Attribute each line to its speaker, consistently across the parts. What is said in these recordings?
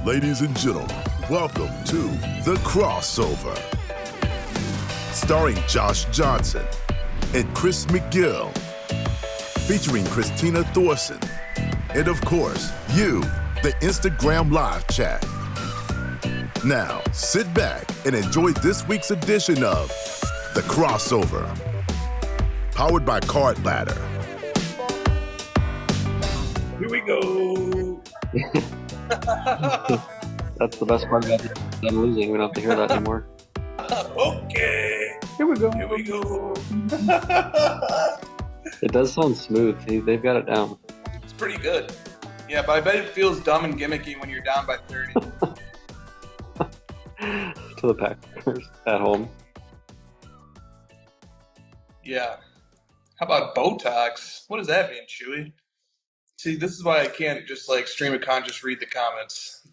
Speaker 1: Ladies and gentlemen, welcome to The Crossover. Starring Josh Johnson and Chris McGill. Featuring Christina Thorson. And of course, you, the Instagram live chat. Now, sit back and enjoy this week's edition of The Crossover. Powered by Card Ladder.
Speaker 2: Here we go.
Speaker 3: That's the best part about them losing. We don't have to hear that anymore.
Speaker 2: Okay.
Speaker 3: Here we go.
Speaker 2: Here we go.
Speaker 3: It does sound smooth. They've got it down.
Speaker 2: It's pretty good. Yeah, but I bet it feels dumb and gimmicky when you're down by 30.
Speaker 3: To the Packers at home.
Speaker 2: Yeah. How about Botox? What does that mean, Chewy? See, this is why I can't just stream a con, just read the comments.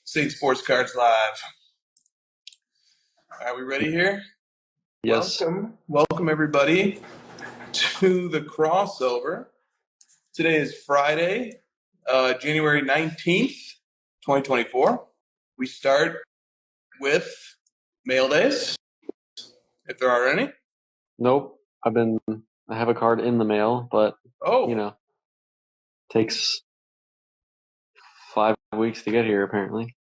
Speaker 2: St. Sports Cards Live. Are we ready here?
Speaker 3: Yes.
Speaker 2: Welcome everybody to the crossover. Today is Friday, January 19th, 2024. We start with mail days, if there are any.
Speaker 3: Nope. I have a card in the mail, but takes 5 weeks to get here apparently.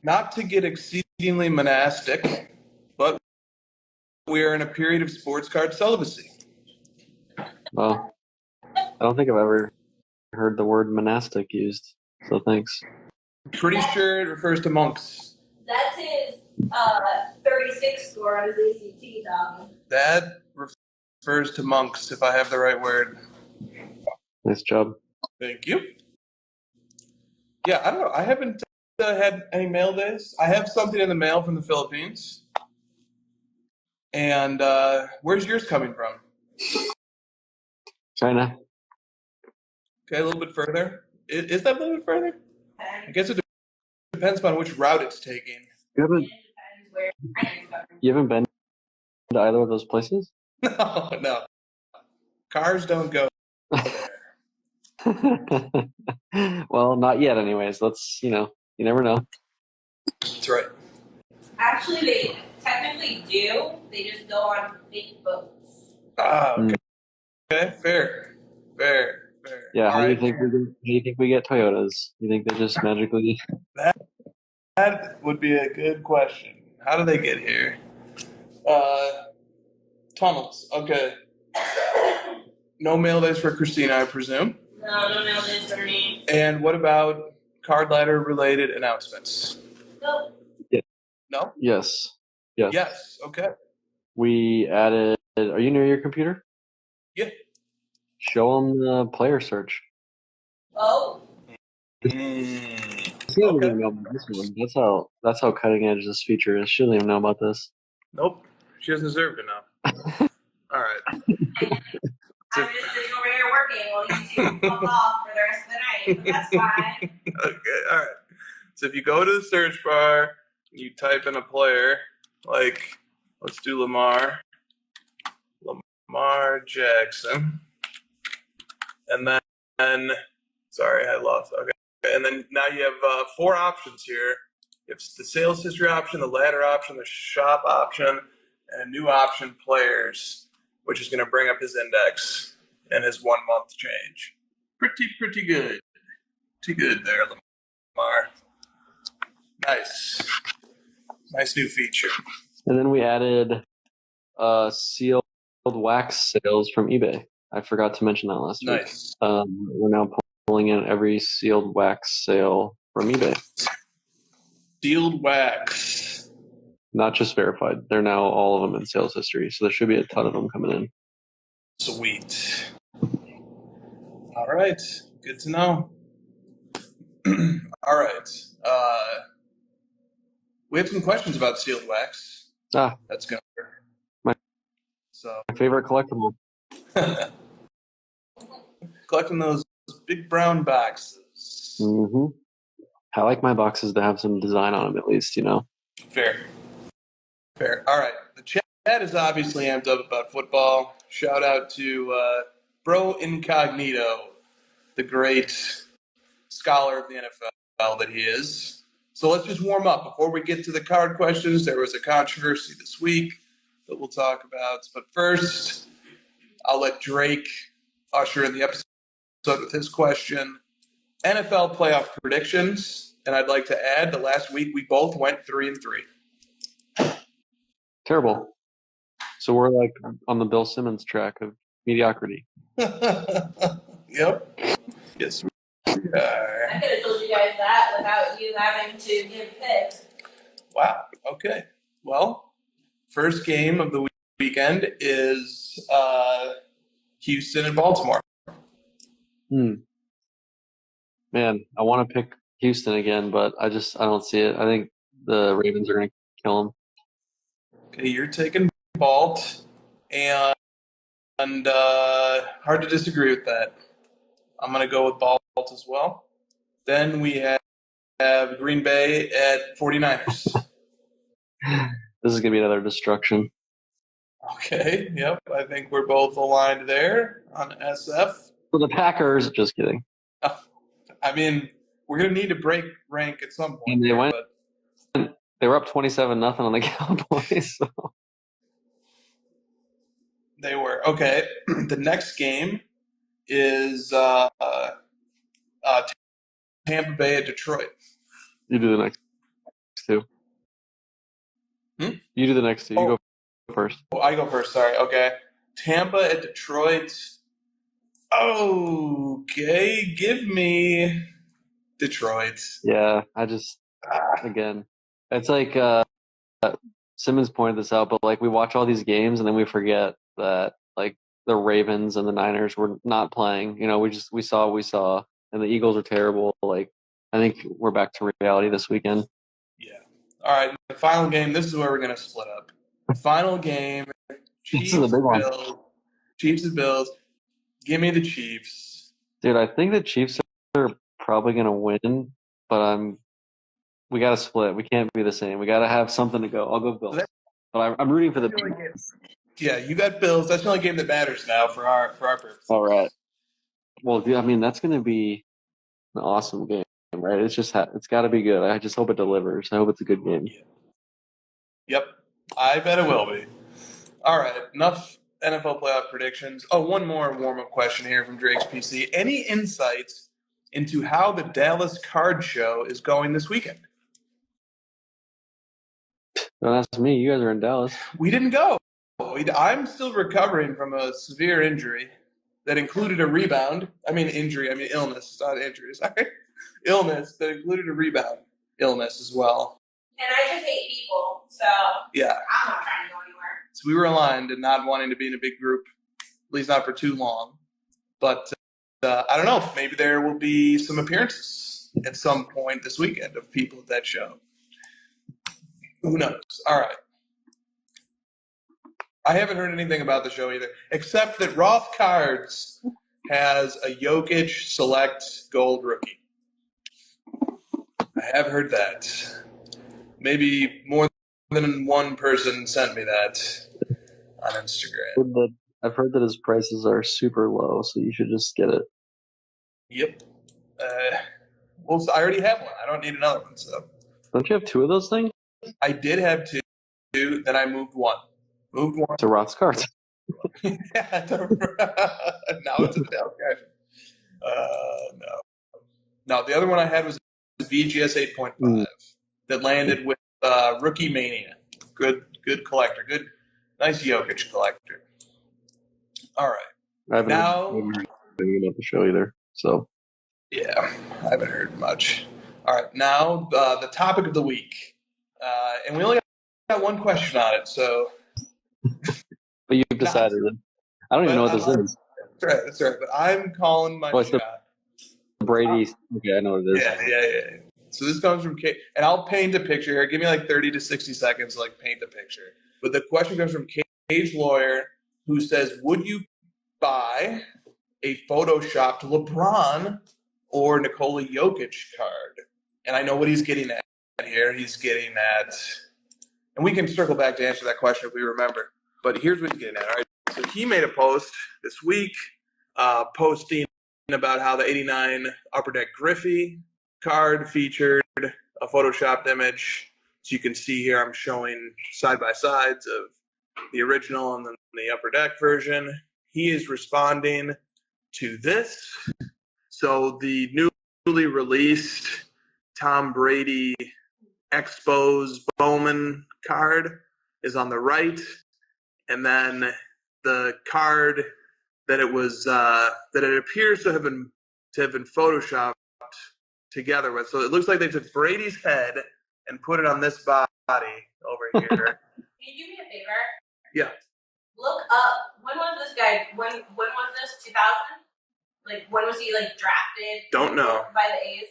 Speaker 2: Not to get exceedingly monastic, but we are in a period of sports card celibacy.
Speaker 3: Well, I don't think I've ever heard the word monastic used, so thanks.
Speaker 2: Pretty sure it refers to monks.
Speaker 4: That's his 36 score on his ACT, dog.
Speaker 2: That refers to monks, if I have the right word.
Speaker 3: Nice job.
Speaker 2: Thank you. Yeah, I don't know. I haven't had any mail days. I have something in the mail from the Philippines. And where's yours coming from?
Speaker 3: China.
Speaker 2: Okay, a little bit further. Is that a little bit further? I guess it depends on which route it's taking.
Speaker 3: You haven't been to either of those places?
Speaker 2: No. Cars don't go there.
Speaker 3: Well, not yet anyways. You never know.
Speaker 2: That's right.
Speaker 4: Actually, they technically do. They just go on big boats.
Speaker 2: Ah, okay. Okay, fair.
Speaker 3: Yeah, how
Speaker 2: All
Speaker 3: do
Speaker 2: right.
Speaker 3: you think we get Toyotas? You think they're just magically...
Speaker 2: That would be a good question. How do they get here? Tunnels. Okay. No mail days for Christina, I presume.
Speaker 4: No mail days for me.
Speaker 2: And what about card ladder related announcements?
Speaker 4: Nope.
Speaker 3: Yeah.
Speaker 2: No?
Speaker 3: Yes.
Speaker 2: Yes. Okay.
Speaker 3: We added... Are you near your computer?
Speaker 2: Yeah.
Speaker 3: Show them the player search.
Speaker 4: Oh.
Speaker 3: She doesn't even know about this one. That's how cutting edge this feature is. She doesn't even know about this.
Speaker 2: Nope. She doesn't deserve to know. All right.
Speaker 4: I'm just sitting over here working while you two fuck off for the rest of the night. But that's fine.
Speaker 2: Okay. All right. So if you go to the search bar, you type in a player, let's do Lamar Jackson. And then, sorry, I lost. Okay. And then now you have 4 options here. You have the sales history option, the ladder option, the shop option, and a new option, players, which is going to bring up his index and his 1 month change. Pretty good. Pretty good there, Lamar. Nice new feature.
Speaker 3: And then we added sealed wax sales from eBay. I forgot to mention that last week.
Speaker 2: Nice.
Speaker 3: We're now pulling in every sealed wax sale from eBay.
Speaker 2: Sealed wax.
Speaker 3: Not just verified. They're now all of them in sales history, so there should be a ton of them coming in.
Speaker 2: Sweet. All right. Good to know. All right. We have some questions about sealed wax. That's going to work.
Speaker 3: My favorite collectible.
Speaker 2: Collecting those big brown boxes.
Speaker 3: Mm-hmm. I like my boxes to have some design on them at least,
Speaker 2: Fair. All right. The chat is obviously amped up about football. Shout out to Bro Incognito, the great scholar of the NFL. that he is. So let's just warm up. Before we get to the card questions, there was a controversy this week that we'll talk about. But first, I'll let Drake usher in the episode with his question. NFL playoff predictions. And I'd like to add that last week we both went 3-3.
Speaker 3: Terrible. So we're like on the Bill Simmons track of mediocrity.
Speaker 2: Yep. Yes.
Speaker 4: I could have told you guys that without you having to give picks.
Speaker 2: Wow. Okay. Well, first game of the weekend is Houston and Baltimore.
Speaker 3: Man, I want to pick Houston again, but I don't see it. I think the Ravens are going to kill them.
Speaker 2: Okay, you're taking Balt, and hard to disagree with that. I'm going to go with Balt as well. Then we have Green Bay at 49ers.
Speaker 3: This is going to be another destruction.
Speaker 2: Okay, yep. I think we're both aligned there on SF.
Speaker 3: For the Packers, just kidding.
Speaker 2: I mean, we're going to need to break rank at some point.
Speaker 3: And they were up 27-0 on the Cowboys. So.
Speaker 2: They were. Okay, the next game is Tampa Bay at Detroit.
Speaker 3: You do the next two. You do the next two. You go first.
Speaker 2: Oh, I go first. Sorry. Okay. Tampa at Detroit. Okay. Give me Detroit.
Speaker 3: Yeah, again, it's like Simmons pointed this out, but like we watch all these games and then we forget that like the Ravens and the Niners were not playing. You know, we saw what we saw, and the Eagles are terrible. Like, I think we're back to reality this weekend.
Speaker 2: Yeah. All right. The final game. This is where we're gonna split up. Final game. Chiefs
Speaker 3: This is a big one.
Speaker 2: Bills. Chiefs and Bills. Give me the Chiefs.
Speaker 3: Dude, I think the Chiefs are probably gonna win, but we gotta split. We can't be the same. We gotta have something to go. I'll go Bills. But I'm rooting for the Bills.
Speaker 2: Yeah, you got Bills. That's the only game that matters now for our purposes.
Speaker 3: All right. Well, I mean, that's going to be an awesome game, right? It's got to be good. I just hope it delivers. I hope it's a good game.
Speaker 2: Yeah. Yep, I bet it will be. All right, enough NFL playoff predictions. Oh, one more warm-up question here from Drake's PC. Any insights into how the Dallas Card Show is going this weekend?
Speaker 3: Don't ask me. You guys are in Dallas.
Speaker 2: We didn't go. I'm still recovering from a severe injury that included a rebound. Illness, not injury. Sorry. Illness that included a rebound illness as well.
Speaker 4: And I just hate people, so
Speaker 2: Yeah.
Speaker 4: I'm not trying to go anywhere.
Speaker 2: So we were aligned in not wanting to be in a big group, at least not for too long. But I don't know. Maybe there will be some appearances at some point this weekend of people at that show. Who knows? All right. I haven't heard anything about the show either, except that Roth Cards has a Jokic Select Gold Rookie. I have heard that. Maybe more than one person sent me that on Instagram.
Speaker 3: I've heard that his prices are super low, so you should just get it.
Speaker 2: Yep. Well, I already have one. I don't need another one. So.
Speaker 3: Don't you have two of those things?
Speaker 2: I did have two, then I moved one.
Speaker 3: To Roth's Cards.
Speaker 2: Yeah, now it's a Dallas Card. No. No, the other one I had was the VGS 8.5 that landed with Rookie Mania. Good collector. Good, nice Jokic collector. All right.
Speaker 3: I haven't heard anything about the show either. So.
Speaker 2: Yeah, I haven't heard much. All right, now the topic of the week. And we only got one question on it, so...
Speaker 3: But you've decided it. I don't even know what this is.
Speaker 2: That's right. But I'm calling my shot.
Speaker 3: Brady. Okay, I know what it is.
Speaker 2: Yeah. So this comes from Kate, and I'll paint a picture here. Give me like 30 to 60 seconds to like paint the picture. But the question comes from Cage Lawyer, who says, would you buy a photoshopped LeBron or Nikola Jokic card? And I know what he's getting at here. He's getting at, and we can circle back to answer that question if we remember. But here's what he's getting at. All right. So he made a post this week posting about how the 89 Upper Deck Griffey card featured a photoshopped image. So you can see here I'm showing side-by-sides of the original and then the Upper Deck version. He is responding to this. So the newly released Tom Brady Expos Bowman card is on the right, and then the card that it was that it appears to have been photoshopped together with. So it looks like they took Brady's head and put it on this body over here.
Speaker 4: Can you do me a favor?
Speaker 2: Yeah.
Speaker 4: Look up. When was this guy? When was this? 2000? Like when was he like drafted?
Speaker 2: Don't know.
Speaker 4: By the A's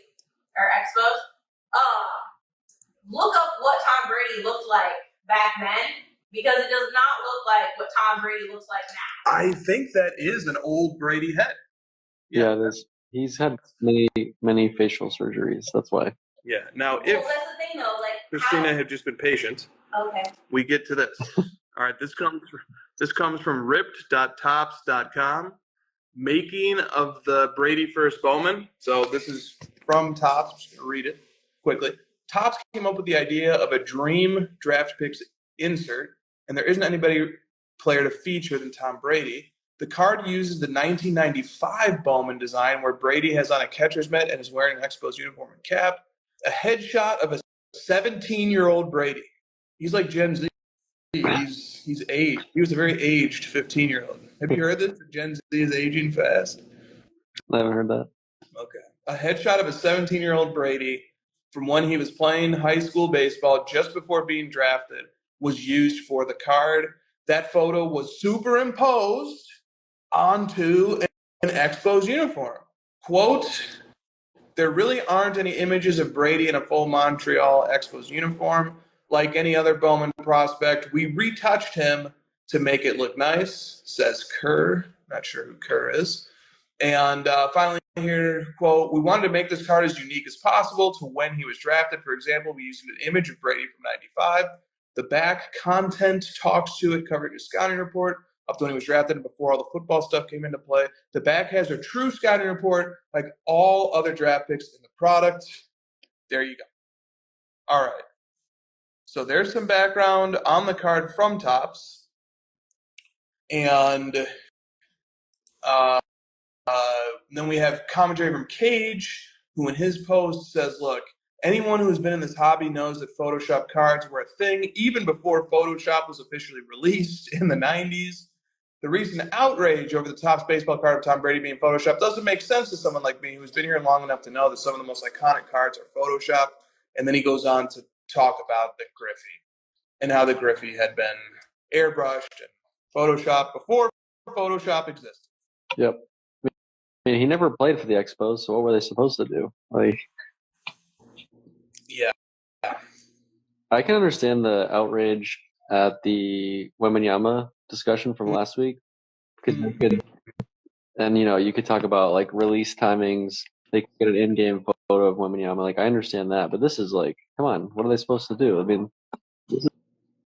Speaker 4: or Expos. Look up what Tom Brady looked like back then, because it does not look like what Tom Brady looks like now.
Speaker 2: I think that is an old Brady head.
Speaker 3: Yeah, it is. He's had many facial surgeries. That's why.
Speaker 2: Yeah. Now, if
Speaker 4: that's the thing, though, like
Speaker 2: Christina had just been patient,
Speaker 4: okay,
Speaker 2: we get to this. All right. This comes from ripped.tops.com. Making of the Brady first Bowman. So this is from Tops. I'm just going to read it quickly. Tops came up with the idea of a dream draft picks insert, and there isn't anybody player to feature than Tom Brady. The card uses the 1995 Bowman design where Brady has on a catcher's mitt and is wearing an Expos uniform and cap. A headshot of a 17-year-old Brady. He's like Gen Z. He's aged. He was a very aged 15-year-old. Have you heard this? Gen Z is aging fast.
Speaker 3: I haven't heard that.
Speaker 2: Okay. A headshot of a 17-year-old Brady from when he was playing high school baseball just before being drafted was used for the card. That photo was superimposed onto an Expos uniform. Quote, there really aren't any images of Brady in a full Montreal Expos uniform. Like any other Bowman prospect, we retouched him to make it look nice, says Kerr. Not sure who Kerr is. And finally here, quote, we wanted to make this card as unique as possible to when he was drafted. For example, we used an image of Brady from 95. The back content talks to it, covering his scouting report up to when he was drafted and before all the football stuff came into play. The back has a true scouting report like all other draft picks in the product. There you go. All right. So there's some background on the card from Tops. And then we have commentary from Cage, who in his post says, look, anyone who's been in this hobby knows that Photoshop cards were a thing even before Photoshop was officially released in the 90s. The recent outrage over the Topps baseball card of Tom Brady being Photoshopped doesn't make sense to someone like me who's been here long enough to know that some of the most iconic cards are Photoshopped. And then he goes on to talk about the Griffey and how the Griffey had been airbrushed and Photoshopped before Photoshop existed.
Speaker 3: Yep. I mean, he never played for the Expos, so what were they supposed to do? Like,
Speaker 2: yeah.
Speaker 3: I can understand the outrage at the Wembanyama discussion from last week. And, you could talk about, like, release timings. They could get an in-game photo of Wembanyama. Like, I understand that. But this is, like, come on. What are they supposed to do? I mean, this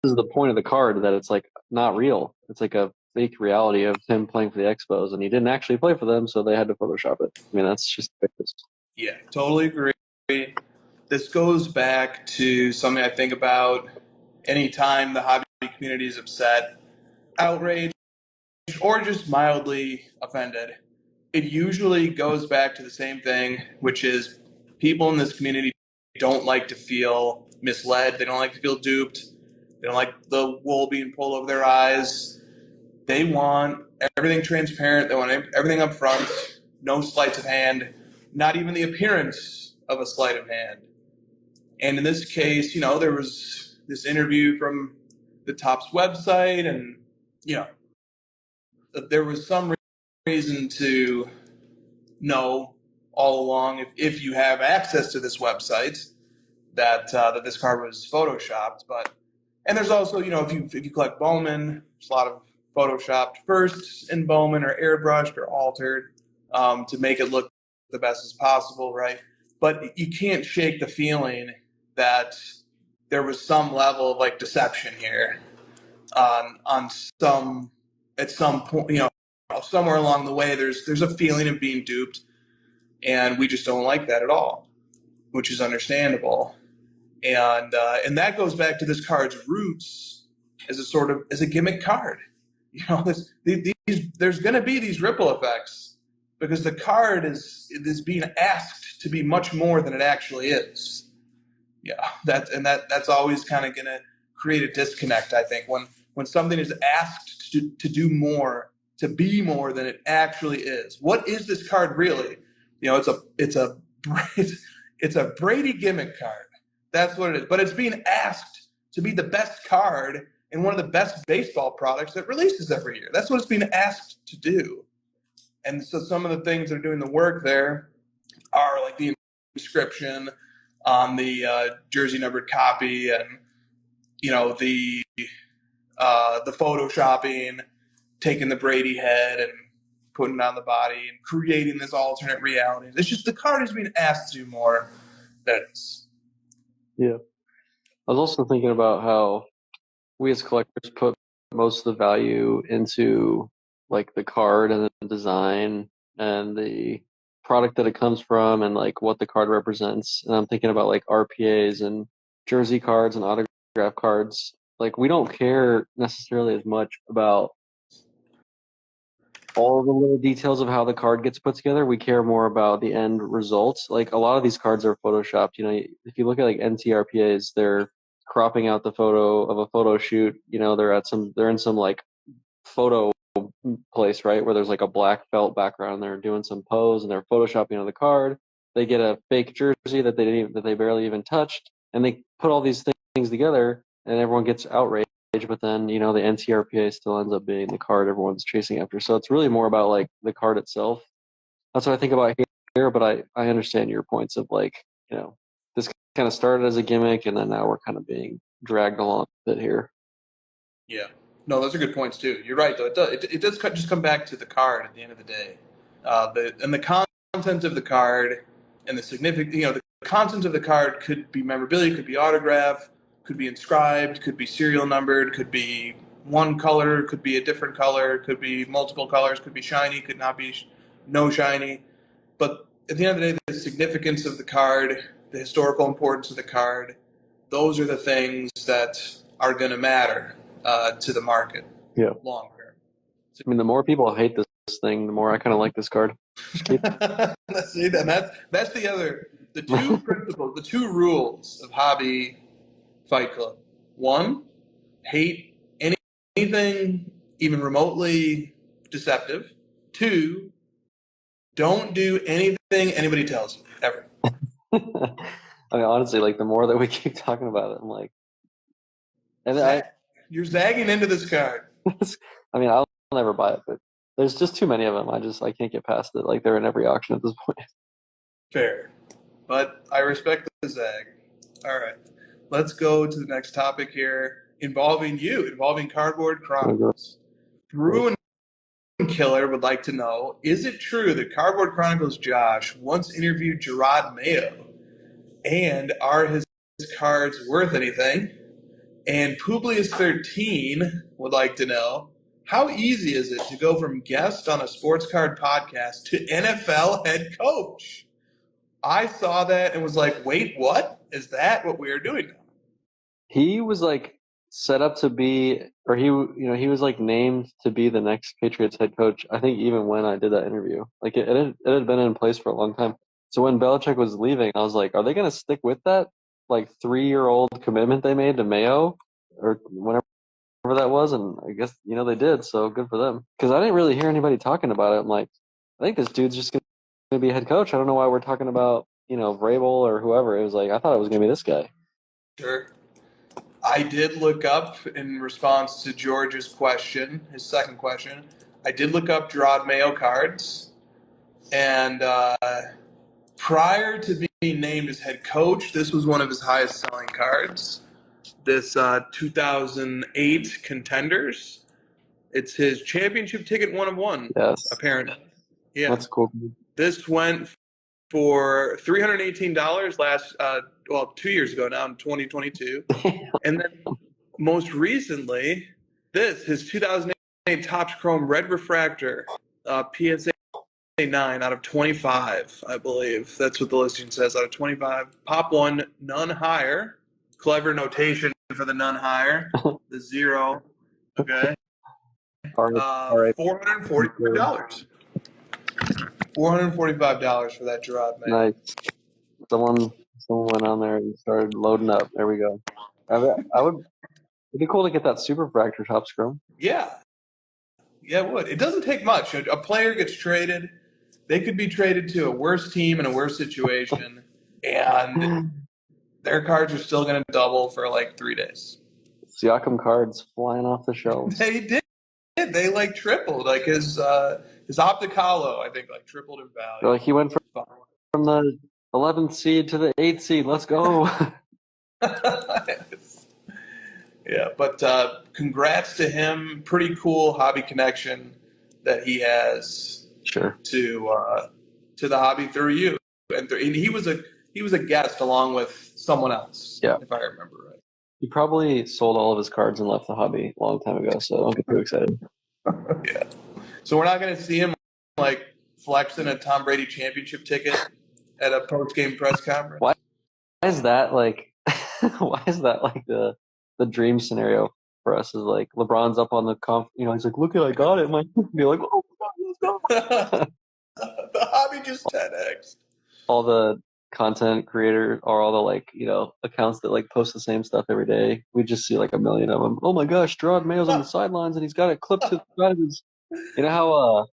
Speaker 3: is the point of the card, that it's, like, not real. It's, like, a fake reality of him playing for the Expos. And he didn't actually play for them, so they had to Photoshop it. I mean, that's just ridiculous.
Speaker 2: Yeah, totally agree. This goes back to something I think about anytime the hobby community is upset, outraged, or just mildly offended. It usually goes back to the same thing, which is people in this community don't like to feel misled. They don't like to feel duped. They don't like the wool being pulled over their eyes. They want everything transparent. They want everything up front, no sleights of hand, not even the appearance of a sleight of hand. And in this case, there was this interview from the Topps website, and, there was some reason to know all along, if you have access to this website, that this card was Photoshopped. And there's also, if you collect Bowman, there's a lot of Photoshopped firsts in Bowman or airbrushed or altered to make it look the best as possible, right? But you can't shake the feeling that there was some level of, like, deception here at some point, somewhere along the way. There's a feeling of being duped, and we just don't like that at all. which is understandable. And that goes back to this card's roots as a gimmick card. You know, there's going to be these ripple effects because the card is being asked to be much more than it actually is. Yeah, that's always kind of going to create a disconnect, I think, when something is asked to do more, to be more than it actually is. What is this card really? You know, it's a Brady gimmick card. That's what it is. But it's being asked to be the best card in one of the best baseball products that releases every year. That's what it's being asked to do. And so some of the things that are doing the work there are like the inscription on the jersey numbered copy, and you know the photoshopping, taking the Brady head and putting it on the body and creating this alternate reality. It's just the card is being asked to do more than it is.
Speaker 3: Yeah. I was also thinking about how we as collectors put most of the value into like the card and the design and the product that it comes from and like what the card represents. And I'm thinking about like RPAs and jersey cards and autograph cards. Like we don't care necessarily as much about all the little details of how the card gets put together. We care more about the end results. Like a lot of these cards are photoshopped. You know, if you look at like NTRPAs, they're cropping out the photo of a photo shoot. You know, they're in some like photo place, right, where there's like a black felt background. They're doing some pose and they're photoshopping on the card. They get a fake jersey that they barely even touched, and they put all these things together, and everyone gets outraged. But then, you know, the NTRPA still ends up being the card everyone's chasing after. So it's really more about like the card itself. That's what I think about here. But I understand your points of like, you know, this kind of started as a gimmick and then now we're kind of being dragged along a bit here.
Speaker 2: Yeah. No, those are good points too. You're right, though. It does just come back to the card at the end of the day. The content of the card and the significant, you know, the content of the card could be memorabilia, could be autograph, could be inscribed, could be serial numbered, could be one color, could be a different color, could be multiple colors, could be shiny, could not be no shiny. But at the end of the day, the significance of the card, the historical importance of the card, those are the things that are going to matter to the market long term.
Speaker 3: I mean, the more people hate this thing, the more I kind of like this card.
Speaker 2: See, that's the two principles, the two rules of Hobby Fight Club. One, hate anything even remotely deceptive. Two, don't do anything anybody tells you, ever.
Speaker 3: I mean, honestly, like the more that we keep talking about it, I'm like,
Speaker 2: you're zagging into this card.
Speaker 3: I mean, I'll never buy it, but there's just too many of them. I can't get past it. Like they're in every auction at this point.
Speaker 2: Fair, but I respect the zag. All right, let's go to the next topic here involving Cardboard Chronicles. Brew and Killer would like to know, is it true that Cardboard Chronicles Josh once interviewed Jarod Mayo? And are his cards worth anything? And Publius13 would like to know, how easy is it to go from guest on a sports card podcast to NFL head coach? I saw that and was like, wait, what? Is that what we are doing now?
Speaker 3: He was like set up to be, or he was like named to be the next Patriots head coach. I think even when I did that interview, like it had been in place for a long time. So when Belichick was leaving, I was like, are they going to stick with that like 3-year-old commitment they made to Mayo or whenever that was? And I guess, you know, they did. So good for them. Because I didn't really hear anybody talking about it. I'm like, I think this dude's just going to be a head coach. I don't know why we're talking about, you know, Vrabel or whoever. It was like, I thought it was going to be this guy.
Speaker 2: Sure. I did look up in response to George's question, his second question. I did look up Jarod Mayo cards. And prior to being named as head coach, this was one of his highest selling cards. This 2008 Contenders. It's his championship ticket 1 of 1.
Speaker 3: Yes.
Speaker 2: Apparently. Yeah.
Speaker 3: That's cool.
Speaker 2: This went for $318 last 2 years ago now in 2022. And then most recently, his 2008 Topps Chrome Red Refractor PSA 9 out of 25, I believe. That's what the listing says. Out of 25, pop one, none higher. Clever notation for the none higher. The 0. Okay.
Speaker 3: All right.
Speaker 2: $445. $445 for that Jarod Mayo.
Speaker 3: Nice. Someone went on there and started loading up. There we go. It'd be cool to get that Superfractor top scrum.
Speaker 2: Yeah. Yeah, it would. It doesn't take much. A player gets traded. They could be traded to a worse team in a worse situation, and their cards are still going to double for like 3 days.
Speaker 3: Siakam cards flying off the shelves.
Speaker 2: They did. They like tripled. Like his Opticalo, I think, like tripled in value.
Speaker 3: Like he went from the 11th seed to the 8th seed. Let's go.
Speaker 2: Yeah, but congrats to him. Pretty cool hobby connection that he has.
Speaker 3: Sure.
Speaker 2: To the hobby through you, and he was a guest along with someone else.
Speaker 3: Yeah,
Speaker 2: if I remember right.
Speaker 3: He probably sold all of his cards and left the hobby a long time ago. So don't get too excited.
Speaker 2: Yeah. So we're not going to see him like flexing a Tom Brady championship ticket at a post-game press conference.
Speaker 3: Why is that like? Why is that like the dream scenario for us? Is like LeBron's up on the he's like, look, I got it. Might be like, oh my God, let's go.
Speaker 2: The hobby just 10x.
Speaker 3: All the content creators or all the accounts that like post the same stuff every day. We just see like a million of them. Oh my gosh, Jarod Mayo's on the sidelines and he's got it clipped to the side of his. You know how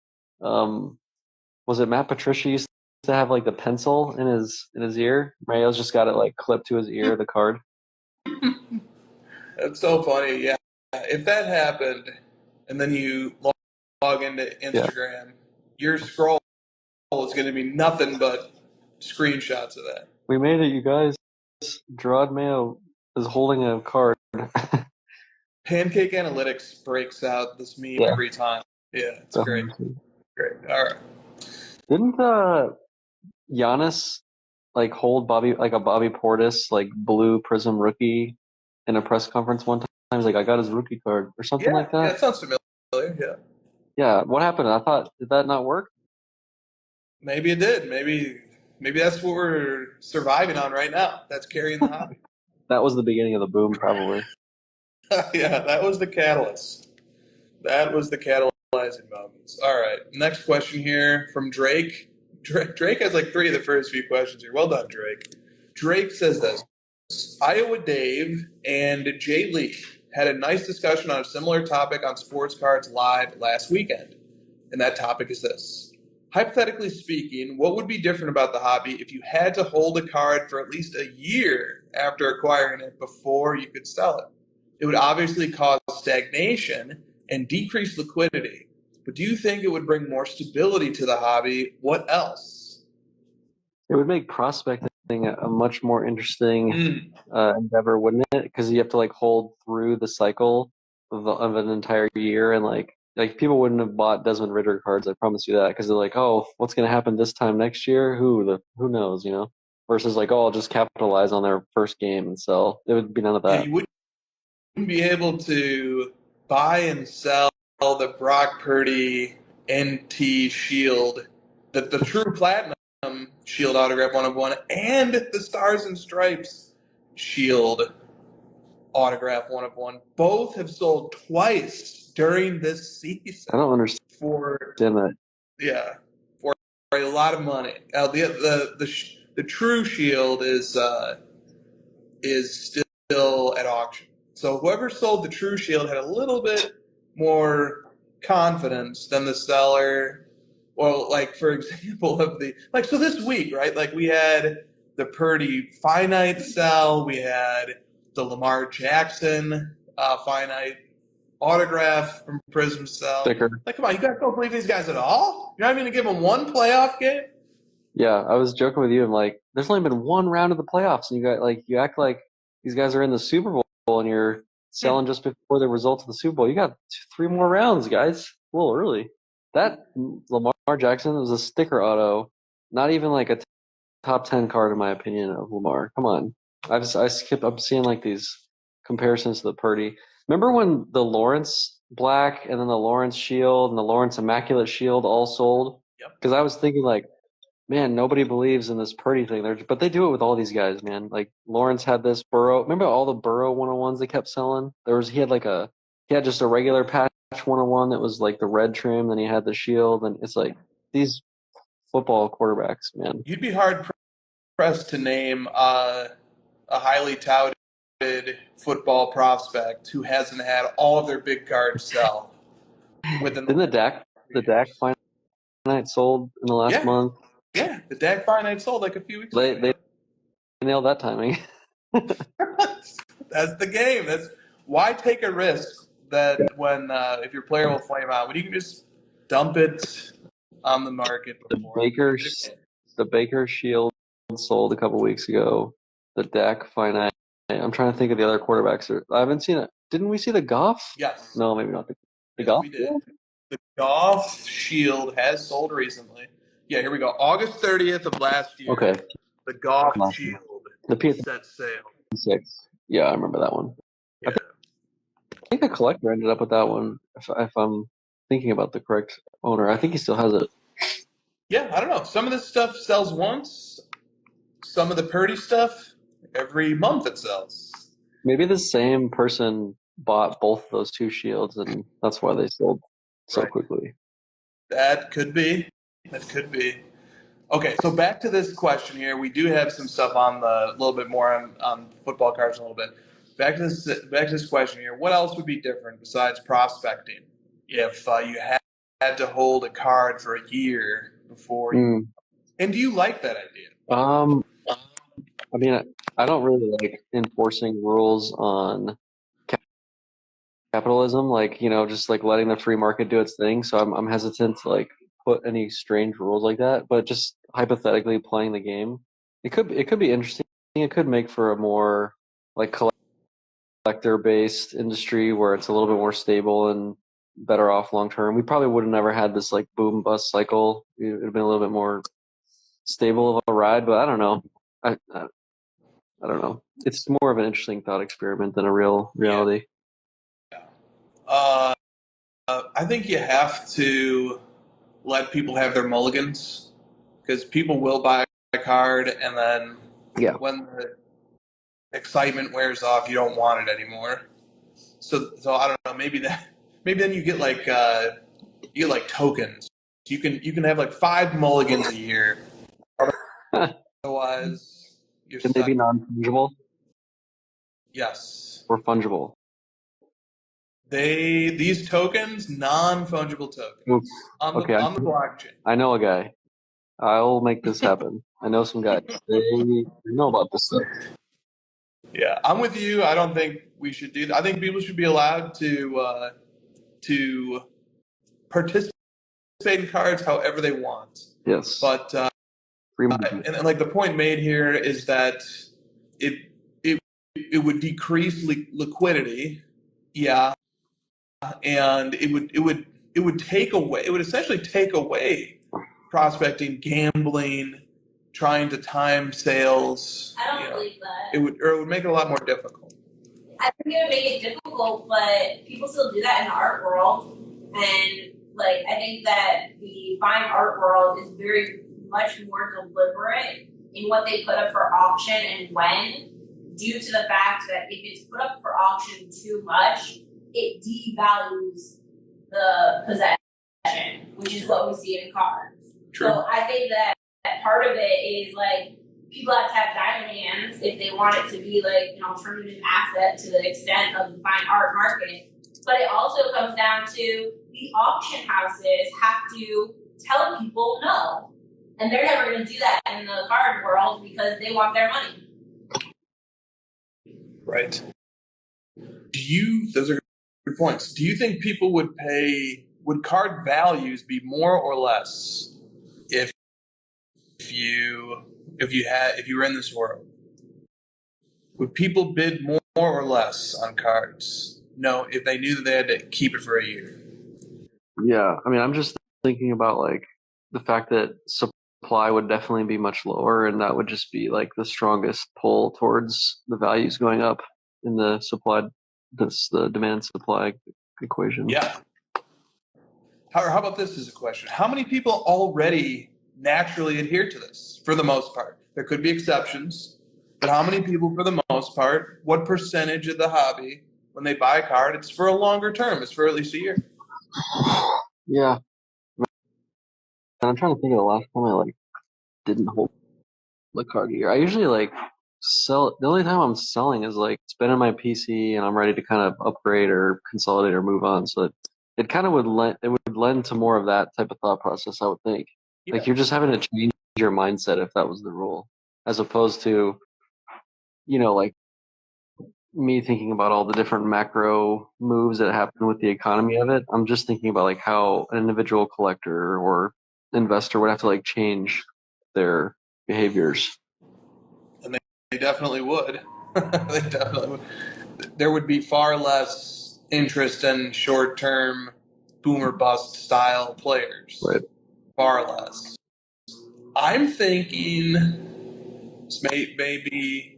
Speaker 3: was it Matt Patricia used to have like the pencil in his ear? Mayo's just got it like clipped to his ear, the card.
Speaker 2: That's so funny. Yeah, if that happened, and then you log into Instagram, your scroll is going to be nothing but screenshots of that.
Speaker 3: We made it, you guys. Jarod Mayo is holding a card.
Speaker 2: Pancake Analytics breaks out this meme every time. Yeah, it's great. Great. All right.
Speaker 3: Didn't Giannis like hold a Bobby Portis like blue prism rookie in a press conference one time? He's like, I got his rookie card or something like that.
Speaker 2: Yeah, that sounds familiar. Yeah.
Speaker 3: Yeah. What happened? I thought, did that not work?
Speaker 2: Maybe it did. Maybe that's what we're surviving on right now. That's carrying the hobby.
Speaker 3: That was the beginning of the boom, probably.
Speaker 2: Yeah, that was the catalyst. That was the catalyzing moments. All right. Next question here from Drake. Drake has like 3 of the first few questions here. Well done, Drake. Drake says this. Iowa Dave and Jay Lee had a nice discussion on a similar topic on Sports Cards Live last weekend. And that topic is this. Hypothetically speaking, what would be different about the hobby if you had to hold a card for at least a year after acquiring it before you could sell it? It would obviously cause stagnation and decrease liquidity. But do you think it would bring more stability to the hobby? What else?
Speaker 3: It would make prospecting a much more interesting endeavor, wouldn't it? Because you have to like hold through the cycle of an entire year, and like people wouldn't have bought Desmond Ritter cards. I promise you that, because they're like, oh, what's going to happen this time next year? Who knows, Versus like, oh, I'll just capitalize on their first game and sell. There would be none of that.
Speaker 2: Yeah, you wouldn't be able to buy and sell the Brock Purdy NT Shield, the true platinum Shield autograph 1/1, and the Stars and Stripes Shield autograph 1/1. Both have sold twice during this season.
Speaker 3: I don't understand that.
Speaker 2: Yeah, for a lot of money. The true Shield is still at auction. So whoever sold the true Shield had a little bit more confidence than the seller. Well, like, for example, so this week, right? Like, we had the Purdy finite sell. We had the Lamar Jackson finite autograph from Prism sell.
Speaker 3: Sticker.
Speaker 2: Like, come on, you guys don't believe these guys at all? You're not even going to give them one playoff game?
Speaker 3: Yeah, I was joking with you. I'm like, there's only been one round of the playoffs, and you act like these guys are in the Super Bowl, and you're selling just before the results of the Super Bowl. You got 3 more rounds, guys. A little early. That Lamar Jackson was a sticker auto, not even like a top 10 card in my opinion of Lamar. Come on. I'm seeing like these comparisons to the Purdy. Remember when the Lawrence Black and then the Lawrence Shield and the Lawrence Immaculate Shield all sold? Because I was thinking like, man, nobody believes in this Purdy thing. But they do it with all these guys, man. Like Lawrence had this Burrow. Remember all the Burrow 101s they kept selling? He had just a regular patch 101 that was like the red trim. Then he had the shield, and it's like these football quarterbacks, man.
Speaker 2: You'd be hard pressed to name a highly touted football prospect who hasn't had all of their big cards sell within
Speaker 3: Didn't the Dak finite sold in the last month?
Speaker 2: Yeah, the Dak finite sold like a few weeks ago.
Speaker 3: They nailed that timing.
Speaker 2: That's the game. That's why take a risk that when if your player will flame out, when you can just dump it on the market before.
Speaker 3: The Baker Shield sold a couple weeks ago. The Dak finite. I'm trying to think of the other quarterbacks. I haven't seen it. Didn't we see the Goff?
Speaker 2: Yes.
Speaker 3: No, maybe not. The
Speaker 2: Yes,
Speaker 3: Goff?
Speaker 2: we did. The Goff Shield has sold recently. Yeah, here we go. August 30th of last year.
Speaker 3: Okay.
Speaker 2: The Goff Shield.
Speaker 3: The
Speaker 2: set sail.
Speaker 3: 6. Yeah, I remember that one.
Speaker 2: Yeah.
Speaker 3: I think the collector ended up with that one, if I'm thinking about the correct owner. I think he still has it.
Speaker 2: Yeah, I don't know. Some of this stuff sells once. Some of the Purdy stuff, every month it sells.
Speaker 3: Maybe the same person bought both of those two shields, and that's why they sold so quickly.
Speaker 2: That could be. Okay, so back to this question here. We do have some stuff on a little bit more on football cards a little bit. Back to this question here. What else would be different besides prospecting if you had to hold a card for a year before you? And do you like that idea?
Speaker 3: I mean, I don't really like enforcing rules on capitalism, like, just like letting the free market do its thing. So I'm hesitant to like put any strange rules like that. But just hypothetically playing the game, it could be interesting. It could make for a more like collector-based industry where it's a little bit more stable and better off long term. We probably would have never had this like boom bust cycle. It would have been a little bit more stable of a ride. But I don't know. I don't know. It's more of an interesting thought experiment than a real reality.
Speaker 2: Yeah. I think you have to let people have their mulligans because people will buy a card and then when the excitement wears off, you don't want it anymore. So I don't know. Maybe then you get like tokens. You can have like 5 mulligans a year. Otherwise.
Speaker 3: Can they be non-fungible?
Speaker 2: Yes.
Speaker 3: Or fungible?
Speaker 2: These tokens, non-fungible tokens. On the blockchain.
Speaker 3: I know a guy. I'll make this happen. I know some guys. They know about this stuff.
Speaker 2: Yeah, I'm with you. I don't think we should do that. I think people should be allowed to participate in cards however they want.
Speaker 3: Yes.
Speaker 2: But and like the point made here is that it would decrease liquidity, and it would take away. It would essentially take away prospecting, gambling, trying to time sales.
Speaker 4: I don't believe that.
Speaker 2: It would make it a lot more difficult.
Speaker 4: I think it would make it difficult, but people still do that in the art world, and like I think that the fine art world is very much more deliberate in what they put up for auction and when, due to the fact that if it's put up for auction too much, it devalues the possession, which is what we see in cards.
Speaker 2: True.
Speaker 4: So I think that part of it is like people have to have diamond hands if they want it to be like an alternative asset to the extent of the fine art market. But it also comes down to the auction houses have to tell people no. And they're never going to do that in the card world because they want their money.
Speaker 2: Right. Those are good points. Do you think people would card values be more or less if you were in this world? Would people bid more or less on cards? No, if they knew that they had to keep it for a year.
Speaker 3: Yeah, I mean, I'm just thinking about like the fact that supply would definitely be much lower, and that would just be like the strongest pull towards the values going up in the demand supply equation.
Speaker 2: Yeah, How about this as a question? How many people already naturally adhere to this for the most part? There could be exceptions, but how many people for the most part, what percentage of the hobby, when they buy a card, it's for a longer term, it's for at least a year?
Speaker 3: Yeah. And I'm trying to think of the last time I didn't hold the card a year. I usually sell. The only time I'm selling is spinning my PC and I'm ready to kind of upgrade or consolidate or move on. So it kind of would lend to more of that type of thought process, I would think.
Speaker 2: Yeah.
Speaker 3: You're just having to change your mindset if that was the rule, as opposed to, me thinking about all the different macro moves that happen with the economy of it. I'm just thinking about how an individual collector or investor would have to change their behaviors.
Speaker 2: And they definitely would. They definitely would. There would be far less interest in short-term boomer bust style players.
Speaker 3: Right.
Speaker 2: Far less. I'm thinking this maybe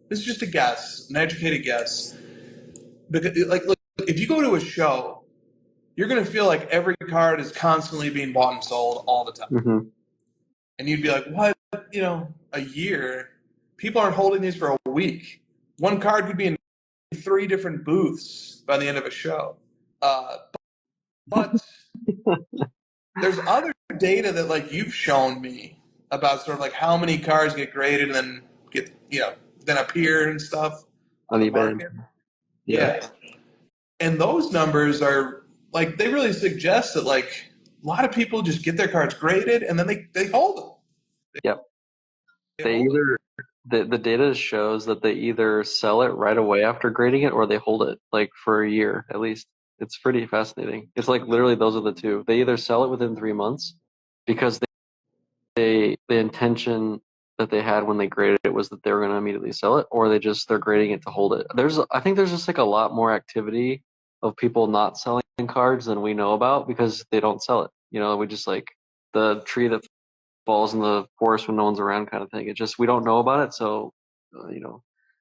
Speaker 2: this is just a guess, an educated guess. Because look, if you go to a show, you're going to feel like every card is constantly being bought and sold all the time.
Speaker 3: Mm-hmm.
Speaker 2: And you'd be like, what? A year? People aren't holding these for a week. One card could be in 3 different booths by the end of a show. But there's other data that you've shown me about sort of how many cards get graded and then get then appear and stuff
Speaker 3: On
Speaker 2: the
Speaker 3: eBay.
Speaker 2: market.
Speaker 3: Yeah.
Speaker 2: And those numbers are they really suggest that a lot of people just get their cards graded and then they hold them.
Speaker 3: Yep. The data shows that they either sell it right away after grading it or they hold it for a year at least. It's pretty fascinating. It's literally those are the two. They either sell it within 3 months because the intention that they had when they graded it was that they were going to immediately sell it, or they're grading it to hold it. I think there's just a lot more activity of people not selling cards than we know about because they don't sell it. We just the tree that falls in the forest when no one's around kind of thing. It just, we don't know about it. So,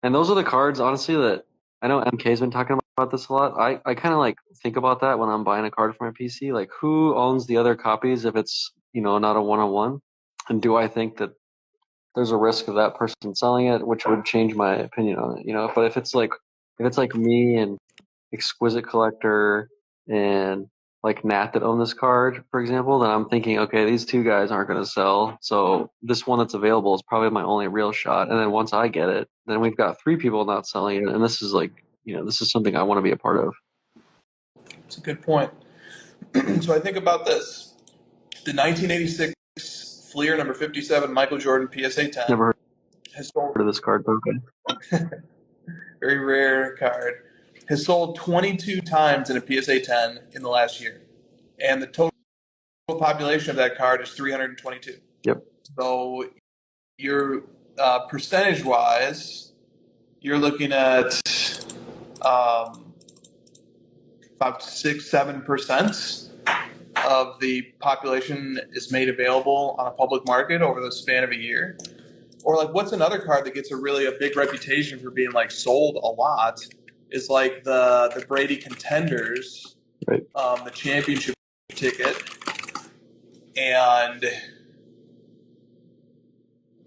Speaker 3: and those are the cards, honestly, that I know MK's been talking about this a lot. I kind of think about that when I'm buying a card for my PC, who owns the other copies if it's, not a one-on-one? And do I think that there's a risk of that person selling it, which would change my opinion on it, but if it's me and Exquisite Collector and Nat that own this card, for example, then I'm thinking, okay, these 2 guys aren't going to sell. So this one that's available is probably my only real shot. And then once I get it, then we've got 3 people not selling it. And this is this is something I want to be a part of.
Speaker 2: It's a good point. So I think about this. The 1986 Fleer number 57 Michael Jordan PSA 10.
Speaker 3: Never
Speaker 2: has sold
Speaker 3: heard of this card, but okay.
Speaker 2: Very rare card. Has sold 22 times in a PSA 10 in the last year. And the total population of that card is 322.
Speaker 3: Yep.
Speaker 2: So your percentage-wise, you're looking at about 6-7% of the population is made available on a public market over the span of a year. Or what's another card that gets a big reputation for being sold a lot is the Brady Contenders,
Speaker 3: right.
Speaker 2: The championship ticket, and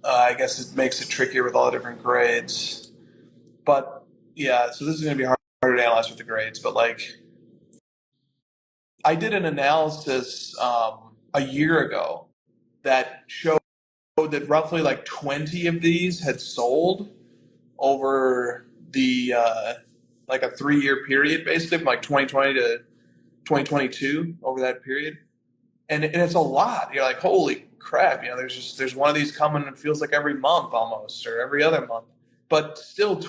Speaker 2: I guess it makes it trickier with all the different grades. But yeah, so this is going to be harder to analyze with the grades. But I did an analysis a year ago that showed that roughly 20 of these had sold over the a 3-year period, basically from 2020 to 2022, over that period. And it's a lot. You're like, holy crap, there's one of these coming, and it feels like every month almost, or every other month. But still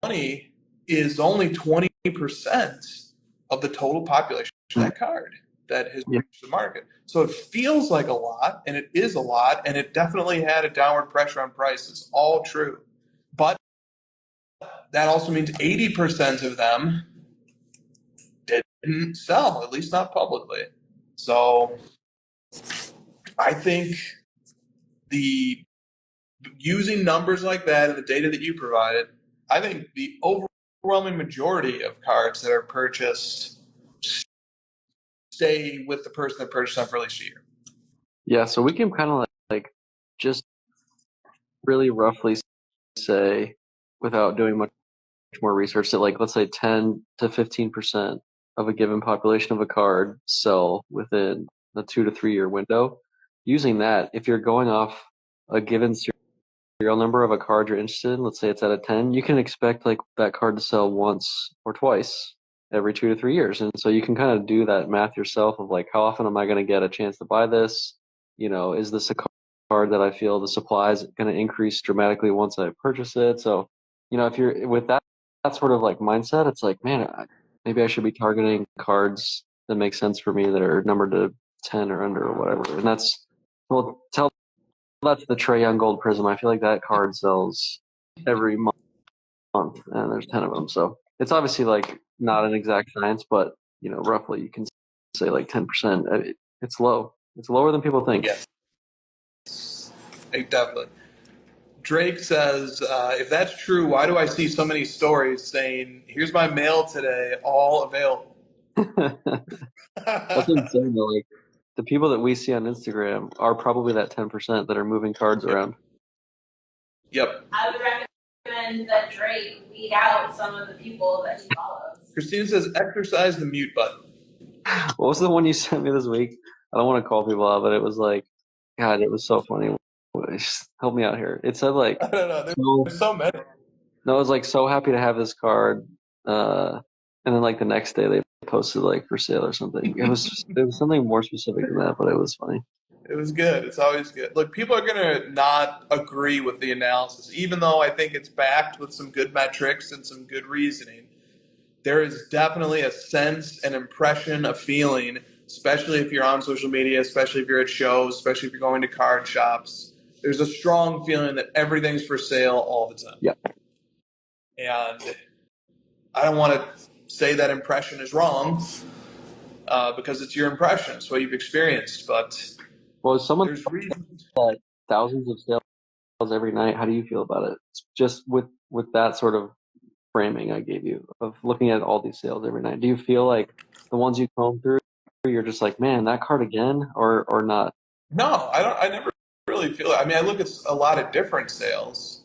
Speaker 2: 20 is only 20% of the total population of that card that has reached the market. So it feels like a lot, and it is a lot, and it definitely had a downward pressure on prices. All true. But that also means 80% of them didn't sell, at least not publicly. So I think using numbers like that and the data that you provided, I think the overwhelming majority of cards that are purchased stay with the person that purchased them for at least a year.
Speaker 3: Yeah, so we can kind of like just really roughly say, without doing much more research, that like let's say 10 to 15% of a given population of a card sell within a 2 to 3 year window. Using that, if you're going off a given serial number of a card you're interested in, let's say it's out of 10, you can expect like that card to sell once or twice every 2 to 3 years. And so you can kind of do that math yourself of like, how often am I going to get a chance to buy this? Is this a card that I feel the supply is going to increase dramatically once I purchase it? So, if you're with that sort of like mindset, it's like, man, maybe I should be targeting cards that make sense for me that are numbered to 10 or under or whatever. And that's the Trae Young Gold Prism. I feel like that card sells every month, and there's 10 of them. So it's obviously like not an exact science, but roughly you can say like 10%. It's low. It's lower than people think.
Speaker 2: Yes, definitely. Drake says, if that's true, why do I see so many stories saying, here's my mail today, all available?
Speaker 3: That's insane though. Like the people that we see on Instagram are probably that 10% that are moving cards around.
Speaker 2: Yep.
Speaker 4: I would recommend that Drake weed out some of the people that he follows.
Speaker 2: Christina says, exercise the mute button.
Speaker 3: What was the one you sent me this week? I don't want to call people out, but it was like, God, it was so funny. Just help me out here. It said like,
Speaker 2: I don't know. There's so many.
Speaker 3: No, I was like so happy to have this card. And then like the next day they posted like for sale or something. It was something more specific than that, but it was funny.
Speaker 2: It was good. It's always good. Look, people are going to not agree with the analysis, even though I think it's backed with some good metrics and some good reasoning. There is definitely a sense, an impression, a feeling, especially if you're on social media, especially if you're at shows, especially if you're going to card shops. There's a strong feeling that everything's for sale all the time.
Speaker 3: Yeah.
Speaker 2: And I don't want to say that impression is wrong because it's your impression. It's what you've experienced. But there's reasons.
Speaker 3: Thousands of sales every night. How do you feel about it? Just with that sort of framing I gave you of looking at all these sales every night. Do you feel like the ones you comb through, you're just like, man, that card again, or not?
Speaker 2: No, I don't. I never really feel it. I mean, I look at a lot of different sales,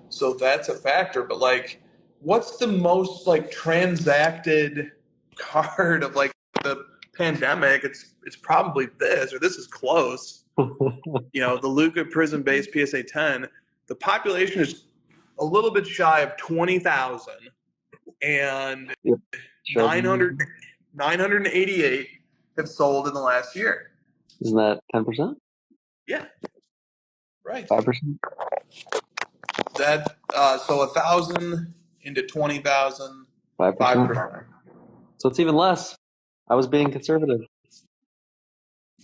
Speaker 2: so that's a factor. But like, what's the most like transacted card of like the pandemic? It's probably this, or this is close. The Luka Prism Base PSA 10. The population is a little bit shy of 20,000, and
Speaker 3: Yep.
Speaker 2: 988 have sold in the last year.
Speaker 3: Isn't that 10%?
Speaker 2: Yeah. Right.
Speaker 3: 5%?
Speaker 2: That so 1,000 into 20,000.
Speaker 3: 5%. So it's even less. I was being conservative.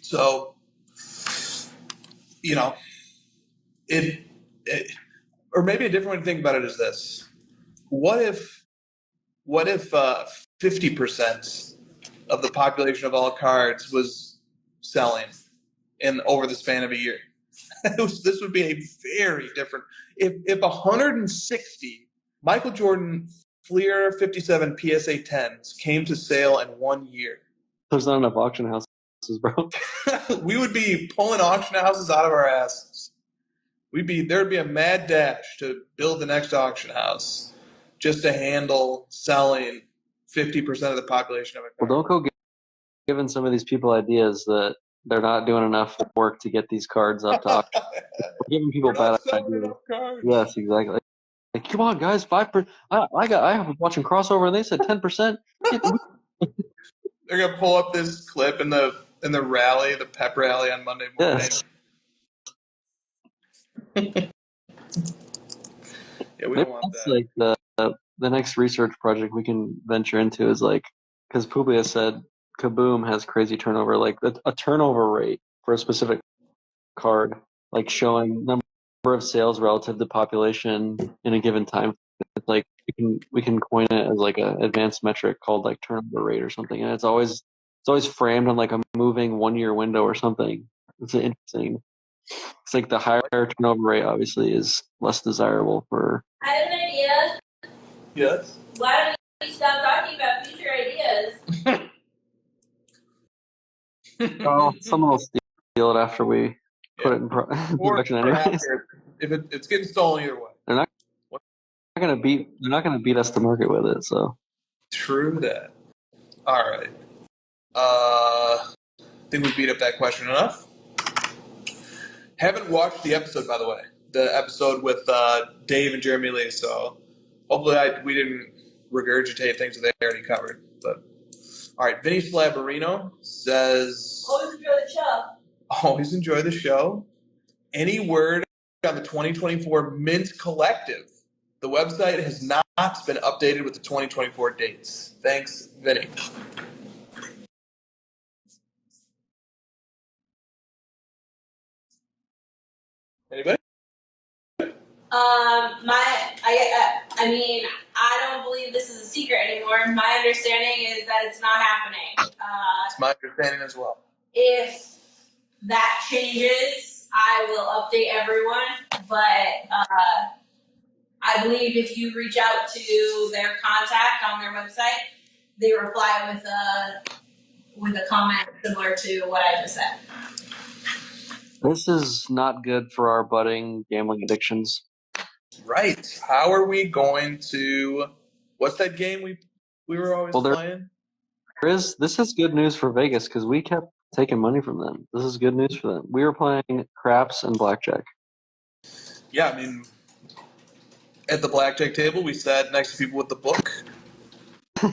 Speaker 2: So, it or maybe a different way to think about it is this: what if 50% of the population of all cards was selling over the span of a year? This would be a very different. If 160 Michael Jordan Fleer 57 PSA 10s came to sale in 1 year,
Speaker 3: there's not enough auction houses, bro.
Speaker 2: we would be pulling auction houses out of our asses. There'd be a mad dash to build the next auction house just to handle selling 50% of the population of it.
Speaker 3: Well, don't go giving some of these people ideas that they're not doing enough work to get these cards up to auction. We're giving people bad ideas. Yes, exactly. Like, come on, guys, 5%. I was watching crossover and they said 10%.
Speaker 2: They're gonna pull up this clip in the rally, the pep rally on Monday morning.
Speaker 3: Yes.
Speaker 2: Yeah, we don't want that.
Speaker 3: Like the next research project we can venture into is like, because Publius said Kaboom has crazy turnover, like a turnover rate for a specific card, like showing number of sales relative to population in a given time. It's like we can coin it as like an advanced metric called like turnover rate or something, and it's always framed on like a moving 1 year window or something. It's interesting. It's like the higher turnover rate obviously is less desirable for.
Speaker 4: I have an idea.
Speaker 2: Yes.
Speaker 4: Why don't you stop talking about future ideas?
Speaker 3: someone will steal it after we put it in
Speaker 2: Or
Speaker 3: production anyways.
Speaker 2: after, if it's getting stolen either way.
Speaker 3: They're not gonna beat us to market with it. So
Speaker 2: True that. All right. I think we beat up that question enough. Haven't watched the episode, by the way. The episode with Dave and Jeremy Lee. So hopefully we didn't regurgitate things that they already covered. But all right, Vinny Slabarino says,
Speaker 4: Always enjoy the show.
Speaker 2: always enjoy the show. Any word on the 2024 Mint Collective? The website has not been updated with the 2024 dates. Thanks, Vinny. Anybody?
Speaker 4: I mean, I don't believe this is a secret anymore. My understanding is that it's not happening.
Speaker 2: It's my understanding as well.
Speaker 4: If that changes, I will update everyone. But I believe if you reach out to their contact on their website, they reply with a comment similar to what I just said.
Speaker 3: this is not good for our budding gambling addictions.
Speaker 2: Right. How are we going to? What's that game we were always playing?
Speaker 3: This is good news for Vegas because we kept taking money from them. This is good news for them. We were playing craps and blackjack.
Speaker 2: Yeah, I mean, at the blackjack table, we sat next to people with the book.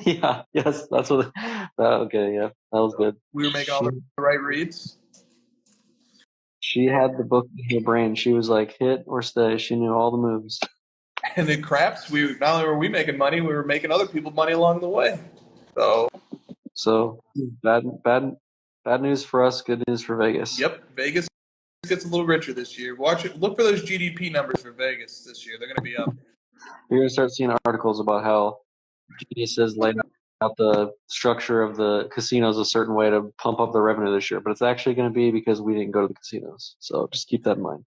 Speaker 3: Yes, that's what. Okay, yeah, that was good.
Speaker 2: We were making all the right reads.
Speaker 3: She had the book in her brain. She was like, hit or stay. She knew all the moves.
Speaker 2: And in craps, not only were we making money, we were making other people money along the way. So
Speaker 3: bad news for us. Good news for Vegas.
Speaker 2: Yep, Vegas gets a little richer this year. Watch it. Look for those GDP numbers for Vegas this year. They're going to be up.
Speaker 3: You're going to start seeing articles about how geniuses laid out the structure of the casinos a certain way to pump up the revenue this year, but it's actually going to be because we didn't go to the casinos. So just keep that in mind.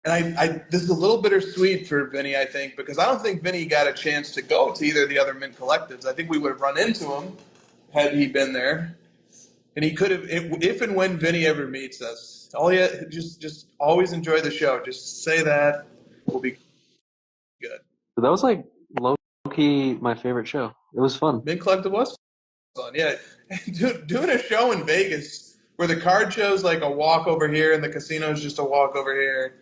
Speaker 2: And this is a little bittersweet for Vinny, I think, because I don't think Vinny got a chance to go to either of the other Mint Collectives. I think we would have run into him had he been there. And he could have, if and when Vinny ever meets us, just always enjoy the show. Just say that. We'll be good.
Speaker 3: But that was like low-key my favorite show. It was fun.
Speaker 2: Mint Collective was fun, yeah. Doing a show in Vegas where the card show's like a walk over here and the casino's just a walk over here.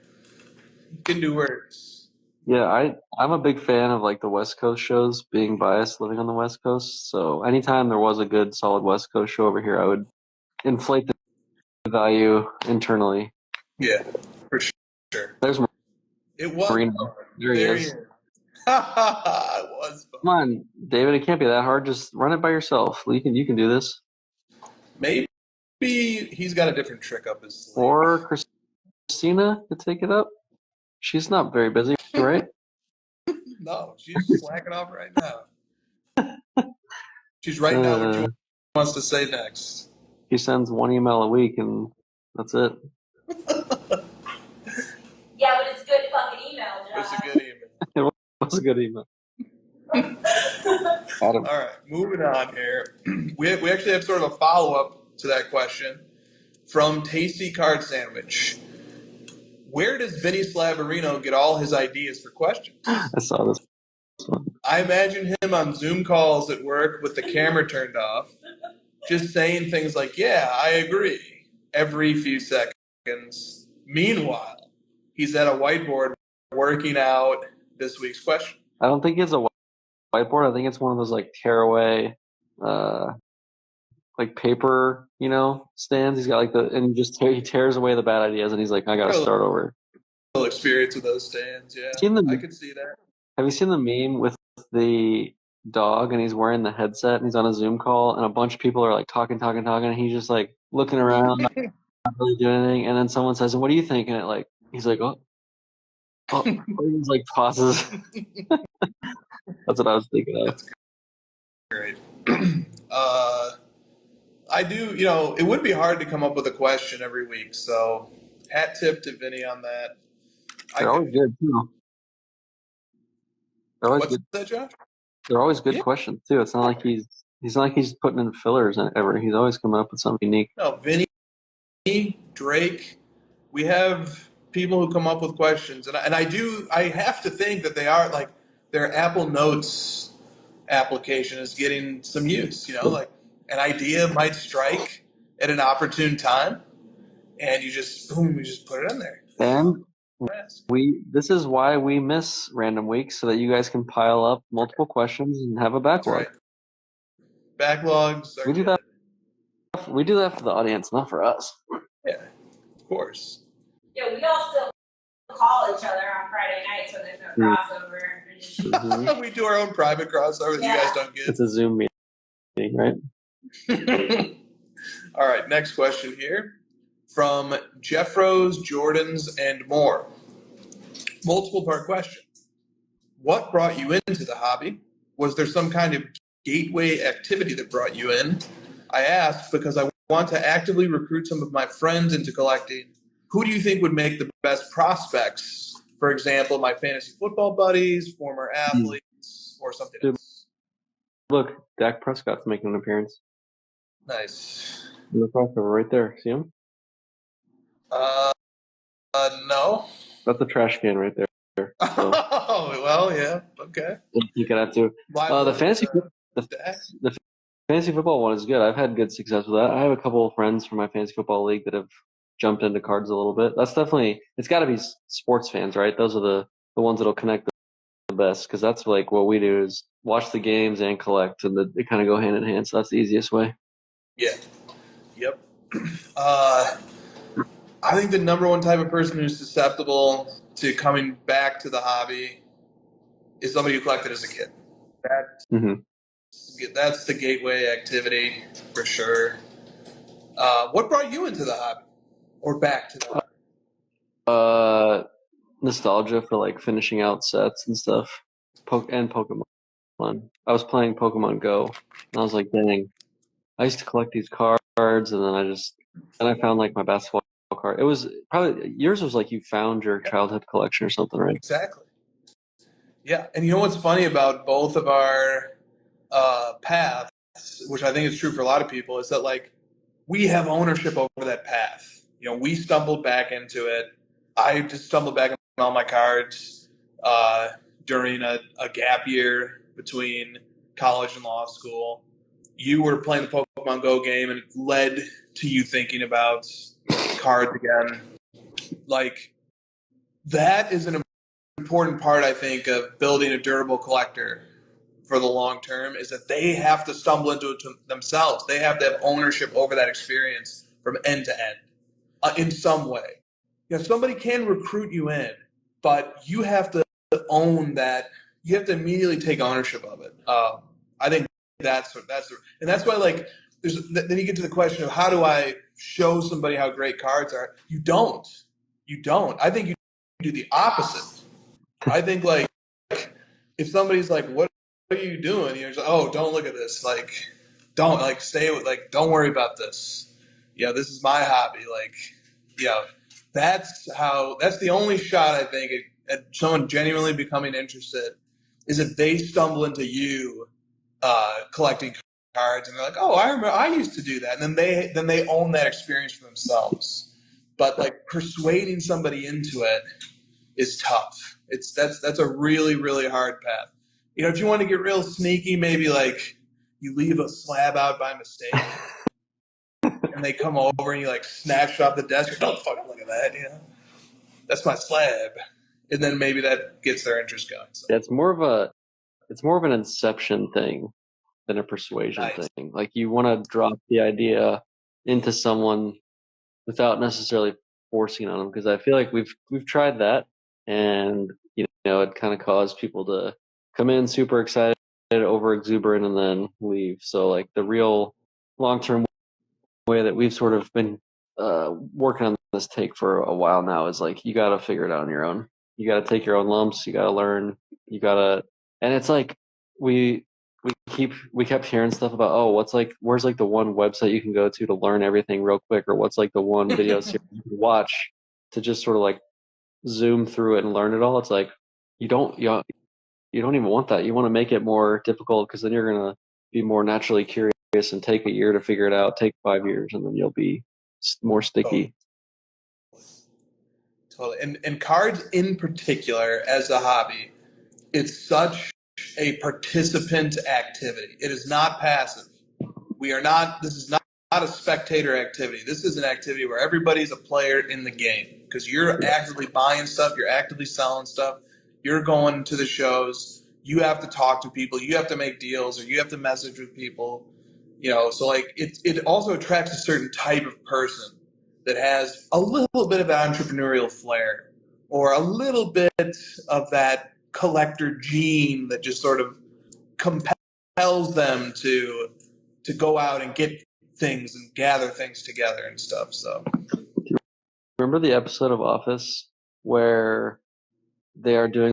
Speaker 2: You can do worse.
Speaker 3: Yeah, I'm a big fan of like the West Coast shows, being biased, living on the West Coast. So anytime there was a good, solid West Coast show over here, I would inflate the value internally.
Speaker 2: Yeah, for sure.
Speaker 3: There's
Speaker 2: it was
Speaker 3: Marino. There he is.
Speaker 2: It was fun.
Speaker 3: Come on, David. It can't be that hard. Just run it by yourself. You can do this.
Speaker 2: Maybe he's got a different trick up his sleeve.
Speaker 3: Or Christina could take it up. She's not very busy, right?
Speaker 2: No, she's slacking off right now. She's writing down what she wants to say next.
Speaker 3: She sends one email a week, and that's it.
Speaker 4: Yeah, but it's a good fucking email, Josh.
Speaker 2: It's a good email.
Speaker 3: It was a good email.
Speaker 2: All right, moving on here. We actually have sort of a follow-up to that question from Tasty Card Sandwich. Where does Vinny Slabarino get all his ideas for questions?
Speaker 3: I saw this one.
Speaker 2: I imagine him on Zoom calls at work with the camera turned off, just saying things like, yeah, I agree, every few seconds. Meanwhile, he's at a whiteboard working out this week's question.
Speaker 3: I don't think it's a whiteboard. I think it's one of those like tearaway, like paper, stands. He's got like and he tears away the bad ideas, and he's like, I got to start over.
Speaker 2: A little experience with those stands, yeah. I could see that.
Speaker 3: Have you seen the meme with the dog, and he's wearing the headset, and he's on a Zoom call, and a bunch of people are like talking, and he's just like looking around, not really doing anything, and then someone says, "What do you think?" And he's like, "Oh," he's like pauses. That's what I was thinking of.
Speaker 2: That's great. I do, it would be hard to come up with a question every week, so hat tip to Vinny on that.
Speaker 3: They're always good too.
Speaker 2: What's that, Josh?
Speaker 3: They're always good questions too. It's not like he's putting in fillers ever. He's always coming up with something unique.
Speaker 2: No, Vinny Drake, we have people who come up with questions, and I have to think that they are like their Apple Notes application is getting some use. Like an idea might strike at an opportune time, and you just put it in there.
Speaker 3: And this is why we miss random weeks, so that you guys can pile up multiple questions and have a backlog.
Speaker 2: That's right. Backlogs are
Speaker 3: We do
Speaker 2: good.
Speaker 3: We do that for the audience, not for us.
Speaker 2: Yeah, of course.
Speaker 4: Yeah, we all still call each other on Friday nights when there's no crossover.
Speaker 3: Mm-hmm.
Speaker 2: We do our own private crossover that you guys don't get.
Speaker 3: It's a Zoom meeting, right?
Speaker 2: All right, next question here from Jeffros, Jordans, and more. Multiple part question. What brought you into the hobby? Was there some kind of gateway activity that brought you in? I asked because I want to actively recruit some of my friends into collecting. Who do you think would make the best prospects? For example, my fantasy football buddies, former athletes, or something else.
Speaker 3: Look, Dak Prescott's making an appearance.
Speaker 2: Nice.
Speaker 3: Look crossover right there. See him?
Speaker 2: No.
Speaker 3: That's a trash can right there. So.
Speaker 2: Oh, well, yeah. Okay.
Speaker 3: You could have to. The fantasy football one is good. I've had good success with that. I have a couple of friends from my fantasy football league that have jumped into cards a little bit. That's definitely, it's got to be sports fans, right? Those are the ones that'll connect the best, because that's like what we do is watch the games and collect, and they kind of go hand in hand. So that's the easiest way.
Speaker 2: Yeah. Yep. I think the number one type of person who's susceptible to coming back to the hobby is somebody who collected as a kid. That's the gateway activity for sure. What brought you into the hobby or back to the hobby?
Speaker 3: Nostalgia for like finishing out sets and stuff, and Pokemon. I was playing Pokemon Go, and I was like, dang, I used to collect these cards, and then I found like my basketball card. It was probably yours was like you found your childhood collection or something, right?
Speaker 2: Exactly. Yeah, and you know what's funny about both of our paths, which I think is true for a lot of people, is that like we have ownership over that path. We stumbled back into it. I just stumbled back on all my cards during a gap year between college and law school. You were playing the Pokemon Go game, and it led to you thinking about cards again. Like, that is an important part, I think, of building a durable collector for the long term, is that they have to stumble into it themselves. They have to have ownership over that experience from end to end in some way. Somebody can recruit you in, but you have to own that. You have to immediately take ownership of it. I think that's why, like, then you get to the question of how do I show somebody how great cards are? You don't. I think you do the opposite. I think, like, if somebody's like, what are you doing? You're just like, oh, don't look at this. Like, don't, like, stay with, like, don't worry about this. This is my hobby. Like, that's the only shot, I think, at someone genuinely becoming interested, is if they stumble into you collecting cards, and they're like, oh, I remember I used to do that. And then they own that experience for themselves. But, like, persuading somebody into it is tough. That's a really, really hard path. If you want to get real sneaky, maybe like you leave a slab out by mistake, and they come over and you like snatch it off the desk. Don't fucking look at that. That's my slab, and then maybe that gets their interest going. So.
Speaker 3: Yeah, it's more of an inception thing than a persuasion thing. Like, you want to drop the idea into someone without necessarily forcing on them, because I feel like we've tried that, and it kind of caused people to come in super excited, over exuberant, and then leave. So, like, the real long-term way that we've sort of been working on this take for a while now is, like, you got to figure it out on your own. You got to take your own lumps. You got to learn. And it's like we kept hearing stuff about, where's like the one website you can go to learn everything real quick, or what's like the one video series you can watch to just sort of like zoom through it and learn it all. It's like you don't even want that. You want to make it more difficult, because then you're gonna be more naturally curious and take a year to figure it out, take 5 years, and then you'll be more sticky.
Speaker 2: Totally. And cards in particular, as a hobby, it's such a participant activity. It is not passive. This is not a spectator activity. This is an activity where everybody's a player in the game because you're actively buying stuff, you're actively selling stuff, you're going to the shows, you have to talk to people, you have to make deals, or you have to message with people. So like it also attracts a certain type of person that has a little bit of entrepreneurial flair or a little bit of that collector gene that just sort of compels them to go out and get things and gather things together and stuff. So
Speaker 3: remember the episode of Office where they are doing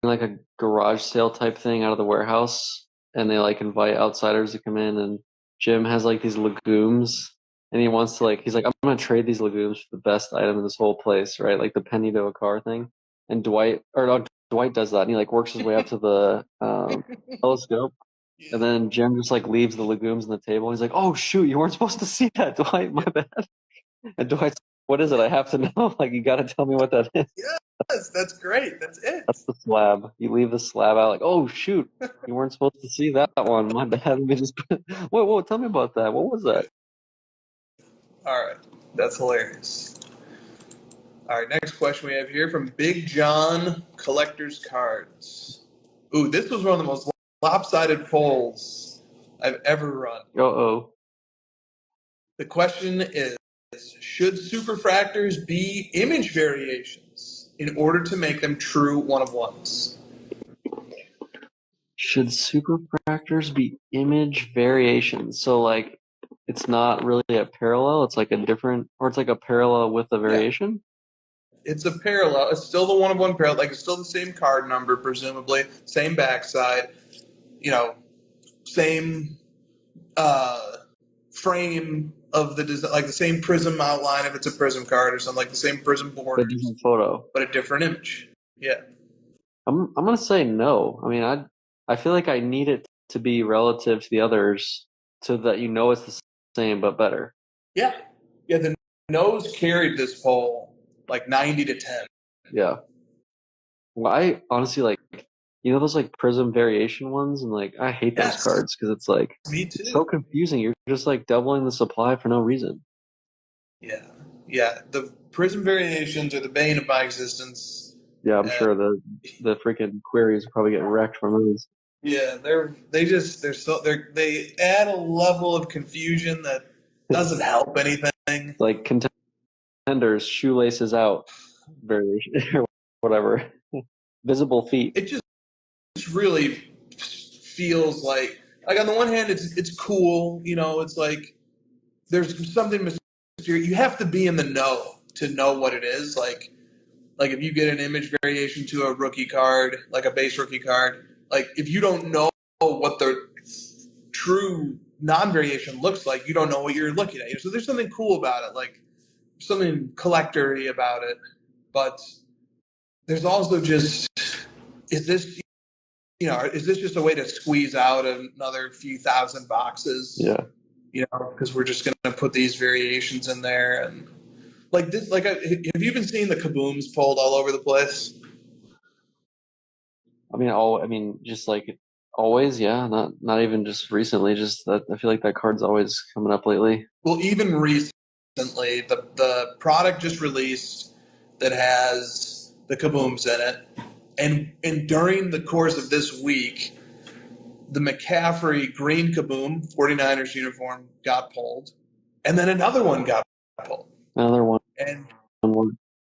Speaker 3: like a garage sale type thing out of the warehouse, and they like invite outsiders to come in, and Jim has like these legumes, and he wants to he's like, I'm gonna trade these legumes for the best item in this whole place, right? Like the penny to a car thing. And Dwight does that, and he like works his way up to the telescope, and then Jim just like leaves the legumes on the table. He's like, oh shoot, you weren't supposed to see that, Dwight, my bad. And Dwight's, what is it? I have to know. Like, you gotta tell me what that is.
Speaker 2: Yes, that's great. That's it.
Speaker 3: That's the slab. You leave the slab out, like, oh shoot, you weren't supposed to see that one. My bad. Let me just whoa, tell me about that. What was that?
Speaker 2: All right, that's hilarious. All right, next question we have here from Big John Collector's Cards. Ooh, this was one of the most lopsided polls I've ever run.
Speaker 3: Uh-oh.
Speaker 2: The question is, should superfractors be image variations in order to make them true one-of-ones?
Speaker 3: Should superfractors be image variations? So, like, it's not really a parallel. It's like a different, or it's like a parallel with a variation?
Speaker 2: Yeah. It's a parallel. It's still the one-of-one parallel. Like, it's still the same card number, presumably. Same backside. Same frame of the design, like the same prism outline if it's a prism card or something, like the same prism border.
Speaker 3: A different photo.
Speaker 2: But a different image. Yeah.
Speaker 3: I'm gonna say no. I mean, I feel like I need it to be relative to the others so that it's the same but better.
Speaker 2: Yeah. Yeah, the nose carried this poll like 90 to 10.
Speaker 3: Yeah. Well, I honestly like, those like prism variation ones, and like I hate those cards because it's like,
Speaker 2: me too.
Speaker 3: It's so confusing. You're just like doubling the supply for no reason.
Speaker 2: Yeah. Yeah. The prism variations are the bane of my existence.
Speaker 3: Yeah, I'm sure the freaking queries are probably getting wrecked from those.
Speaker 2: Yeah, they add a level of confusion that doesn't help anything.
Speaker 3: Like contenders, shoelaces out variation or whatever. Visible feet.
Speaker 2: It just really feels like on the one hand it's cool, it's like there's something mysterious. You have to be in the know to know what it is. Like if you get an image variation to a rookie card, like a base rookie card, like if you don't know what the true non-variation looks like, you don't know what you're looking at. So there's something cool about it, like something collector-y about it. But there's also just, is this just a way to squeeze out another few thousand boxes?
Speaker 3: Yeah.
Speaker 2: Because we're just going to put these variations in there. And like this, have you been seeing the kabooms pulled all over the place?
Speaker 3: I mean, just like always, yeah. Not even just recently. Just that I feel like that card's always coming up lately.
Speaker 2: Well, even recently, the product just released that has the kabooms in it, and during the course of this week, the McCaffrey green kaboom 49ers uniform got pulled, and then another one got pulled.
Speaker 3: Another one.
Speaker 2: And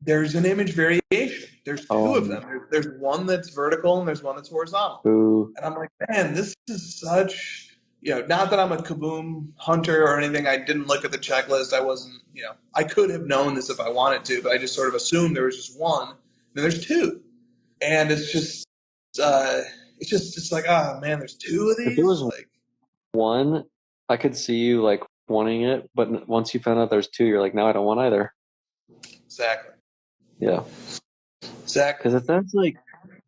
Speaker 2: there's an image variation. There's two of them. There's one that's vertical and there's one that's horizontal.
Speaker 3: Ooh.
Speaker 2: And I'm like, man, this is such, not that I'm a kaboom hunter or anything. I didn't look at the checklist. I wasn't, I could have known this if I wanted to, but I just sort of assumed there was just one. And there's two. And it's just, it's like, oh man, there's two of these.
Speaker 3: If there was one, I could see you like wanting it, but once you found out there's two, you're like, no, I don't want either.
Speaker 2: Exactly.
Speaker 3: Yeah.
Speaker 2: Exactly.
Speaker 3: Because if that's like,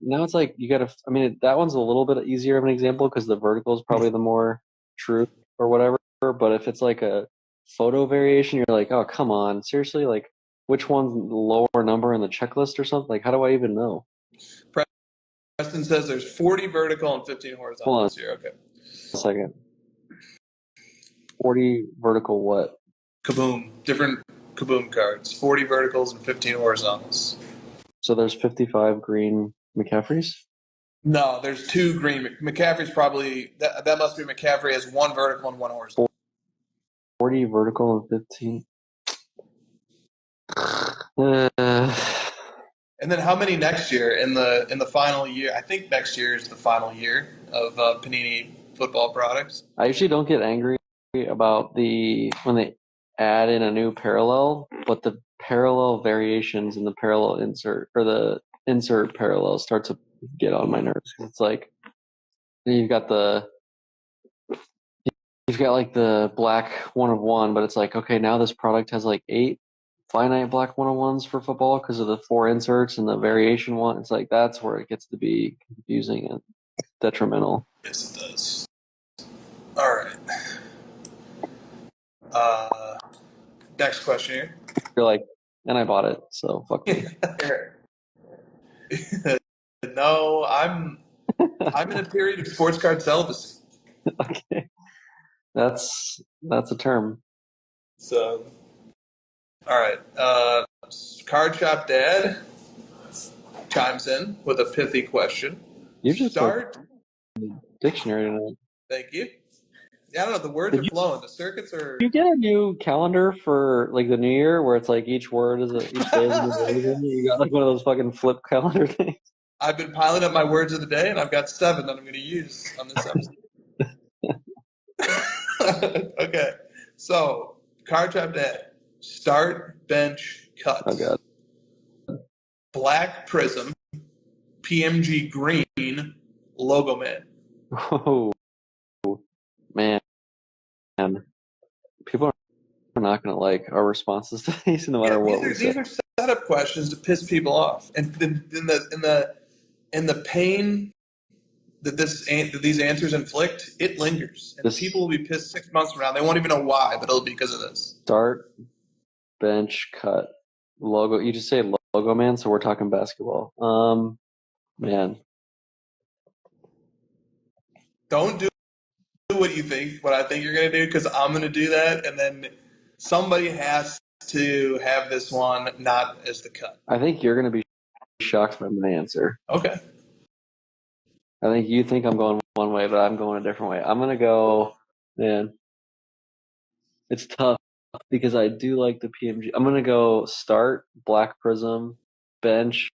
Speaker 3: now it's like you gotta, I mean, that one's a little bit easier of an example because the vertical is probably the more true or whatever. But if it's like a photo variation, you're like, oh, come on, seriously? Like, which one's the lower number in the checklist or something? Like, how do I even know?
Speaker 2: Preston says there's 40 vertical and 15 horizontal
Speaker 3: Hold on
Speaker 2: this year. Okay.
Speaker 3: a second. 40 vertical what?
Speaker 2: Kaboom. Different Kaboom cards. 40 verticals and 15 horizontals.
Speaker 3: So there's 55 green McCaffreys?
Speaker 2: No, there's 2 green. McCaffrey's probably that must be McCaffrey has 1 vertical and 1 horizontal.
Speaker 3: 40 vertical and 15.
Speaker 2: And then how many next year in the final year? I think next year is the final year of Panini football products.
Speaker 3: I usually don't get angry about when they add in a new parallel, but the parallel variations in the parallel insert or the insert parallel start to get on my nerves. It's like you've got like the black 1 of 1, but it's like, okay, now this product has like 8 finite black 1 of 1s for football because of the 4 inserts and the variation one. It's like that's where it gets to be confusing and detrimental.
Speaker 2: Yes, it does. All right. Next question here.
Speaker 3: You're like, and I bought it, so fuck me.
Speaker 2: No, I'm in a period of sports card celibacy.
Speaker 3: Okay, that's a term.
Speaker 2: So, all right. Card Shop Dad chimes in with a pithy question.
Speaker 3: You just
Speaker 2: Start
Speaker 3: dictionary tonight.
Speaker 2: Thank you. Yeah, I don't know. The words are flowing. The circuits are.
Speaker 3: You get a new calendar for like the new year where it's like each word is each day is a new word. You got like one of those fucking flip calendar things.
Speaker 2: I've been piling up my words of the day, and I've got 7 that I'm going to use on this episode. Okay, so Card Shop Dad, start, bench, cut.
Speaker 3: Oh god.
Speaker 2: Black Prism, PMG Green, Logo Man.
Speaker 3: Oh man, people are not going to like our responses to these, no matter what we say.
Speaker 2: These are setup questions to piss people off, and in the pain that these answers inflict, it lingers, and people will be pissed 6 months from now. They won't even know why, but it'll be because of this.
Speaker 3: Start, bench, cut, logo. You just say Logo Man, so we're talking basketball. Man,
Speaker 2: don't do what I think you're going to do, because I'm going to do that, and then somebody has to have this one not as the cut.
Speaker 3: I think you're going to be shocked by my answer.
Speaker 2: Okay.
Speaker 3: I think you think I'm going one way, but I'm going a different way. I'm going to go, man, it's tough because I do like the PMG. I'm going to go start, Black Prism, bench,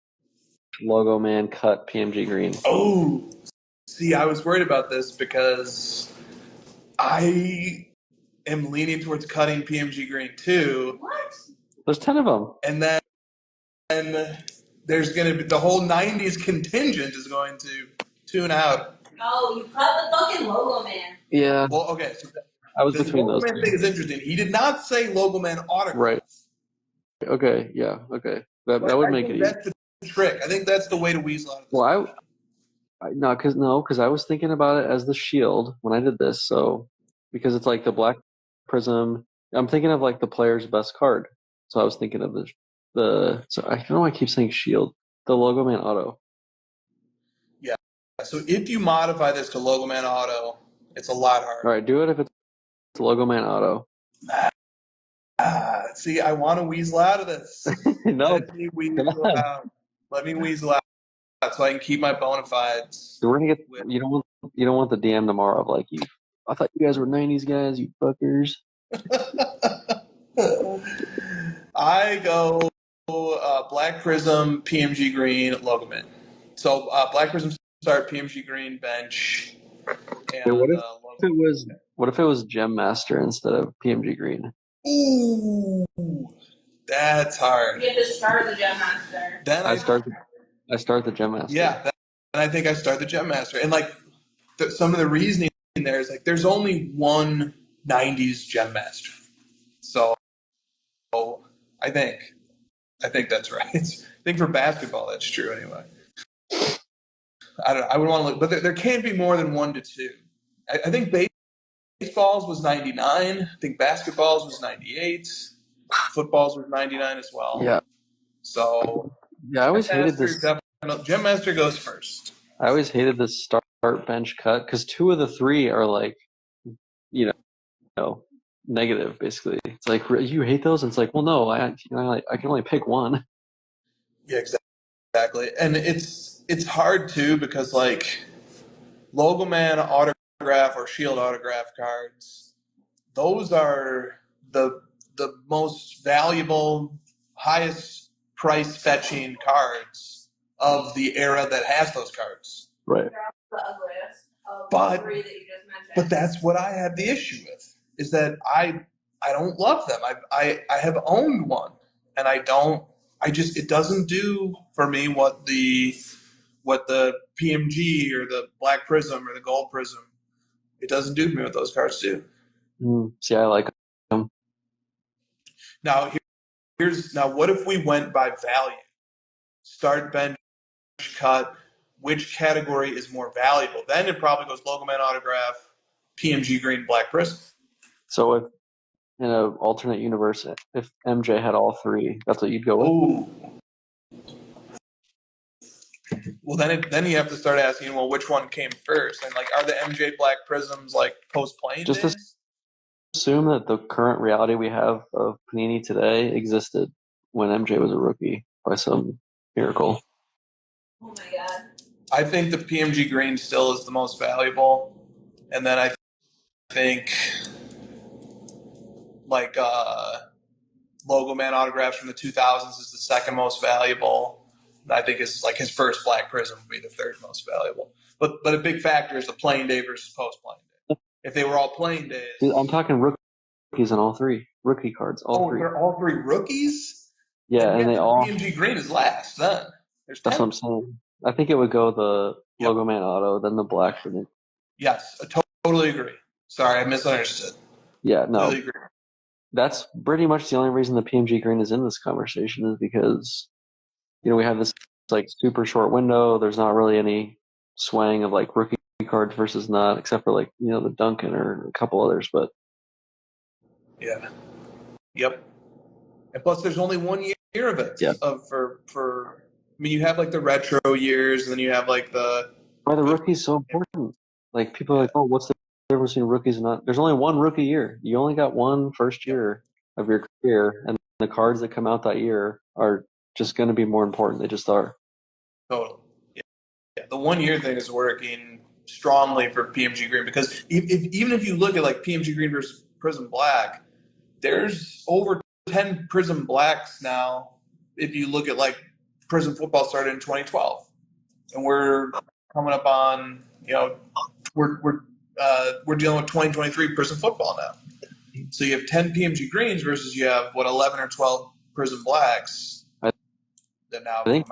Speaker 3: Logo Man, cut, PMG Green.
Speaker 2: Oh, see, I was worried about this because I am leaning towards cutting PMG Green too.
Speaker 4: What?
Speaker 3: There's 10 of them.
Speaker 2: And then there's going to be the whole 90s contingent is going to tune out.
Speaker 4: Oh, you cut the fucking Logo Man.
Speaker 3: Yeah.
Speaker 2: Well, okay. So
Speaker 3: I was between those.
Speaker 2: The Logo Man thing is interesting. He did not say Logo Man autograph.
Speaker 3: Right. Okay. Yeah. Okay. That would make it easy.
Speaker 2: That's the trick. I think that's the way to weasel out of this.
Speaker 3: Well, because I was thinking about it as the shield when I did this. So because it's like the Black Prism, I'm thinking of like the player's best card. So I was thinking of so I don't know why I keep saying shield. The Logo Man auto.
Speaker 2: Yeah. So if you modify this to Logo Man auto, it's a lot harder.
Speaker 3: All right, do it if it's Logo Man auto.
Speaker 2: See, I want to weasel out of this.
Speaker 3: No.
Speaker 2: Let me weasel out so I can keep my bona fides.
Speaker 3: So we're gonna get. You don't want the DM tomorrow of like you. I thought you guys were '90s guys, you fuckers.
Speaker 2: I go Black Prism, PMG Green, Logo Man. So Black Prism start, PMG Green bench. And,
Speaker 3: what if it was Gem Master instead of PMG Green?
Speaker 2: Ooh, that's hard.
Speaker 4: You have to start the Gem Master.
Speaker 2: Then
Speaker 3: I start the Gem Master.
Speaker 2: Yeah, and I think I start the Gem Master. And like some of the reasoning there is like there's only one 90s Gem Master. So I think that's right. I think for basketball that's true anyway. I don't know. I would want to look, but there can't be more than 1 to 2. I think baseballs was 99. I think basketballs was 98. Footballs was 99 as well.
Speaker 3: Yeah.
Speaker 2: So
Speaker 3: Yeah, I always hated this.
Speaker 2: Gem Master goes first.
Speaker 3: I always hated this start bench cut because 2 of the 3 are like, you know, negative basically. It's like you hate those, and it's like, well, no, I can only pick one.
Speaker 2: Yeah, exactly. And it's hard too because like Logo Man autograph or Shield autograph cards, those are the most valuable, highest price fetching cards of the era that has those cards.
Speaker 3: Right.
Speaker 4: The ugliest of
Speaker 2: But-
Speaker 4: the 3 that you just mentioned.
Speaker 2: But that's what I have the issue with, is that I don't love them. I have owned one, and it doesn't do for me what the PMG or the Black Prism or the Gold Prism, it doesn't do for me what those cards do.
Speaker 3: See, I like them.
Speaker 2: Now now what if we went by value? Start, bench, cut. Which category is more valuable? Then it probably goes Logo Man autograph, PMG green, Black Prism.
Speaker 3: So if in an alternate universe, if MJ had all 3, that's what you'd go with.
Speaker 2: Ooh. Well, then you have to start asking, well, which one came first? And like, are the MJ Black Prisms like post playing
Speaker 3: Just
Speaker 2: days?
Speaker 3: Assume that the current reality we have of Panini today existed when MJ was a rookie by some miracle.
Speaker 4: Oh my god.
Speaker 2: I think the PMG green still is the most valuable, and then I think like Logo Man autographs from the 2000s is the second most valuable. I think his first Black Prism would be the third most valuable. But a big factor is the playing day versus post playing day. If they were all playing days,
Speaker 3: Dude, I'm talking rookies on all 3 rookie cards. All 3.
Speaker 2: They're all 3 rookies.
Speaker 3: Yeah, and they all.
Speaker 2: PMG green is last. Then there's 10.
Speaker 3: That's what I'm saying. I think it would go the Logo Man auto, then the black for the.
Speaker 2: Yes, I totally agree. Sorry, I misunderstood.
Speaker 3: Yeah, no.
Speaker 2: Totally agree.
Speaker 3: That's pretty much the only reason the PMG green is in this conversation is because, we have this like super short window. There's not really any swaying of like rookie cards versus not, except for like, the Duncan or a couple others, but.
Speaker 2: Yeah. Yep. And plus, there's only 1 year of it.
Speaker 3: Yeah.
Speaker 2: You have like the retro years, and then you have like the.
Speaker 3: Why are the rookies so important? Like people are like, oh, what's the difference between rookies and not? There's only 1 rookie year. You only got 1 first year of your career, and the cards that come out that year are just going to be more important. They just are.
Speaker 2: Totally. Yeah. The 1 year thing is working strongly for PMG green because even if you look at like PMG green versus Prism Black, there's over 10 Prism Blacks now. If you look at like Prism football started in 2012, and we're coming up on we're dealing with 2023 Prism football now. So you have 10 PMG greens versus you have 11 or 12 Prism Blacks. That now
Speaker 3: I think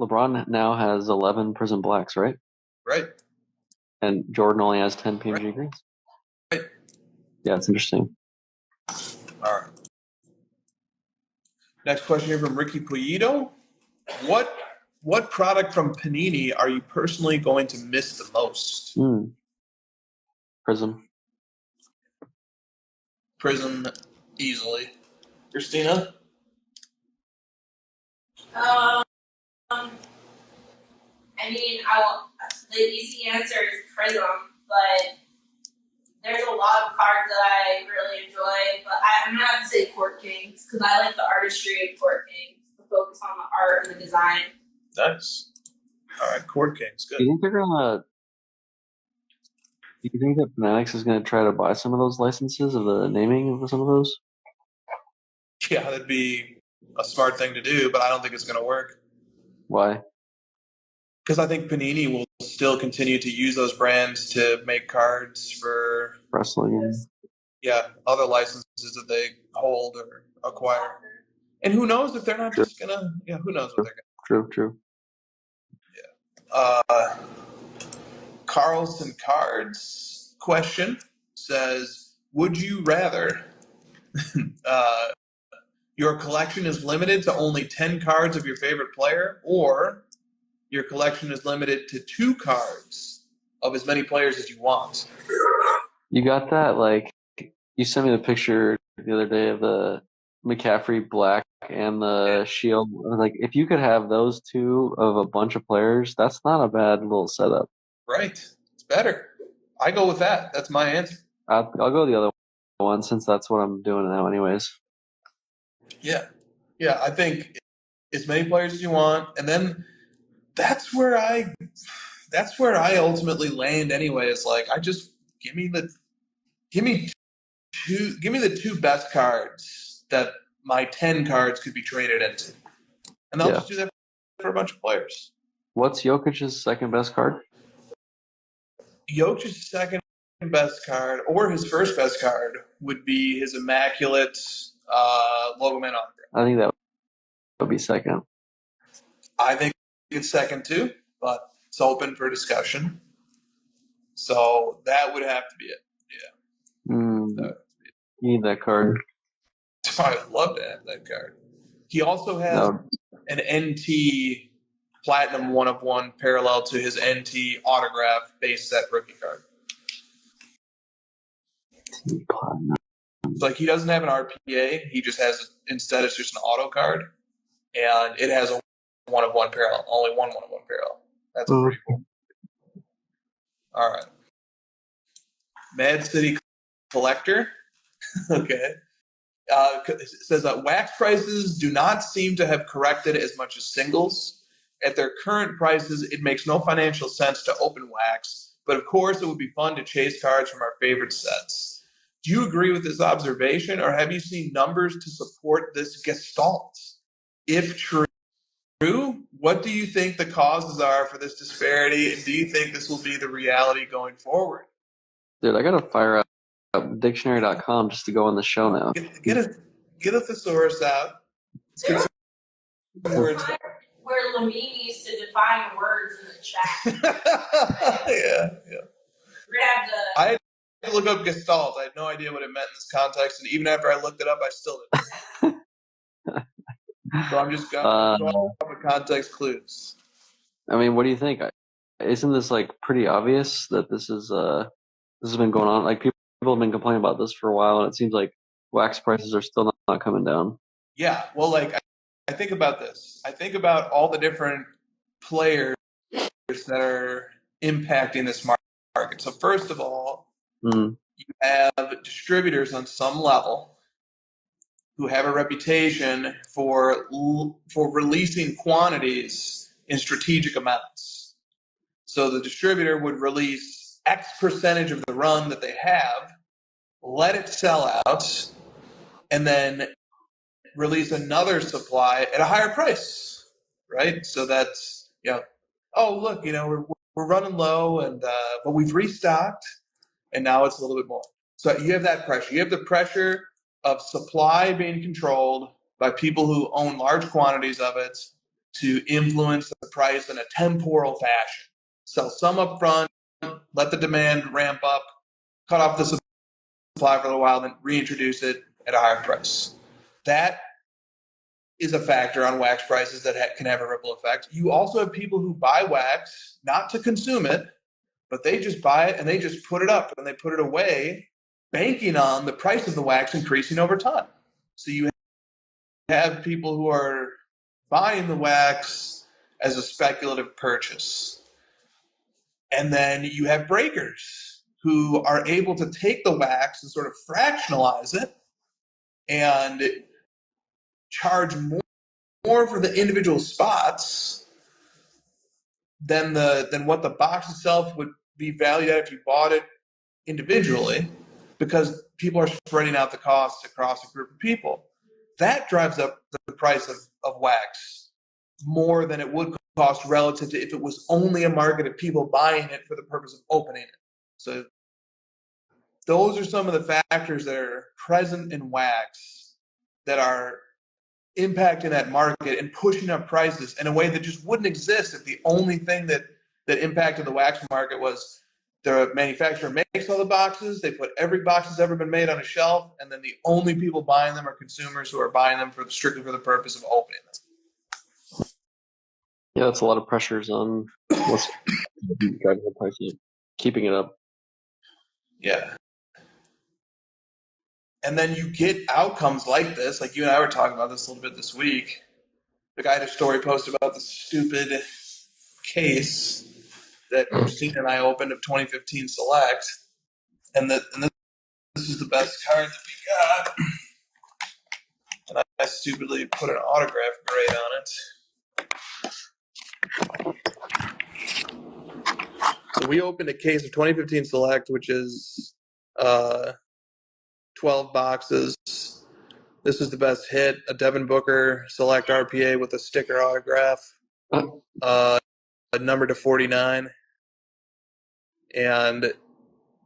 Speaker 3: LeBron now has 11 Prism Blacks, right?
Speaker 2: Right.
Speaker 3: And Jordan only has 10 PMG greens.
Speaker 2: Right.
Speaker 3: Yeah, it's interesting.
Speaker 2: All right. Next question here from Ricky Puyido. What product from Panini are you personally going to miss the most?
Speaker 3: Prism.
Speaker 2: Prism, easily. Christina?
Speaker 4: The easy answer is Prism, but there's a lot of cards that I really enjoy, but I'm going to have to say Court Kings, because I like the artistry of Court Kings, the focus on the art and the design.
Speaker 2: Nice. All right, Court Kings, good.
Speaker 3: Do you think that Fanatics is going to try to buy some of those licenses of the naming of some of those?
Speaker 2: Yeah, that'd be a smart thing to do, but I don't think it's going to work.
Speaker 3: Why?
Speaker 2: Because I think Panini will still continue to use those brands to make cards for
Speaker 3: wrestling.
Speaker 2: Other licenses that they hold or acquire. And who knows if they're not just going to, who knows what they're going to do.
Speaker 3: True.
Speaker 2: Yeah. Carlson Cards question says, would you rather your collection is limited to only 10 cards of your favorite player, or your collection is limited to 2 cards of as many players as you want.
Speaker 3: You got that? Like, you sent me the picture the other day of the McCaffrey black and the shield. Like, if you could have those two of a bunch of players, that's not a bad little setup.
Speaker 2: Right. It's better. I go with that. That's my answer.
Speaker 3: I'll go the other one since that's what I'm doing now, anyways.
Speaker 2: Yeah. Yeah, I think as many players as you want, and then that's where I ultimately land anyway. Is like I just give me the two best cards that my 10 cards could be traded into, and I'll just do that for a bunch of players.
Speaker 3: What's Jokic's second best card?
Speaker 2: Jokic's second best card, or his first best card, would be his immaculate logo man autograph.
Speaker 3: I think that would be second.
Speaker 2: I think it's second too, but it's open for discussion. So that would have to be it. Yeah.
Speaker 3: You need that card.
Speaker 2: I'd love to have that card. He also has an NT Platinum 1/1 parallel to his NT autograph base set rookie card. It's like he doesn't have an RPA. He just has, instead it's just an auto card. And it has a 1/1 parallel. Only one 1/1 parallel. That's pretty cool. All right. Mad City Collector. Okay. It says that wax prices do not seem to have corrected as much as singles. At their current prices, it makes no financial sense to open wax, but of course it would be fun to chase cards from our favorite sets. Do you agree with this observation, or have you seen numbers to support this gestalt? If true, what do you think the causes are for this disparity, and do you think this will be the reality going forward?
Speaker 3: Dude, I gotta fire up dictionary.com just to go on the show now.
Speaker 2: Get a thesaurus out. Let's get some words.
Speaker 4: Where Lamine used to define words in the chat.
Speaker 2: Yeah.
Speaker 4: We're gonna have to.
Speaker 2: I had to look up gestalt. I had no idea what it meant in this context, and even after I looked it up, I still didn't. So I'm just going off of context clues.
Speaker 3: I mean, what do you think? Isn't this like pretty obvious that this has been going on? Like people have been complaining about this for a while, and it seems like wax prices are still not coming down.
Speaker 2: Yeah, well, like I think about this. I think about all the different players that are impacting this market. So first of all, you have distributors on some level who have a reputation for releasing quantities in strategic amounts. So the distributor would release X percentage of the run that they have, let it sell out, and then release another supply at a higher price, right? So that's, oh, look, we're running low, and but we've restocked, and now it's a little bit more. So you have that pressure. You have the pressure of supply being controlled by people who own large quantities of it to influence the price in a temporal fashion. Sell some up front, let the demand ramp up, cut off the supply for a little while, then reintroduce it at a higher price. That is a factor on wax prices that can have a ripple effect. You also have people who buy wax not to consume it, but they just buy it and they just put it up and they put it away, banking on the price of the wax increasing over time. So you have people who are buying the wax as a speculative purchase. And then you have breakers who are able to take the wax and sort of fractionalize it and charge more for the individual spots than what the box itself would be valued at if you bought it individually, because people are spreading out the costs across a group of people. That drives up the price of wax more than it would cost relative to if it was only a market of people buying it for the purpose of opening it. So those are some of the factors that are present in wax that are impacting that market and pushing up prices in a way that just wouldn't exist if the only thing that impacted the wax market was the manufacturer makes all the boxes, they put every box that's ever been made on a shelf, and then the only people buying them are consumers who are buying them strictly for the purpose of opening them.
Speaker 3: Yeah, that's a lot of pressures on what's driving the price up. keeping it up.
Speaker 2: Yeah. And then you get outcomes like this. Like you and I were talking about this a little bit this week. The guy had a story posted about the stupid case that Christina and I opened of 2015 Select. And this is the best card that we got. And I stupidly put an autograph grade on it. So we opened a case of 2015 Select, which is 12 boxes. This is the best hit, a Devin Booker Select RPA with a sticker autograph, a number to 49. And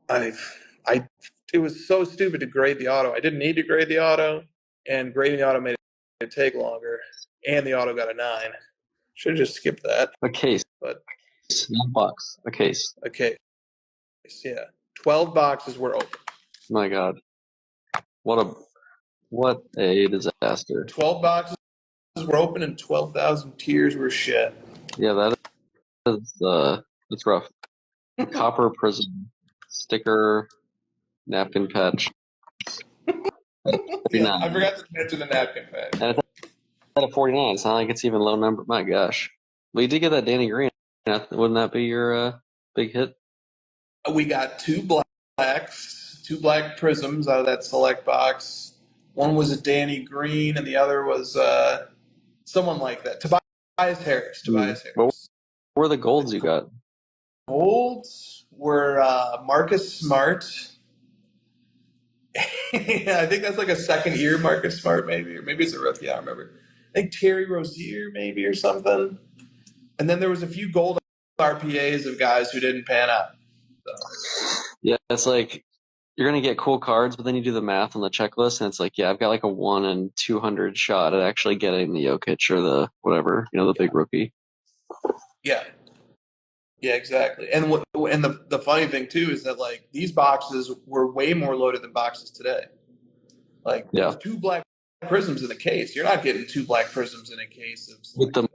Speaker 2: it was so stupid to grade the auto. I didn't need to grade the auto, and grading the auto made it take longer. And the auto got a 9. Should have just skipped that.
Speaker 3: A case,
Speaker 2: But
Speaker 3: not box. A case.
Speaker 2: a case, yeah. 12 boxes were open.
Speaker 3: My God, what a disaster.
Speaker 2: 12 boxes were open, and 12,000 tears were shed.
Speaker 3: Yeah, that is it's rough. Copper prism, sticker, napkin patch.
Speaker 2: Yeah, I forgot to mention the napkin patch.
Speaker 3: And it's at a 49. It's not like it's even low number. My gosh. Well, you did get that Danny Green. Wouldn't that be your big hit?
Speaker 2: We got 2 blacks, 2 black prisms out of that select box. One was a Danny Green, and the other was someone like that. Tobias Harris.
Speaker 3: What were the golds you got?
Speaker 2: Golds were Marcus Smart. Yeah, I think that's like a second year Marcus Smart, maybe, or maybe it's a rookie. I don't remember. I think Terry Rozier, maybe, or something. And then there was a few gold RPAs of guys who didn't pan out. So.
Speaker 3: Yeah, it's like you're gonna get cool cards, but then you do the math on the checklist, and it's like, yeah, I've got like a 1 in 200 shot at actually getting the Jokic or the whatever, the big rookie.
Speaker 2: Yeah. Yeah, exactly. And the funny thing too is that like these boxes were way more loaded than boxes today. Like there's 2 black prisms in the case. You're not getting 2 black prisms in a case of
Speaker 3: with the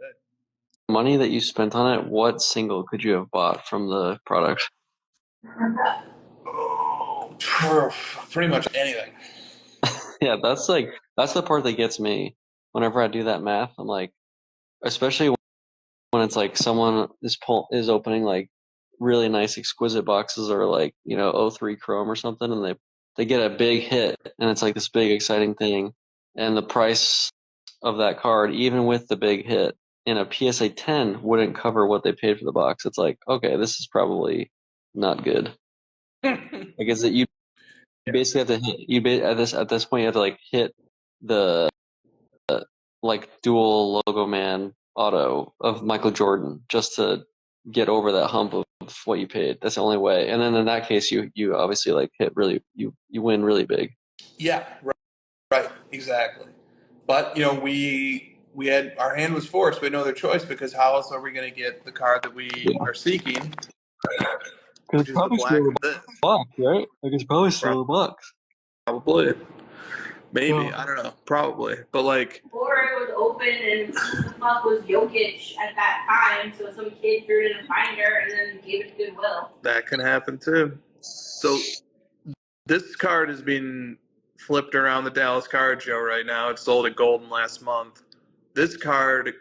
Speaker 3: money that you spent on it. What single could you have bought from the product?
Speaker 2: Oh, pretty much anything.
Speaker 3: Yeah, that's the part that gets me. Whenever I do that math, I'm like, especially when it's like someone is opening like really nice exquisite boxes or like 03 chrome or something, and they get a big hit, and it's like this big exciting thing, and the price of that card, even with the big hit in a PSA 10, wouldn't cover what they paid for the box. It's like, okay, this is probably not good. Like, is it you basically have to hit at this point you have to like hit the like dual logo man auto of Michael Jordan just to get over that hump of what you paid. That's the only way. And then in that case, you obviously like hit really, you win really big.
Speaker 2: Yeah, right, exactly. But we had our hand was forced. We had no other choice because how else are we going to get the card that we are seeking? Which is the black of this.
Speaker 3: Box, right? Like it's probably still a box.
Speaker 2: Probably. Maybe. I don't know. Probably. But like.
Speaker 4: Or it was open and who the fuck was Jokic at that time, so some kid threw it in a binder and then gave it to Goodwill.
Speaker 2: That can happen too. So this card is being flipped around the Dallas card show right now. It sold at Golden last month. This card,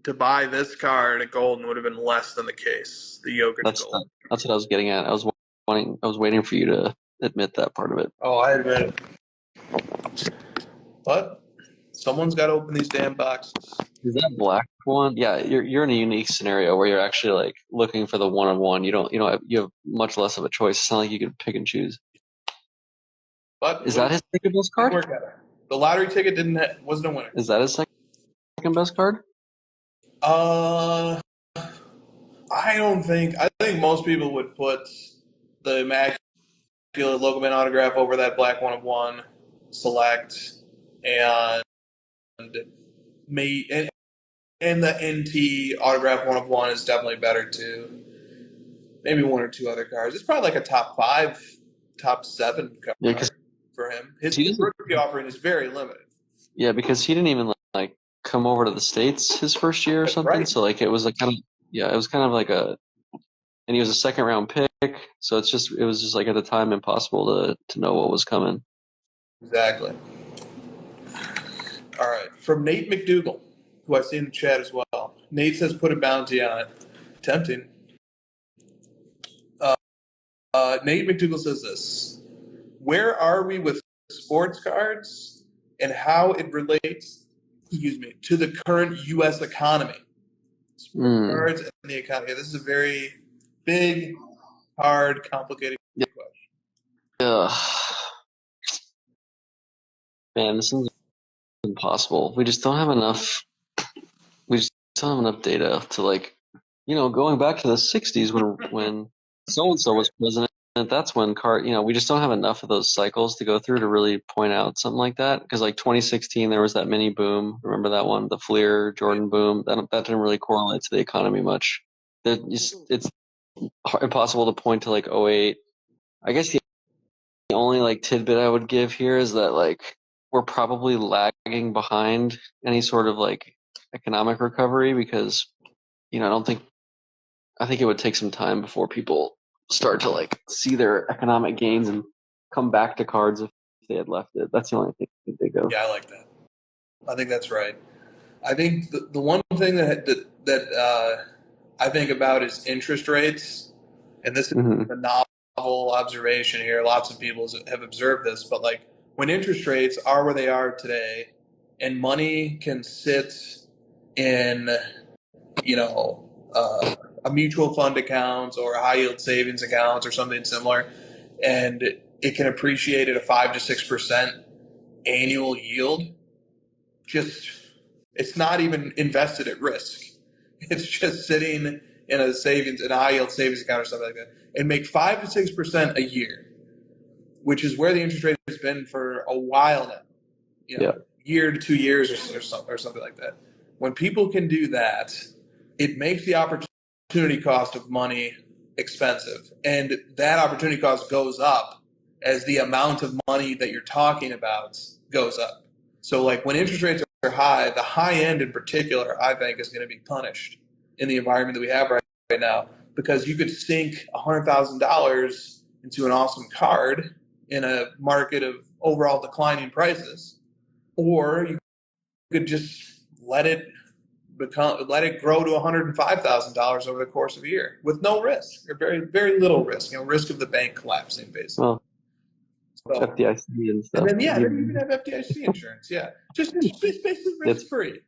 Speaker 2: to buy this card at Golden would have been less than the case. The Jokic Gold.
Speaker 3: That's what I was getting at. I was waiting for you to admit that part of it.
Speaker 2: Oh, I admit it. But someone's got to open these damn boxes.
Speaker 3: Is that black one? Yeah, you're in a unique scenario where you're actually like looking for the 1-on-1. You have much less of a choice. It's not like you can pick and choose.
Speaker 2: But
Speaker 3: is that his second best card?
Speaker 2: The lottery ticket wasn't a winner.
Speaker 3: Is that his second best card?
Speaker 2: I think most people would put the Immaculate Logo Man autograph over that black 1-of-1 select, and the NT autograph 1-of-1 is definitely better too. Maybe 1 or 2 other cards. It's probably like a top 5, top 7 card for him. His rookie offering is very limited.
Speaker 3: Yeah, because he didn't even like come over to the States his first year or something. Right. So like it was like kind of like and he was a second round pick, So it was just like at the time impossible to know what was coming.
Speaker 2: Exactly. All right. From Nate McDougal, who I see in the chat as well. Nate says put a bounty on it. Tempting. Nate McDougal says this. Where are we with sports cards and how it relates, to the current U.S. economy? Sports cards and the economy. This is a very big, hard, complicated question.
Speaker 3: Man, this is impossible. We just don't have enough. We just don't have enough data to going back to the '60s when so and so was president. That's when we just don't have enough of those cycles to go through to really point out something like that. Because 2016, there was that mini boom. Remember that one, the Fleer Jordan boom? That didn't really correlate to the economy much. It's impossible to point to '08. I guess the only tidbit I would give here is that we're probably lagging behind any sort of economic recovery because I think it would take some time before people start to see their economic gains and come back to cards if they had left it. That's the only thing I can think of.
Speaker 2: Yeah, I like that. I think that's right. I think the one thing that I think about is interest rates, and this is a novel observation here. Lots of people have observed this, but when interest rates are where they are today, and money can sit in, a mutual fund account or a high yield savings account or something similar, and it can appreciate at a 5 to 6% annual yield. It's not even invested at risk. It's just sitting in a high yield savings account or something like that, and make 5 to 6% a year, which is where the interest rate has been for a while now. Year to 2 years or something like that. When people can do that, it makes the opportunity cost of money expensive, and that opportunity cost goes up as the amount of money that you're talking about goes up. So when interest rates are high, the high end in particular, I think, is going to be punished in the environment that we have right now, because you could sink $100,000 into an awesome card in a market of overall declining prices, or you could just let it grow to $105,000 over the course of a year with no risk, or very, very little risk. Risk of the bank collapsing, basically.
Speaker 3: Well, FDIC and stuff.
Speaker 2: And then then you can have FDIC insurance. Yeah, just basically risk free.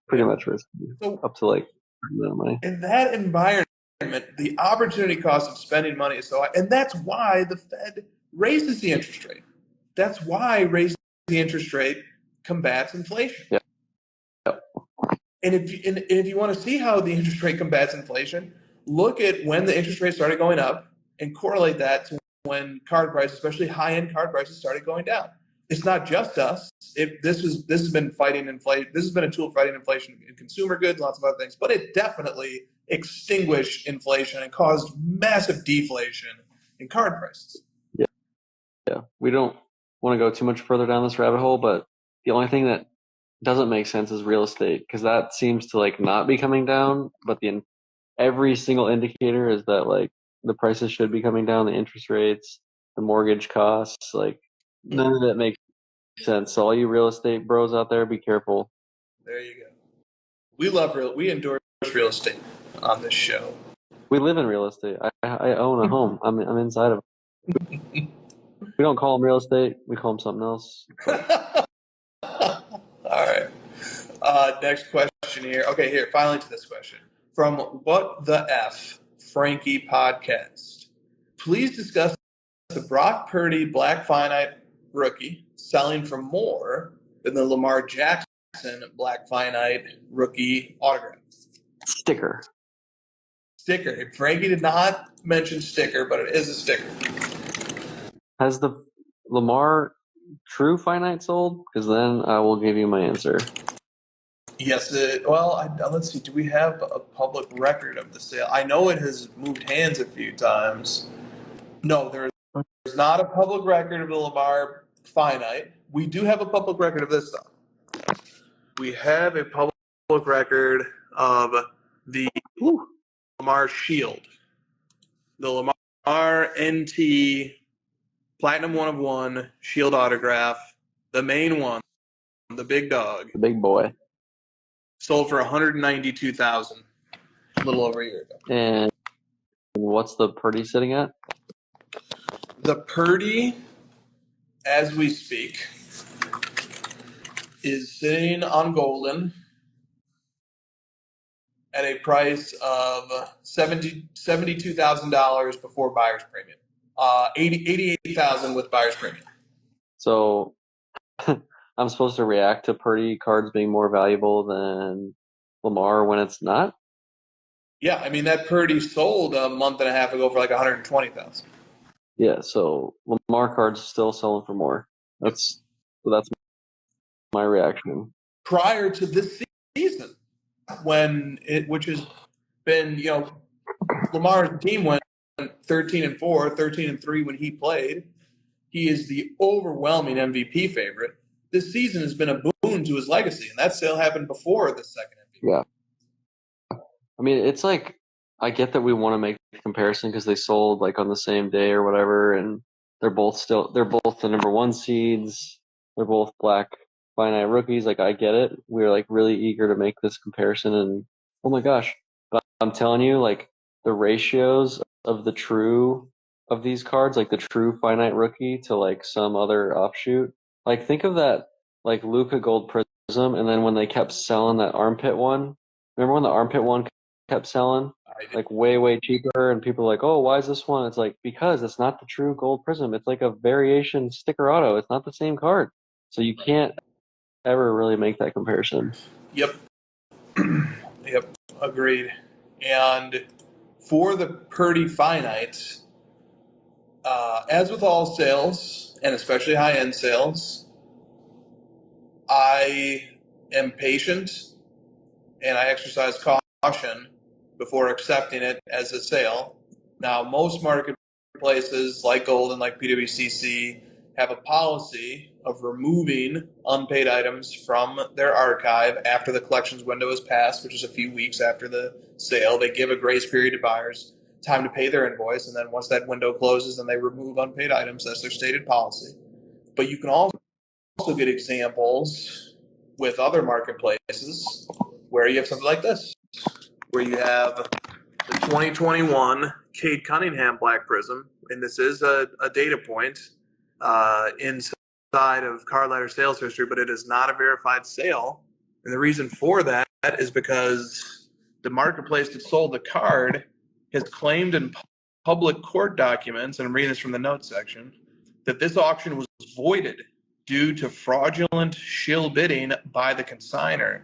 Speaker 3: Pretty much risk free, so, up to money.
Speaker 2: In that environment, the opportunity cost of spending money is so high, and that's why the Fed raises the interest rate. That's why raising the interest rate combats inflation.
Speaker 3: Yeah.
Speaker 2: And if you want to see how the interest rate combats inflation, look at when the interest rate started going up and correlate that to when card prices, especially high-end card prices, started going down. It's not just us. This has been fighting inflation. This has been a tool fighting inflation in consumer goods, lots of other things. But it definitely extinguished inflation and caused massive deflation in card prices.
Speaker 3: Yeah. We don't want to go too much further down this rabbit hole, but the only thing that doesn't make sense is real estate, because that seems to not be coming down, but every single indicator is that the prices should be coming down, the interest rates, the mortgage costs, none of that makes sense. So all you real estate bros out there, be careful.
Speaker 2: There you go. We endorse real estate on this show.
Speaker 3: We live in real estate. I own a home. I'm inside of it. We don't call them real estate. We call them something else.
Speaker 2: All right. Next question here. Okay, here, finally to this question. From What the F Frankie Podcast. Please discuss the Brock Purdy Black Finite rookie selling for more than the Lamar Jackson Black Finite rookie autograph.
Speaker 3: Sticker.
Speaker 2: Frankie did not mention sticker, but it is a sticker.
Speaker 3: Has the Lamar True Finite sold? Because then I will give you my answer.
Speaker 2: Yes. Let's see. Do we have a public record of the sale? I know it has moved hands a few times. No, there is not a public record of the Lamar Finite. We do have a public record of this, though. We have a public record of the Lamar Shield. The Lamar NT Platinum 1 of 1 Shield autograph, the main one, the big dog,
Speaker 3: The big boy.
Speaker 2: sold for $192,000 a little over a year ago.
Speaker 3: And what's the Purdy sitting at?
Speaker 2: The Purdy, as we speak, is sitting on Golden at a price of $72,000 before buyer's premium. $88,000 with buyer's premium.
Speaker 3: So I'm supposed to react to Purdy cards being more valuable than Lamar when it's not?
Speaker 2: Yeah, I mean that Purdy sold a month and a half ago for like $120,000.
Speaker 3: Yeah, so Lamar cards still selling for more. That's my reaction.
Speaker 2: Prior to this season, which has been, Lamar's team went 13-4, 13-3 when he played. He is the overwhelming MVP favorite. This season has been a boon to his legacy, and that sale happened before the second MVP.
Speaker 3: Yeah. I mean, it's like, I get that we want to make the comparison because they sold like on the same day or whatever, and they're both the number 1 seeds. They're both black finite rookies. Like, I get it. We're like really eager to make this comparison, and oh my gosh. But I'm telling you, like, the ratios of these cards, like the true finite rookie to like some other offshoot. Like, think of that, like Luka Gold Prism, and then when they kept selling that armpit one. Remember when the armpit one kept selling like way cheaper, and people are like, oh, why is this one? It's like, because it's not the true Gold Prism. It's like a variation sticker auto. It's not the same card, so you can't ever really make that comparison.
Speaker 2: Yep. Agreed. And for the Purdy finites, as with all sales, and especially high-end sales, I am patient and I exercise caution before accepting it as a sale. Now, most marketplaces like Golden, like PWCC, have a policy of removing unpaid items from their archive after the collections window is passed, which is a few weeks after the sale. They give a grace period to buyers, time to pay their invoice, and then once that window closes, then they remove unpaid items. That's their stated policy. But you can also get examples with other marketplaces where you have something like this, where you have the 2021 Cade Cunningham Black Prism, and this is a data point inside of card ladder sales history, but it is not a verified sale. And the reason for that is because the marketplace that sold the card has claimed in public court documents, and I'm reading this from the notes section, that this auction was voided due to fraudulent shill bidding by the consignor.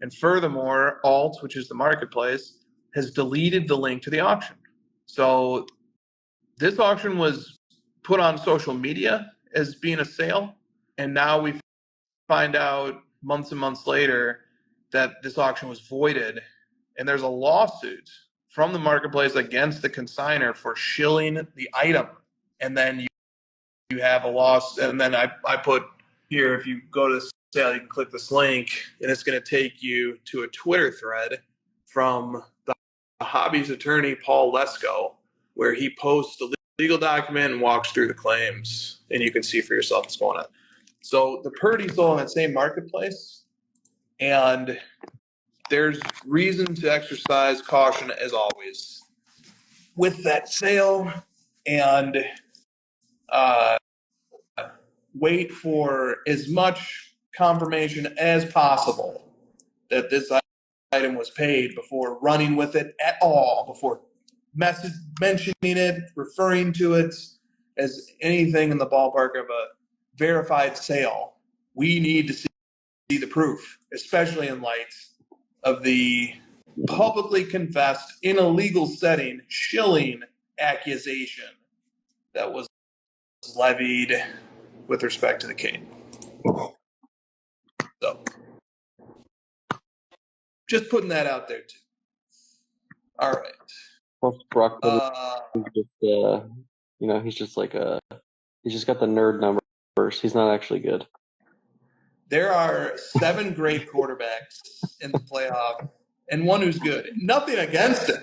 Speaker 2: And furthermore, Alt, which is the marketplace, has deleted the link to the auction. So this auction was put on social media as being a sale, and now we find out months and months later that this auction was voided, and there's a lawsuit from the marketplace against the consignor for shilling the item. And then you have a loss, and then I put here, if you go to sale, you can click this link, and it's going to take you to a Twitter thread from the hobby's attorney, Paul Lesko, where he posts the legal document and walks through the claims, and you can see for yourself what's going on. So the Purdy sold on that same marketplace, and there's reason to exercise caution as always with that sale, and wait for as much confirmation as possible that this item was paid before running with it at all, before mentioning it, referring to it as anything in the ballpark of a verified sale. We need to see the proof, especially in light of the publicly confessed, in a legal setting, shilling accusation that was levied with respect to the Cade. So, just putting that out there too. All right.
Speaker 3: Well, Brock is just, he's just like he's just got the nerd numbers. He's not actually good.
Speaker 2: There are 7 great quarterbacks in the playoff and one who's good. Nothing against him.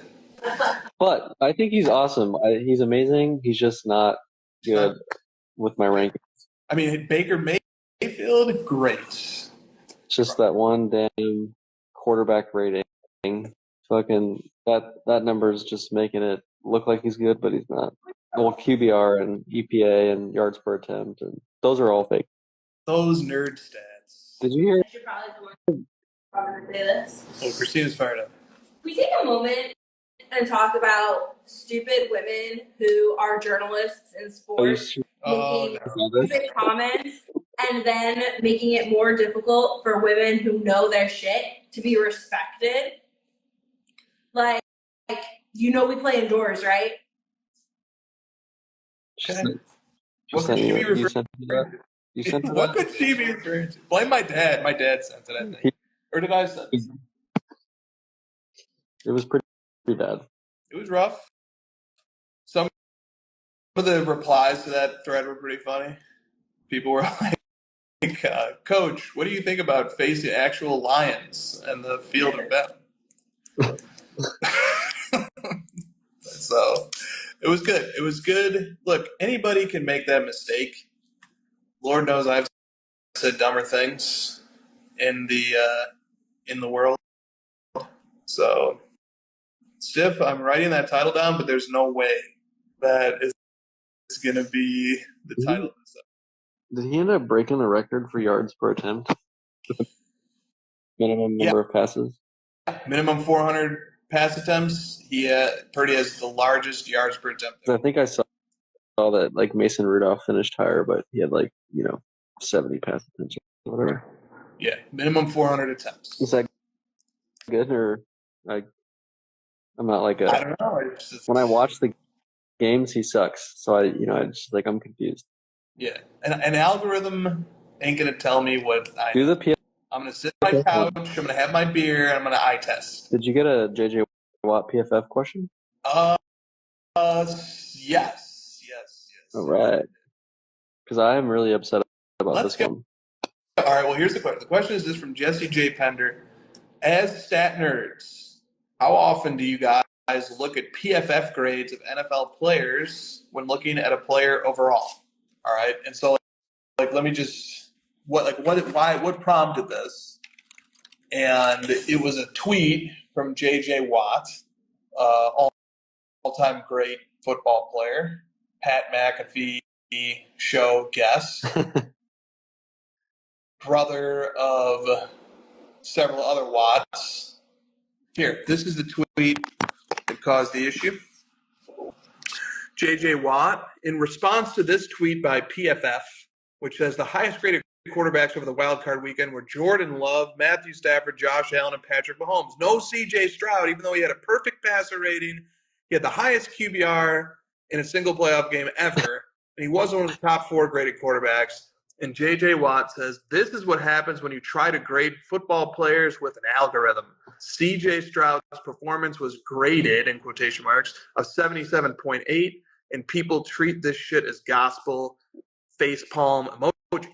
Speaker 3: But I think he's awesome. He's amazing. He's just not good with my ranking.
Speaker 2: I mean, Baker Mayfield, great.
Speaker 3: It's just that one damn quarterback rating. Fucking that number is just making it look like he's good, but he's not. Well, QBR and EPA and yards per attempt, and those are all fake.
Speaker 2: Those nerd stats.
Speaker 3: Did you hear?
Speaker 4: I should probably say this.
Speaker 2: Oh, Christina's fired up.
Speaker 4: We take a moment and talk about stupid women who are journalists in sports making stupid comments and then making it more difficult for women who know their shit to be respected. Like we play indoors, right?
Speaker 2: Okay. What could she be referring to? What could she be referring to? Blame my dad. My dad sent it, I think. Or did I send it?
Speaker 3: It was pretty bad.
Speaker 2: It was rough. Some of the replies to that thread were pretty funny. People were like, Coach, what do you think about facing actual lions in the field of battle? So it was good. It was good. Look, anybody can make that mistake. Lord knows I've said dumber things in the world. So, Stiff, I'm writing that title down, but there's no way that is going to be the title of this episode.
Speaker 3: Did he end up breaking the record for yards per attempt? Minimum number of passes?
Speaker 2: Minimum 400 pass attempts. Purdy has the largest yards per attempt.
Speaker 3: I think I saw that like Mason Rudolph finished higher, but he had 70 pass attempts or whatever.
Speaker 2: Yeah, minimum 400 attempts.
Speaker 3: Is that good or like? I'm not like
Speaker 2: I don't know.
Speaker 3: When I watch the games, he sucks. So I'm confused.
Speaker 2: Yeah, an algorithm ain't gonna tell me what I
Speaker 3: do.
Speaker 2: I'm gonna sit on my couch. I'm gonna have my beer. And I'm gonna eye test.
Speaker 3: Did you get a JJ Watt PFF question?
Speaker 2: Yes.
Speaker 3: All right. Because I am really upset about this one.
Speaker 2: All right. Well, here's the question. The question is this from Jesse J. Pender. As stat nerds, how often do you guys look at PFF grades of NFL players when looking at a player overall? All right. And so, let me just what prompted this? And it was a tweet from J.J. Watt, all-time great football player, Pat McAfee show guest, brother of several other Watts. Here, this is the tweet that caused the issue. J.J. Watt, in response to this tweet by PFF, which says the highest graded quarterbacks over the wild card weekend were Jordan Love, Matthew Stafford, Josh Allen, and Patrick Mahomes. No C.J. Stroud, even though he had a perfect passer rating. He had the highest QBR in a single playoff game ever, and he was one of the top 4 graded quarterbacks. And J.J. Watt says, this is what happens when you try to grade football players with an algorithm. C.J. Stroud's performance was graded, in quotation marks, of 77.8, and people treat this shit as gospel, facepalm emoji.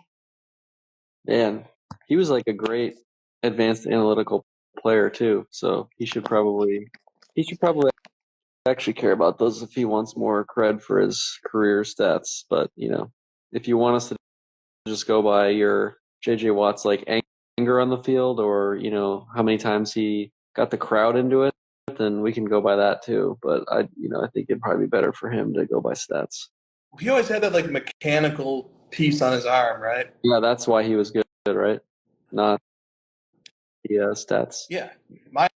Speaker 3: Man, he was like a great advanced analytical player too, so he should probably actually care about those if he wants more cred for his career stats. But if you want us to just go by your JJ Watt's anger on the field, or how many times he got the crowd into it, then we can go by that too. But I think it'd probably be better for him to go by stats.
Speaker 2: He always had that mechanical piece on his arm, right?
Speaker 3: Yeah, that's why he was good, right? Not the stats.
Speaker 2: Yeah, my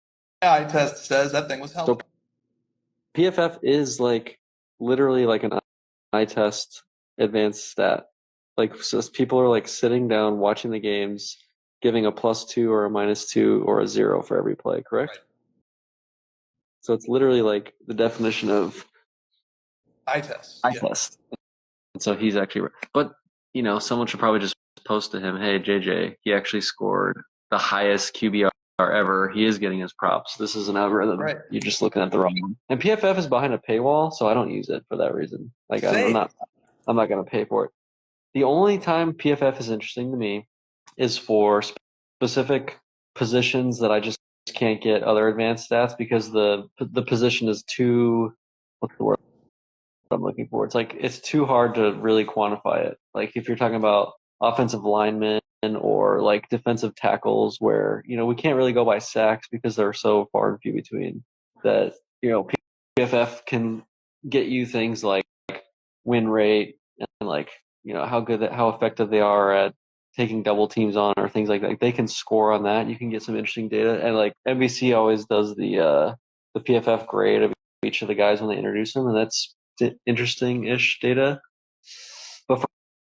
Speaker 2: eye test says that thing was healthy.
Speaker 3: So PFF is literally an eye test advanced stat. So people are sitting down watching the games, giving a +2 or a -2 or a 0 for every play, correct? Right. So it's literally the definition of
Speaker 2: eye test.
Speaker 3: Test. And so he's actually, but someone should probably just post to him, hey JJ, he actually scored the highest QBR ever. He is getting his props. This is an algorithm. Right. You're just looking at the wrong one. And PFF is behind a paywall, so I don't use it for that reason. I'm not going to pay for it. The only time PFF is interesting to me is for specific positions that I just can't get other advanced stats because the position is too, what's the word I'm looking for? It's too hard to really quantify it. Like if you're talking about offensive linemen or like defensive tackles where, we can't really go by sacks because they're so far and few between that, PFF can get you things like win rate and like, how effective they are at taking double teams on or things like that. They can score on that. You can get some interesting data. And like NBC always does the PFF grade of each of the guys when they introduce them, and that's interesting-ish data. But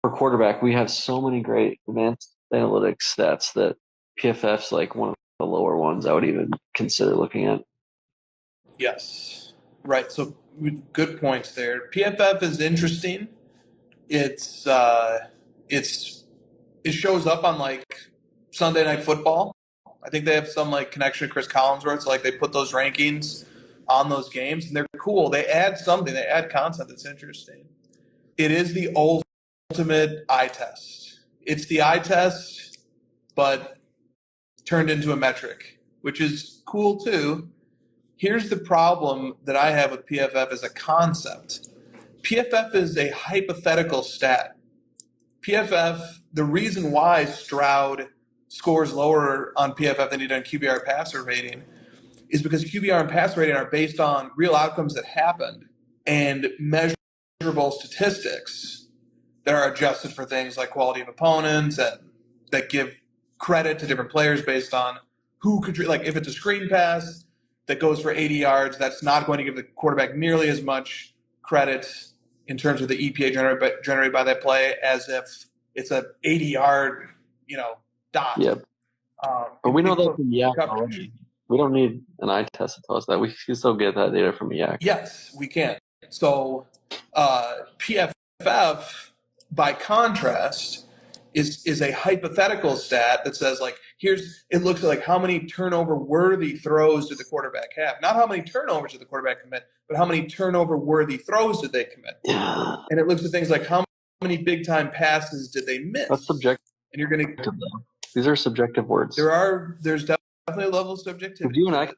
Speaker 3: for quarterback, we have so many great advanced analytics stats that PFF's like one of the lower ones I would even consider looking at.
Speaker 2: Yes. Right. So good points there. PFF is interesting. It shows up on like Sunday Night Football. I think they have some like connection to Chris Collinsworth. So like they put those rankings on those games, and they're cool. They add something. They add content that's interesting. It is the ultimate eye test. It's the eye test, but turned into a metric, which is cool too. Here's the problem that I have with PFF as a concept. PFF is a hypothetical stat. PFF, the reason why Stroud scores lower on PFF than he did on QBR passer rating is because QBR and passer rating are based on real outcomes that happened and measurable statistics that are adjusted for things like quality of opponents and that give credit to different players based on who could, like if it's a screen pass that goes for 80 yards, that's not going to give the quarterback nearly as much credit in terms of the EPA generated by that play as if it's a 80-yard, dot.
Speaker 3: Yep. But we know that from Yak already. We don't need an eye test to tell us that. We can still get that data from Yak.
Speaker 2: Yes, we can. So PFF, by contrast, is a hypothetical stat that says like it looks like how many turnover worthy throws did the quarterback have, not how many turnovers did the quarterback commit, but how many turnover worthy throws did they commit.
Speaker 3: Yeah.
Speaker 2: And it looks at things like how many big time passes did they miss.
Speaker 3: That's subjective.
Speaker 2: And you're going to
Speaker 3: these are subjective words.
Speaker 2: There's definitely a level of subjectivity.
Speaker 3: You and I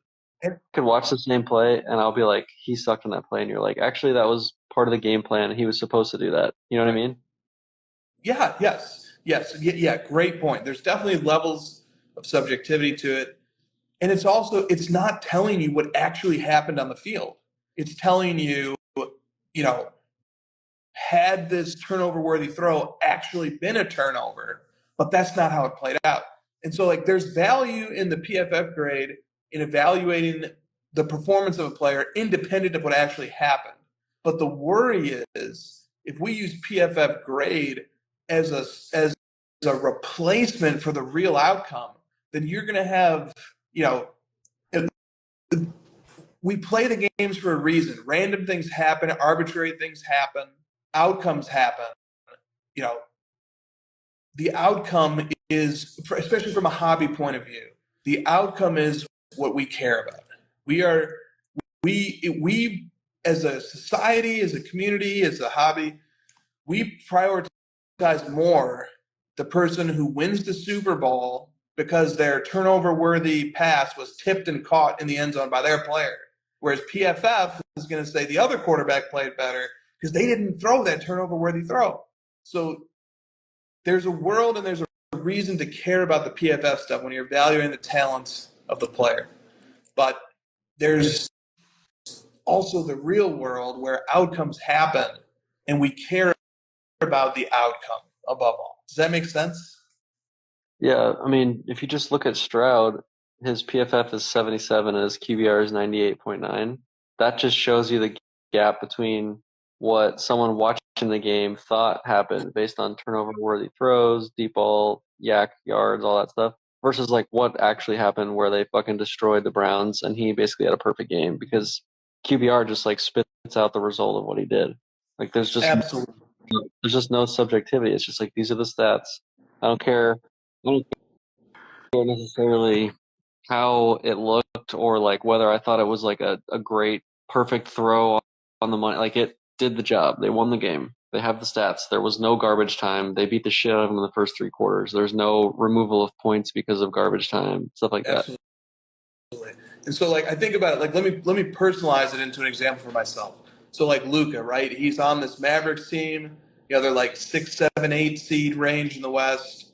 Speaker 3: could watch the same play and I'll be like, he sucked on that play, and you're like, actually that was part of the game plan. He was supposed to do that. You know what I mean?
Speaker 2: Yeah, yeah, great point. There's definitely levels of subjectivity to it. And it's not telling you what actually happened on the field. It's telling you, had this turnover worthy throw actually been a turnover, but that's not how it played out. And so like there's value in the PFF grade in evaluating the performance of a player independent of what actually happened. But the worry is if we use PFF grade as a replacement for the real outcome, then you're going to have, we play the games for a reason. Random things happen, arbitrary things happen, outcomes happen. The outcome is, especially from a hobby point of view, the outcome is what we care about. We as a society, as a community, as a hobby, we prioritize more the person who wins the Super Bowl because their turnover-worthy pass was tipped and caught in the end zone by their player. Whereas PFF is going to say the other quarterback played better because they didn't throw that turnover-worthy throw. So there's a world and there's a reason to care about the PFF stuff when you're evaluating the talents of the player. But there's also the real world where outcomes happen and we care about the outcome above all. Does that make sense?
Speaker 3: Yeah, I mean, if you just look at Stroud, his PFF is 77 and his QBR is 98.9. That just shows you the gap between what someone watching the game thought happened based on turnover-worthy throws, deep ball, yak yards, all that stuff, versus like what actually happened where they fucking destroyed the Browns and he basically had a perfect game because QBR just like spits out the result of what he did. Like there's just no subjectivity. It's just like these are the stats. I don't care necessarily how it looked or like whether I thought it was like a great perfect throw on the money. Like it did the job. They won the game. They have the stats. There was no garbage time. They beat the shit out of them in the first three quarters. There's no removal of points because of garbage time, stuff like that.
Speaker 2: And so, like, I think about it, like, let me personalize it into an example for myself. So, like, Luka, right? He's on this Mavericks team. They're like 6, 7, 8 seed range in the West.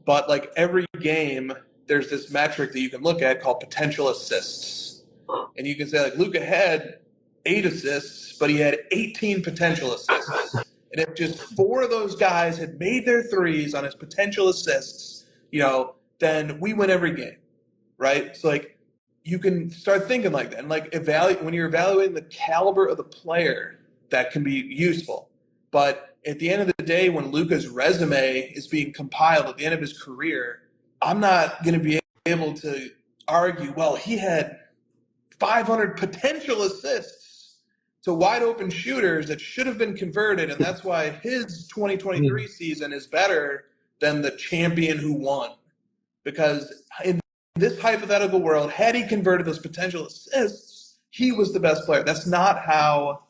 Speaker 2: But, like, every game, there's this metric that you can look at called potential assists. And you can say, like, Luka had 8 assists, but he had 18 potential assists. And if just 4 of those guys had made their threes on his potential assists, then we win every game, right? So, like, you can start thinking like that. And, like, when you're evaluating the caliber of the player, that can be useful. But at the end of the day, when Luka's resume is being compiled at the end of his career, I'm not going to be able to argue, well, he had 500 potential assists to wide open shooters that should have been converted, and that's why his 2023 season is better than the champion who won. Because in this hypothetical world, had he converted those potential assists, he was the best player. That's not how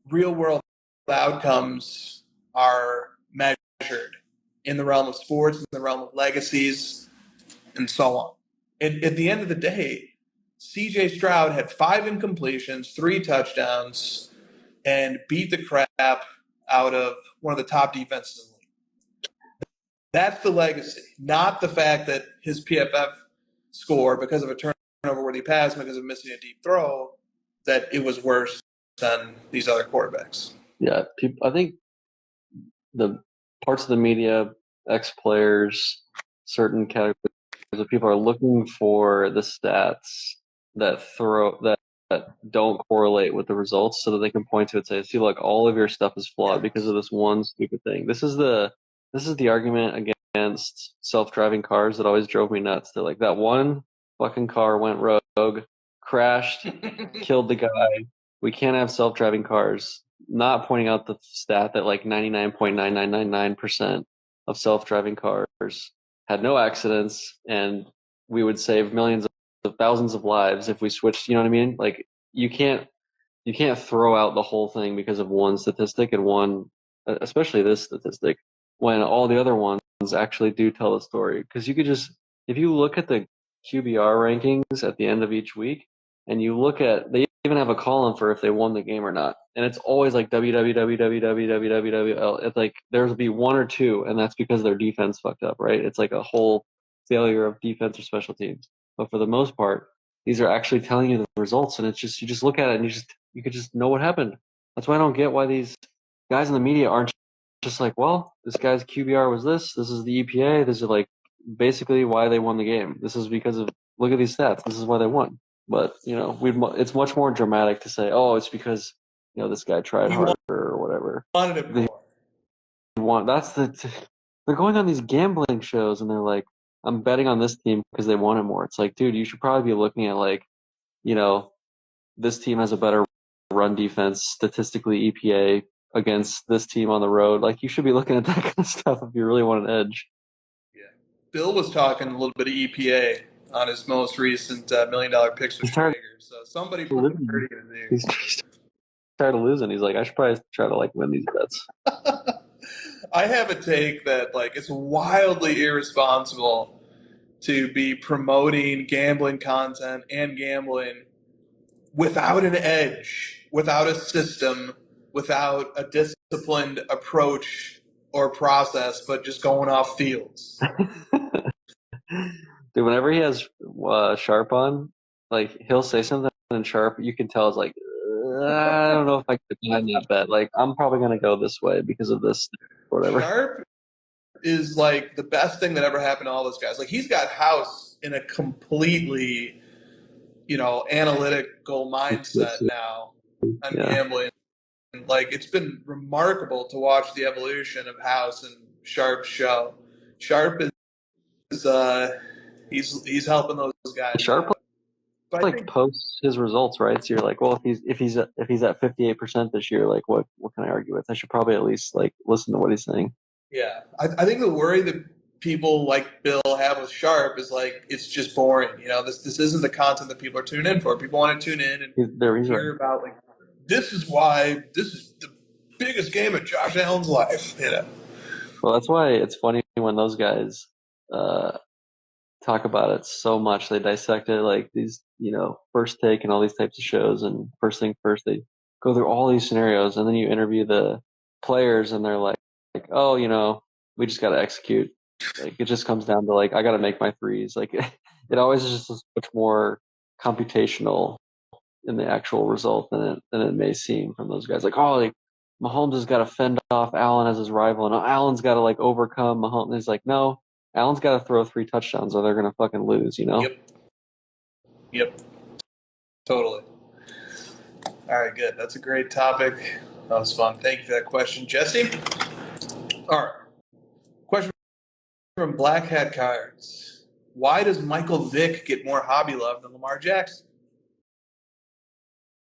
Speaker 2: real world outcomes are measured in the realm of sports, in the realm of legacies, and so on. At the end of the day, CJ Stroud had 5 incompletions, 3 touchdowns, and beat the crap out of one of the top defenses in the league. That's the legacy, not the fact that his PFF score, because of a turnover-worthy pass, because of missing a deep throw, that it was worse than these other quarterbacks.
Speaker 3: Yeah, I think the parts of the media, ex-players, certain categories of people are looking for the stats that don't correlate with the results, so that they can point to it and say, "See, look, all of your stuff is flawed because of this one stupid thing." This is the argument against self-driving cars that always drove me nuts. They're like, that one fucking car went rogue, crashed, killed the guy. We can't have self-driving cars. Not pointing out the stat that like 99.9999% of self-driving cars had no accidents, and we would save millions of thousands of lives if we switched. You know what I mean? Like, you can't throw out the whole thing because of one statistic and one, especially this statistic, when all the other ones actually do tell the story. Because you could just, if you look at the QBR rankings at the end of each week, and you look at, they even have a column for if they won the game or not, and it's always like www. It's like there'll be 1 or 2, and that's because their defense fucked up, right? It's like a whole failure of defense or special teams. But for the most part, these are actually telling you the results, and it's just, you just look at it and you could just know what happened. That's why I don't get why these guys in the media aren't just like, well, this guy's QBR was this is the EPA, this is like basically why they won the game. This is because of, look at these stats, this is why they won. But, it's much more dramatic to say, oh, it's because, this guy tried harder or whatever.
Speaker 2: Wanted it more.
Speaker 3: They're going on these gambling shows and they're like, I'm betting on this team because they wanted more. It's like, dude, you should probably be looking at like, this team has a better run defense, statistically EPA against this team on the road. Like, you should be looking at that kind of stuff if you really want an edge.
Speaker 2: Yeah. Bill was talking a little bit of EPA on his most recent $1 million picks with Schrager. So somebody put the 30 in there.
Speaker 3: He's tired of losing. He's like, I should probably try to like win these bets.
Speaker 2: I have a take that like it's wildly irresponsible to be promoting gambling content and gambling without an edge, without a system, without a disciplined approach or process, but just going off fields.
Speaker 3: Dude, whenever he has Sharp on, like, he'll say something and Sharp, you can tell, is like, I don't know if I could find that bet. Like, I'm probably going to go this way because of this or whatever.
Speaker 2: Sharp is like the best thing that ever happened to all those guys. Like, he's got House in a completely, analytical mindset now on gambling. Like, it's been remarkable to watch the evolution of House and Sharp's show. Sharp is he's helping those guys.
Speaker 3: Sharp posts his results, right? So you're like, well, if he's at 58% this year, like, what can I argue with? I should probably at least like listen to what he's saying.
Speaker 2: Yeah, I think the worry that people like Bill have with Sharp is like, it's just boring. This isn't the content that people are tuning in for. People want to tune in and hear about like, this is the biggest game of Josh Allen's life.
Speaker 3: Well, that's why it's funny when those guys talk about it so much. They dissect it like these, First Take and all these types of shows. And First Thing First, they go through all these scenarios, and then you interview the players, and they're like, oh, we just got to execute. Like it just comes down to like I got to make my threes. Like it always is just much more computational in the actual result than it may seem from those guys. Like, oh, like Mahomes has got to fend off Allen as his rival, and Allen's got to like overcome Mahomes. And he's like, no, Allen's got to throw 3 touchdowns or they're gonna fucking lose.
Speaker 2: Yep. Totally. All right, good. That's a great topic. That was fun. Thank you for that question, Jesse. All right. Question from Black Hat Cards. Why does Michael Vick get more hobby love than Lamar Jackson?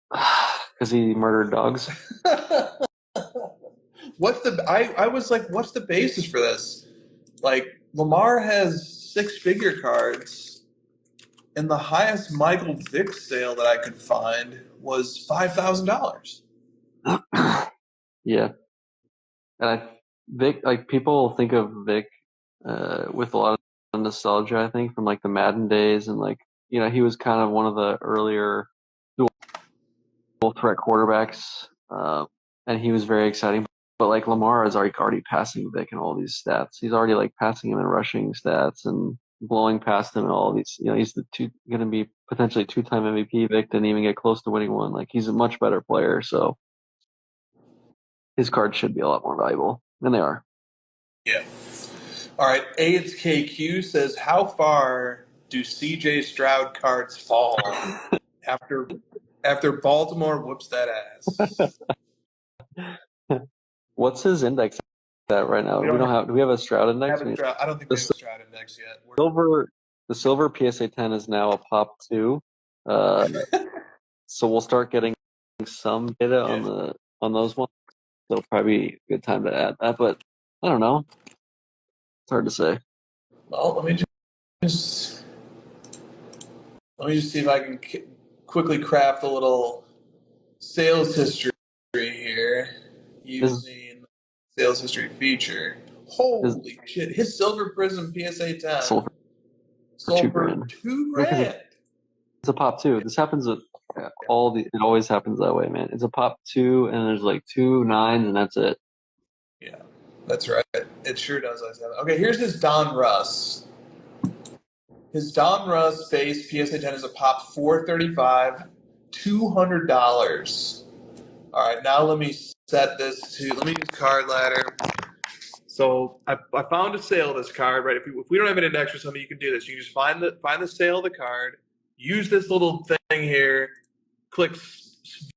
Speaker 3: Because he murdered dogs.
Speaker 2: I was like, what's the basis for this? Like, Lamar has 6-figure cards, and the highest Michael Vick sale that I could find was $5,000.
Speaker 3: Yeah. And Vic, like people think of Vic with a lot of nostalgia, I think, from like the Madden days, and like he was kind of one of the earlier dual threat quarterbacks, and he was very exciting. But like Lamar is already passing Vic in all these stats. He's already like passing him in rushing stats and blowing past him in all these. He's going to be potentially 2-time MVP. Vic didn't even get close to winning one. Like he's a much better player, so his cards should be a lot more valuable, and they are.
Speaker 2: Yeah. All right. It's KQ says, how far do CJ Stroud cards fall after Baltimore whoops that ass?
Speaker 3: What's his index at right now? Do we have a Stroud index?
Speaker 2: I don't think we have a Stroud index yet.
Speaker 3: The silver PSA 10 is now a pop 2. So we'll start getting some data on those ones. It'll probably be a good time to add that, but I don't know. It's hard to say.
Speaker 2: Well, let me just see if I can quickly craft a little sales history here using sales history feature. Holy shit! His Silver Prism PSA 10 sold for $2,000.
Speaker 3: It's a pop 2. This happens with it always happens that way, man. It's a pop 2, and there's like 2 9s, and that's it.
Speaker 2: Yeah, that's right. It sure does. Okay, here's his Don Russ. His Don Russ base PSA 10 is a pop 435, $200. All right, now let me set this let me use Card Ladder. So I found a sale of this card, right? If we don't have an index or something, you can do this. You can just find the sale of the card, use this little thing here, click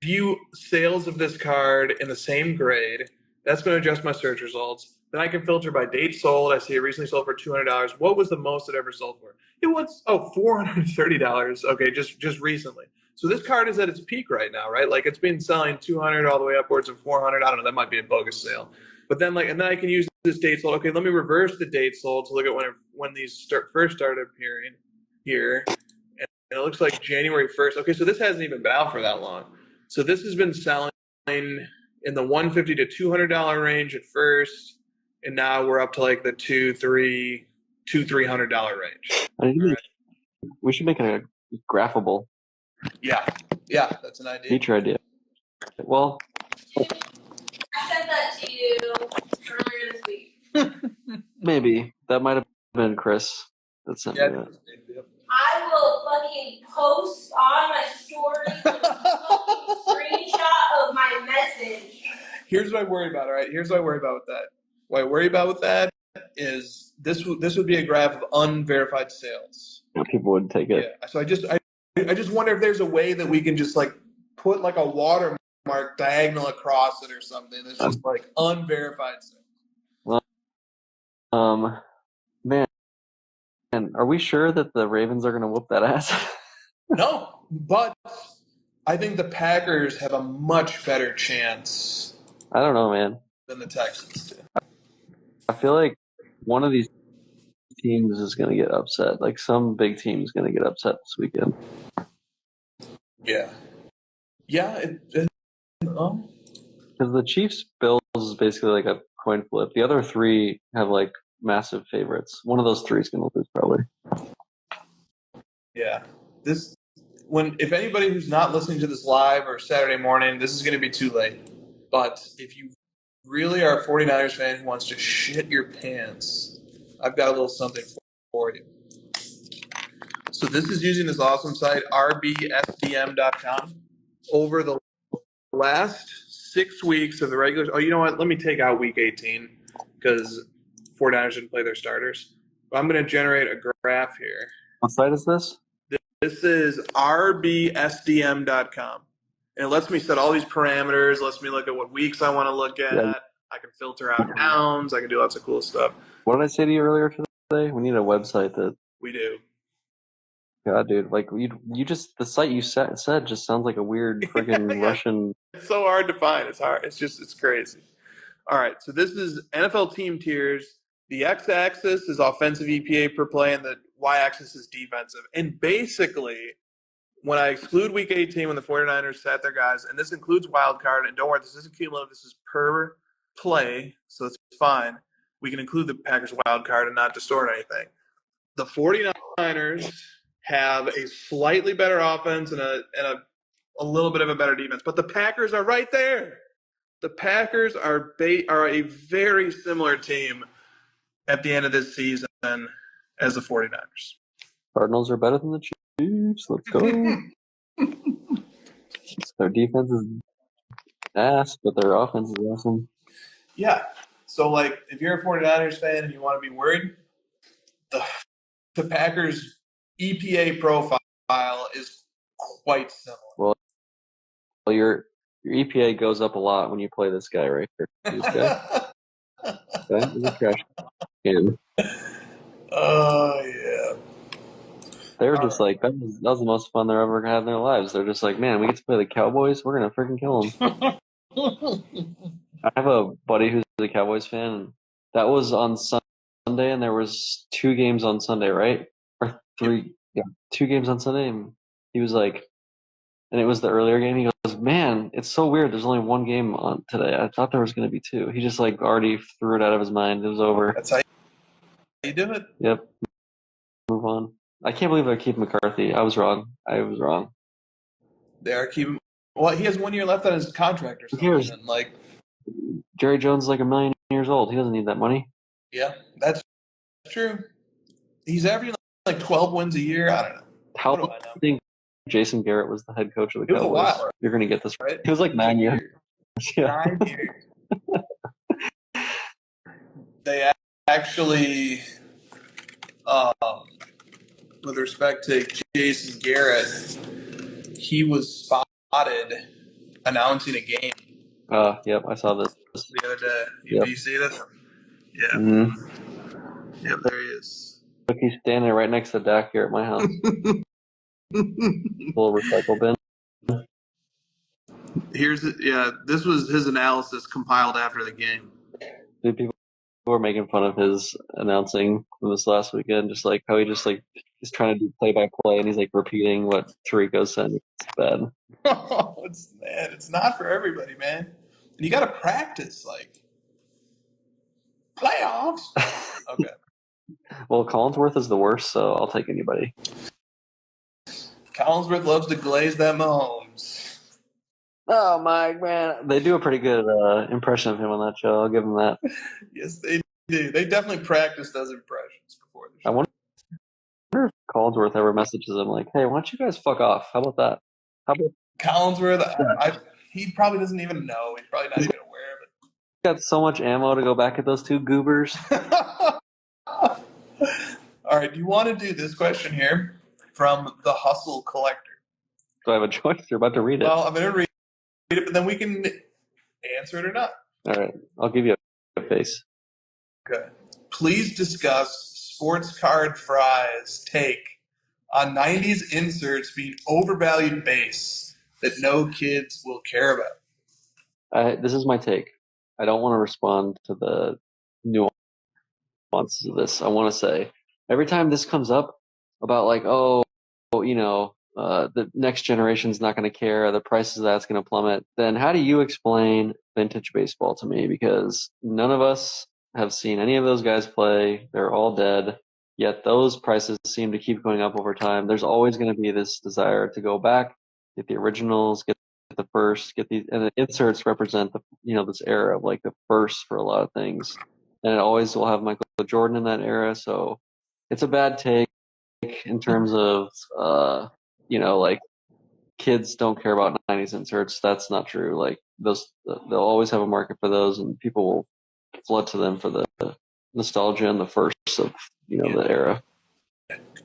Speaker 2: view sales of this card in the same grade. That's going to adjust my search results. Then I can filter by date sold. I see it recently sold for $200. What was the most it ever sold for? It was $430. Okay, just recently. So this card is at its peak right now, right? Like it's been selling $200 all the way upwards of $400. I don't know. That might be a bogus sale. But then and then I can use this date sold. Okay, let me reverse the date sold to look at when these first started appearing here. And it looks like January 1st. Okay, so this hasn't even been out for that long. So this has been selling in the $150 to $200 range at first, and now we're up to like the $300 range.
Speaker 3: Right. We should make it a graphable.
Speaker 2: Yeah, that's an idea.
Speaker 3: Feature idea. Well,
Speaker 4: I sent that to you earlier this week.
Speaker 3: Maybe that might have been Chris that sent me that.
Speaker 4: I will fucking post on my story a screenshot of my message.
Speaker 2: Here's what I worry about, all right? Here's what I worry about with that. What I worry about with that is this would be a graph of unverified sales.
Speaker 3: Yeah, people would take it.
Speaker 2: Yeah. So I just wonder if there's a way that we can just like put like a watermark diagonal across it or something that's just like unverified sales.
Speaker 3: Well, man. And are we sure that the Ravens are going to whoop that ass?
Speaker 2: No, but I think the Packers have a much better chance.
Speaker 3: I don't know, man.
Speaker 2: Than the Texans do.
Speaker 3: I feel like one of these teams is going to get upset. Like some big team is going to get upset this weekend.
Speaker 2: Yeah. Yeah.
Speaker 3: Because the Chiefs-Bills is basically like a coin flip. The other 3 have like massive favorites. One of those 3 is going to lose probably.
Speaker 2: Yeah. If anybody who's not listening to this live or Saturday morning, this is going to be too late. But if you really are a 49ers fan who wants to shit your pants, I've got a little something for you. So this is using this awesome site, rbsdm.com. Over the last 6 weeks of the regular, oh, you know what? Let me take out week 18 because 49ers didn't play their starters. I'm going to generate a graph here.
Speaker 3: What site is this?
Speaker 2: This is rbsdm.com. And it lets me set all these parameters, lets me look at what weeks I want to look at. Yeah. I can filter out towns. I can do lots of cool stuff.
Speaker 3: What did I say to you earlier today? We need a website that...
Speaker 2: We do.
Speaker 3: God, dude, like you just, the site you said just sounds like a weird friggin' yeah. Russian.
Speaker 2: It's so hard to find. It's hard. It's crazy. All right. So this is NFL team tiers. The x-axis is offensive EPA per play, and the y-axis is defensive. And basically, when I exclude week 18 when the 49ers sat their guys, and this includes wild card, and don't worry, this isn't cumulative, this is per play, so it's fine. We can include the Packers wild card and not distort anything. The 49ers have a slightly better offense and a little bit of a better defense, but the Packers are right there. The Packers are a very similar team at the end of this season as the 49ers.
Speaker 3: Cardinals are better than the Chiefs. Let's go. Their defense is ass, but their offense is awesome.
Speaker 2: Yeah. So, like, if you're a 49ers fan and you want to be worried, the Packers' EPA profile is quite similar.
Speaker 3: Well, your EPA goes up a lot when you play this guy right here. This guy. Okay, he's a trash can.
Speaker 2: Oh, yeah.
Speaker 3: They were just like, that was the most fun they're ever had in their lives. They're just like, man, we get to play the Cowboys. We're going to freaking kill them. I have a buddy who's a Cowboys fan. And that was on Sunday, and there was 2 games on Sunday, right? Or 3, yeah, 2 games on Sunday. And he was like, and it was the earlier game. He goes, man, it's so weird. There's only 1 game on today. I thought there was going to be 2. He just like already threw it out of his mind. It was over.
Speaker 2: That's how you do it.
Speaker 3: Yep. Move on. I can't believe I keep McCarthy. I was wrong.
Speaker 2: They are keeping. Well, he has 1 year left on his contract or something. Like
Speaker 3: Jerry Jones is like 1 million years old. He doesn't need that money.
Speaker 2: Yeah, that's true. He's averaging like 12 wins a year. I don't know.
Speaker 3: How do I think Jason Garrett was the head coach of the Cowboys?
Speaker 2: It was a while, right?
Speaker 3: You're going to get this right. It was like 9 years.
Speaker 2: Yeah. 9 years. They actually, with respect to Jason Garrett, he was spotted announcing a game.
Speaker 3: Yep, I saw this
Speaker 2: the other day. Did you see this? Yeah.
Speaker 3: Mm-hmm.
Speaker 2: Yep, there he is.
Speaker 3: Look, he's standing right next to Dak here at my house. Full recycle bin.
Speaker 2: This was his analysis compiled after the game.
Speaker 3: Dude, people were making fun of his announcing from this last weekend, just like how he just like he's trying to do play-by-play and he's like repeating what Tirico said. It's bad.
Speaker 2: Oh, it's not for everybody, man. And you got to practice, like playoffs. Okay.
Speaker 3: Well, Collinsworth is the worst, so I'll take anybody.
Speaker 2: Collinsworth loves to glaze them Mahomes.
Speaker 3: Oh, my man. They do a pretty good impression of him on that show. I'll give them that.
Speaker 2: Yes, they do. They definitely practice those impressions before the show.
Speaker 3: I wonder if Collinsworth ever messages him like, hey, why don't you guys fuck off? How about that?
Speaker 2: Collinsworth, he probably doesn't even know. He's probably not even aware of it.
Speaker 3: He's got so much ammo to go back at those 2 goobers.
Speaker 2: All right, do you want to do this question here from the Hustle Collector?
Speaker 3: Do I have a choice? You're about to read it.
Speaker 2: Well, I'm going to read it, but then we can answer it or not.
Speaker 3: All right, I'll give you a face.
Speaker 2: Okay. Please discuss Sports Card Fry's take on 90s inserts being overvalued base that no kids will care about.
Speaker 3: This is my take. I don't want to respond to the nuances of this. I want to say, every time this comes up about like, the next generation's not going to care, the prices of that's going to plummet, then how do you explain vintage baseball to me? Because none of us have seen any of those guys play. They're all dead. Yet those prices seem to keep going up over time. There's always going to be this desire to go back, get the originals, get the first, get these, and the inserts represent the this era of like the first for a lot of things, and it always will have Michael Jordan in that era. So it's a bad take in terms of like kids don't care about 90s inserts. That's not true. Like those, they'll always have a market for those, and people will flood to them for the nostalgia and the first of the era.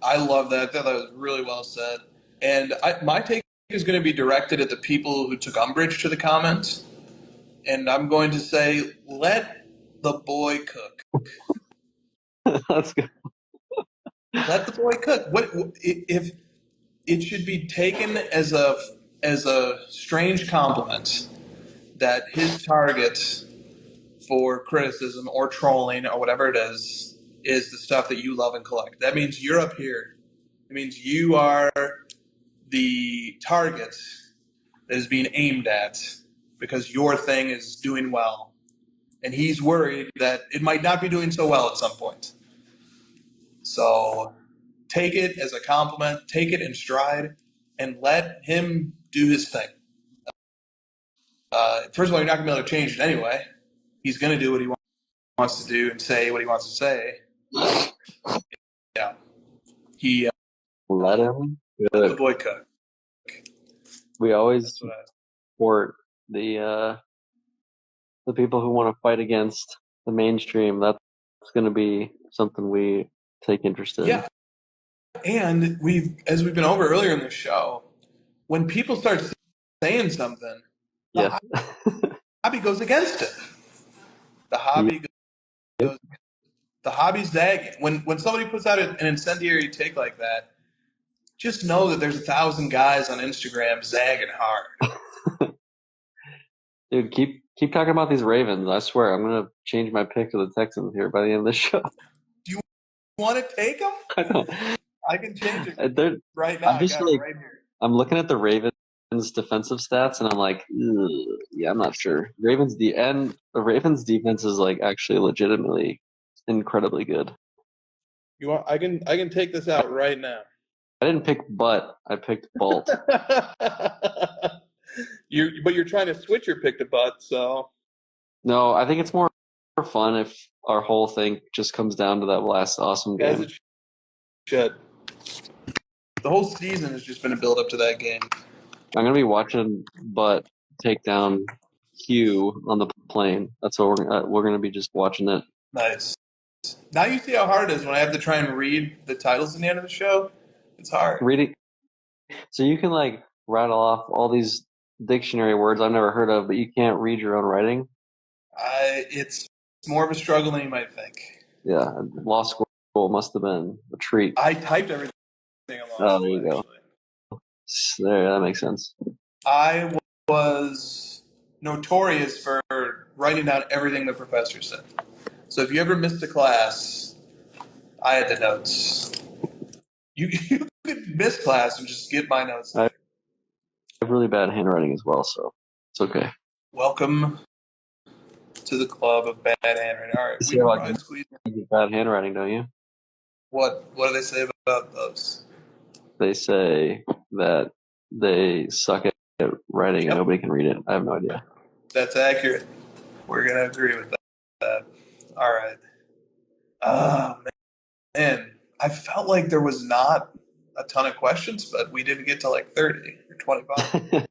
Speaker 2: I love that. I thought that was really well said. And my take is going to be directed at the people who took umbrage to the comments. And I'm going to say, let the boy cook.
Speaker 3: That's good.
Speaker 2: Let the boy cook. What if it should be taken as a strange compliment that his target for criticism or trolling or whatever it is the stuff that you love and collect. That means you're up here. It means you are the target that is being aimed at because your thing is doing well. And he's worried that it might not be doing so well at some point. So take it as a compliment, take it in stride, and let him do his thing. First of all, you're not going to be able to change it anyway. He's going to do what he wants to do and say what he wants to say. Yeah. He
Speaker 3: let him.
Speaker 2: Let the boy cook.
Speaker 3: We always support the people who want to fight against the mainstream. That's going to be something we take interest in.
Speaker 2: Yeah. And as we've been over earlier in the show, when people start saying something, the hobby goes against it. The hobby goes. The hobby's zagging. When somebody puts out an incendiary take like that, just know that there's 1,000 guys on Instagram zagging hard.
Speaker 3: Dude, keep talking about these Ravens. I swear, I'm gonna change my pick to the Texans here by the end of the show.
Speaker 2: Do you want to take them?
Speaker 3: I know.
Speaker 2: I can change it right now.
Speaker 3: I'm just right here. I'm looking at the Ravens defensive stats, and I'm like, yeah, I'm not sure. The Ravens defense is like actually legitimately incredibly good.
Speaker 2: I can take this out right now.
Speaker 3: I didn't pick butt. I picked bolt.
Speaker 2: But you're trying to switch your pick to butt, so.
Speaker 3: No, I think it's more fun if our whole thing just comes down to that last awesome game.
Speaker 2: As it should. The whole season has just been a build up to that game.
Speaker 3: I'm gonna be watching butt take down Q on the plane. That's what we're gonna be just watching it.
Speaker 2: Nice. Now you see how hard it is when I have to try and read the titles in the end of the show. It's hard.
Speaker 3: Reading. So you can like rattle off all these dictionary words I've never heard of, but you can't read your own writing.
Speaker 2: It's more of a struggle than you might think.
Speaker 3: Yeah, law school must have been a treat.
Speaker 2: I typed everything in law school.
Speaker 3: Oh, there you go. There, that makes sense.
Speaker 2: I was notorious for writing down everything the professor said. So if you ever missed a class, I had the notes. You could miss class and just get my notes.
Speaker 3: I have really bad handwriting as well, so it's okay.
Speaker 2: Welcome to the club of bad handwriting. All right, we can probably squeeze in.
Speaker 3: Bad handwriting, don't you?
Speaker 2: What do they say about those?
Speaker 3: They say that they suck at writing and nobody can read it. I have no idea.
Speaker 2: That's accurate. We're going to agree with that. All right. Oh, man. I felt like there was not a ton of questions, but we didn't get to like 30 or 25.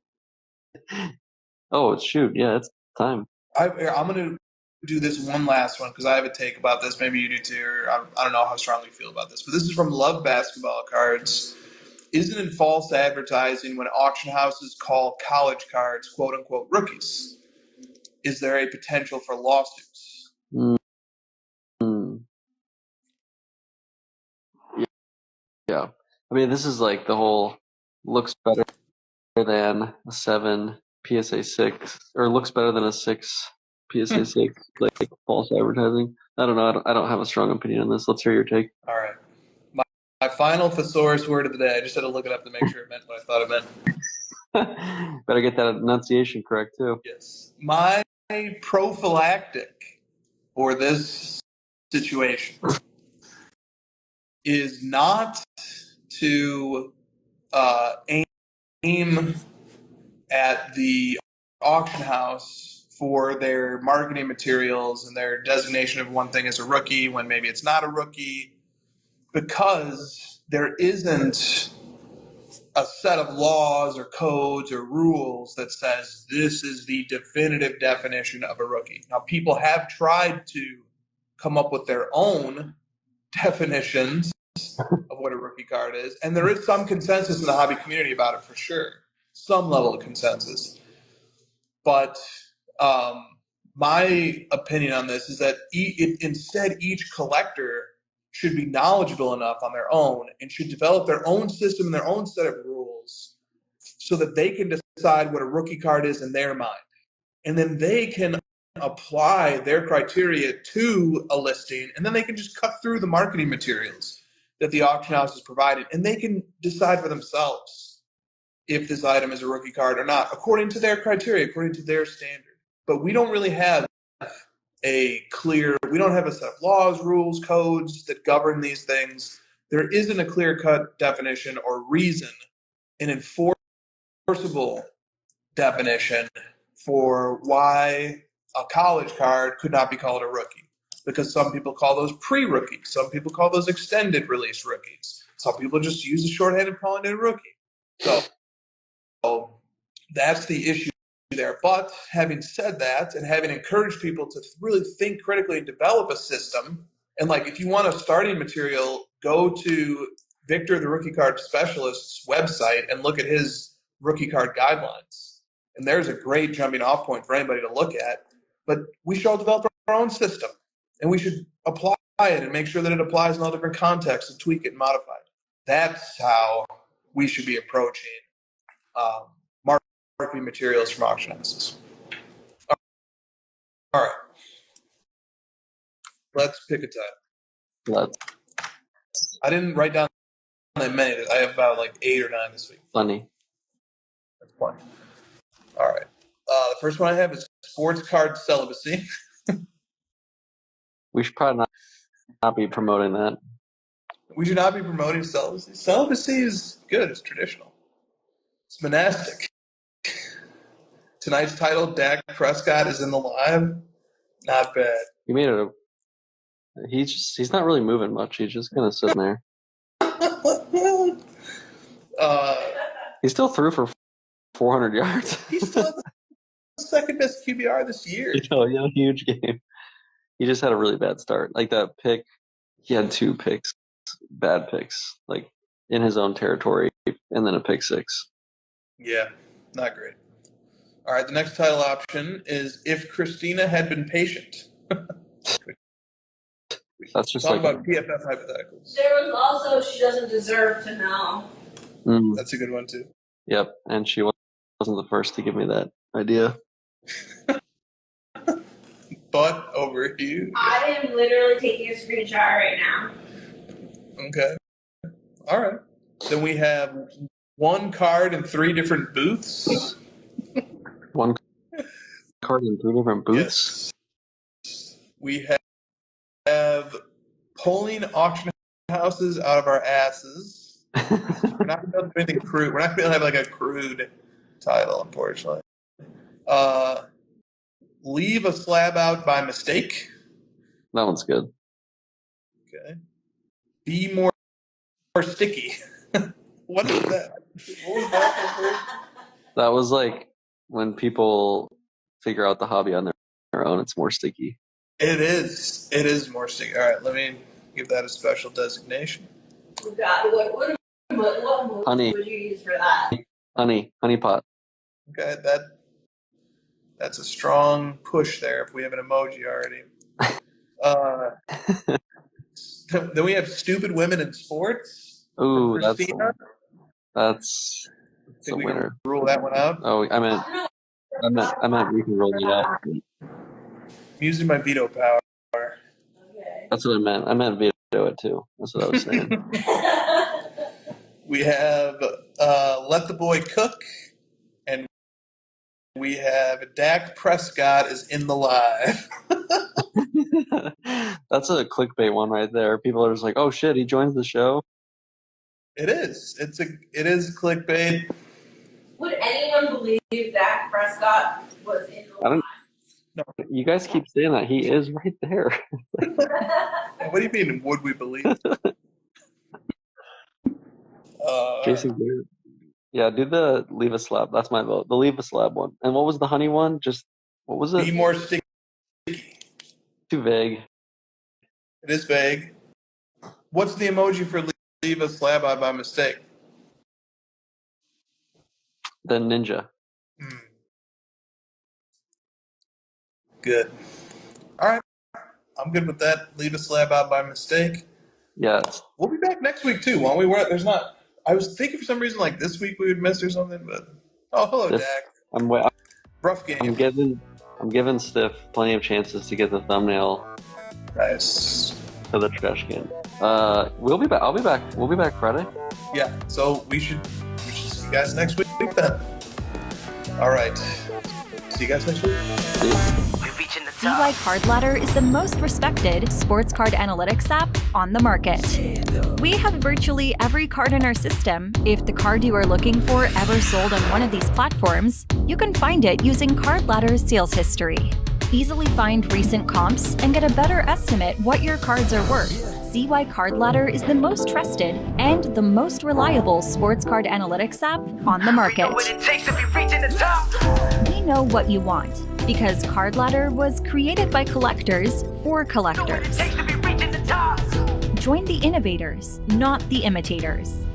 Speaker 3: Oh, shoot. Yeah, it's time.
Speaker 2: I'm going to do this one last one because I have a take about this. Maybe you do too, or I don't know how strongly you feel about this. But this is from Love Basketball Cards. Isn't it false advertising when auction houses call college cards quote-unquote rookies? Is there a potential for lawsuits?
Speaker 3: Yeah. I mean, this is like the whole looks better than a 7 PSA 6, or looks better than a 6 PSA 6, like false advertising. I don't know. I don't have a strong opinion on this. Let's hear your take.
Speaker 2: All right. My final thesaurus word of the day. I just had to look it up to make sure it meant what I thought it
Speaker 3: meant. Better get that enunciation correct, too.
Speaker 2: Yes. My prophylactic for this situation is not to aim at the auction house for their marketing materials and their designation of one thing as a rookie when maybe it's not a rookie, because there isn't a set of laws or codes or rules that says this is the definitive definition of a rookie. Now, people have tried to come up with their own definitions of what a rookie card is, and there is some consensus in the hobby community about it for sure, some level of consensus. But my opinion on this is that instead each collector should be knowledgeable enough on their own and should develop their own system and their own set of rules so that they can decide what a rookie card is in their mind. And then they can apply their criteria to a listing, and then they can just cut through the marketing materials that the auction house has provided, and they can decide for themselves if this item is a rookie card or not, according to their criteria, according to their standard. But we don't really have we don't have a set of laws, rules, codes that govern these things. There isn't a clear-cut definition or reason, an enforceable definition for why a college card could not be called a rookie. Because some people call those pre-rookies. Some people call those extended release rookies. Some people just use a shorthand of calling it a rookie. So that's the issue there. But having said that, and having encouraged people to really think critically and develop a system, and like if you want a starting material, go to Victor the Rookie Card Specialist's website and look at his rookie card guidelines. And there's a great jumping off point for anybody to look at. But we should all develop our own system, and we should apply it and make sure that it applies in all different contexts and tweak it and modify it. That's how we should be approaching marketing materials from auction houses. All right. Let's pick a title. I didn't write down that many. I have about like 8 or 9 this week.
Speaker 3: Funny.
Speaker 2: That's plenty. All right. The first one I have is sports card celibacy.
Speaker 3: We should probably not be promoting that.
Speaker 2: We should not be promoting celibacy. Celibacy is good. It's traditional. It's monastic. Tonight's title, Dak Prescott is in the live. Not bad.
Speaker 3: He made it he's not really moving much. He's just kind of sitting there. He still threw for 400 yards.
Speaker 2: He's still the second best QBR this year.
Speaker 3: Yeah, huge game. He just had a really bad start. Like that pick, he had 2 picks, bad picks, like in his own territory, and then a pick 6.
Speaker 2: Yeah, not great. All right, the next title option is If Christina Had Been Patient.
Speaker 3: That's just
Speaker 2: talk
Speaker 3: like
Speaker 2: about PFF hypotheticals.
Speaker 4: There was also She Doesn't Deserve to Know.
Speaker 2: That's a good one too.
Speaker 3: Yep, and she wasn't the first to give me that idea.
Speaker 2: But over you.
Speaker 4: I am literally taking a screenshot right now.
Speaker 2: Okay. All right. Then we have 1 card in 3 different booths.
Speaker 3: 1 card in 3 different booths?
Speaker 2: Yes. We have pulling auction houses out of our asses. We're not going to do anything crude. We're not going to have like a crude title, unfortunately. Leave a slab out by mistake.
Speaker 3: That one's good.
Speaker 2: Okay. Be more sticky. What is that? What was that?
Speaker 3: That was like when people figure out the hobby on their own, it's more sticky.
Speaker 2: It is. It is more sticky. All right, let me give that a special designation.
Speaker 4: God, what
Speaker 3: Honey.
Speaker 4: would you use for that?
Speaker 3: Honey pot.
Speaker 2: Okay, that's a strong push there if we have an emoji already. Then we have stupid women in sports.
Speaker 3: Ooh, that's a
Speaker 2: we
Speaker 3: winner.
Speaker 2: Can rule that one out.
Speaker 3: Oh, I meant we can roll it out.
Speaker 2: I'm using my veto power.
Speaker 4: Okay.
Speaker 3: That's what I meant. I meant veto it too. That's what I was saying.
Speaker 2: We have Let the Boy Cook, and we have Dak Prescott is in the live.
Speaker 3: That's a clickbait one right there. People are just like, "Oh shit, he joins the show."
Speaker 2: It is. It is clickbait.
Speaker 4: Would anyone believe Dak Prescott was in the
Speaker 3: I don't.
Speaker 2: No.
Speaker 3: You guys keep saying that he is right there.
Speaker 2: What do you mean? Would we believe?
Speaker 3: Jason Garrett. Yeah, do the leave a slab. That's my vote. The leave a slab one. And what was the honey one? Just what was it?
Speaker 2: Be more sticky.
Speaker 3: Too vague.
Speaker 2: It is vague. What's the emoji for leave a slab out by mistake?
Speaker 3: The ninja.
Speaker 2: Good. All right. I'm good with that. Leave a slab out by mistake.
Speaker 3: Yes.
Speaker 2: We'll be back next week too. Won't we? There's not. I was thinking for some reason like this week we would miss or something, but hello,
Speaker 3: Stiff.
Speaker 2: Dak. Rough game.
Speaker 3: I'm giving Stiff plenty of chances to get the thumbnail
Speaker 2: Nice.
Speaker 3: for the trash can. We'll be back. I'll be back. We'll be back Friday.
Speaker 2: Yeah. So we should see you guys next week then. All right. See you guys next week.
Speaker 3: See you.
Speaker 5: CY Card Ladder is the most respected sports card analytics app on the market. We have virtually every card in our system. If the card you are looking for ever sold on one of these platforms, you can find it using Card Ladder's sales history. Easily find recent comps and get a better estimate what your cards are worth. CY Card Ladder is the most trusted and the most reliable sports card analytics app on the market. We know what you want, because Card Ladder was created by collectors for collectors. Join the innovators, not the imitators.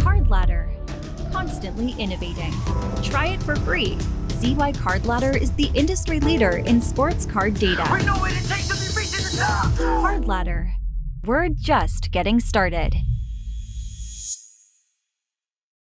Speaker 5: Card Ladder, constantly innovating. Try it for free. CY Card Ladder is the industry leader in sports card data. Card Ladder, we're just getting started.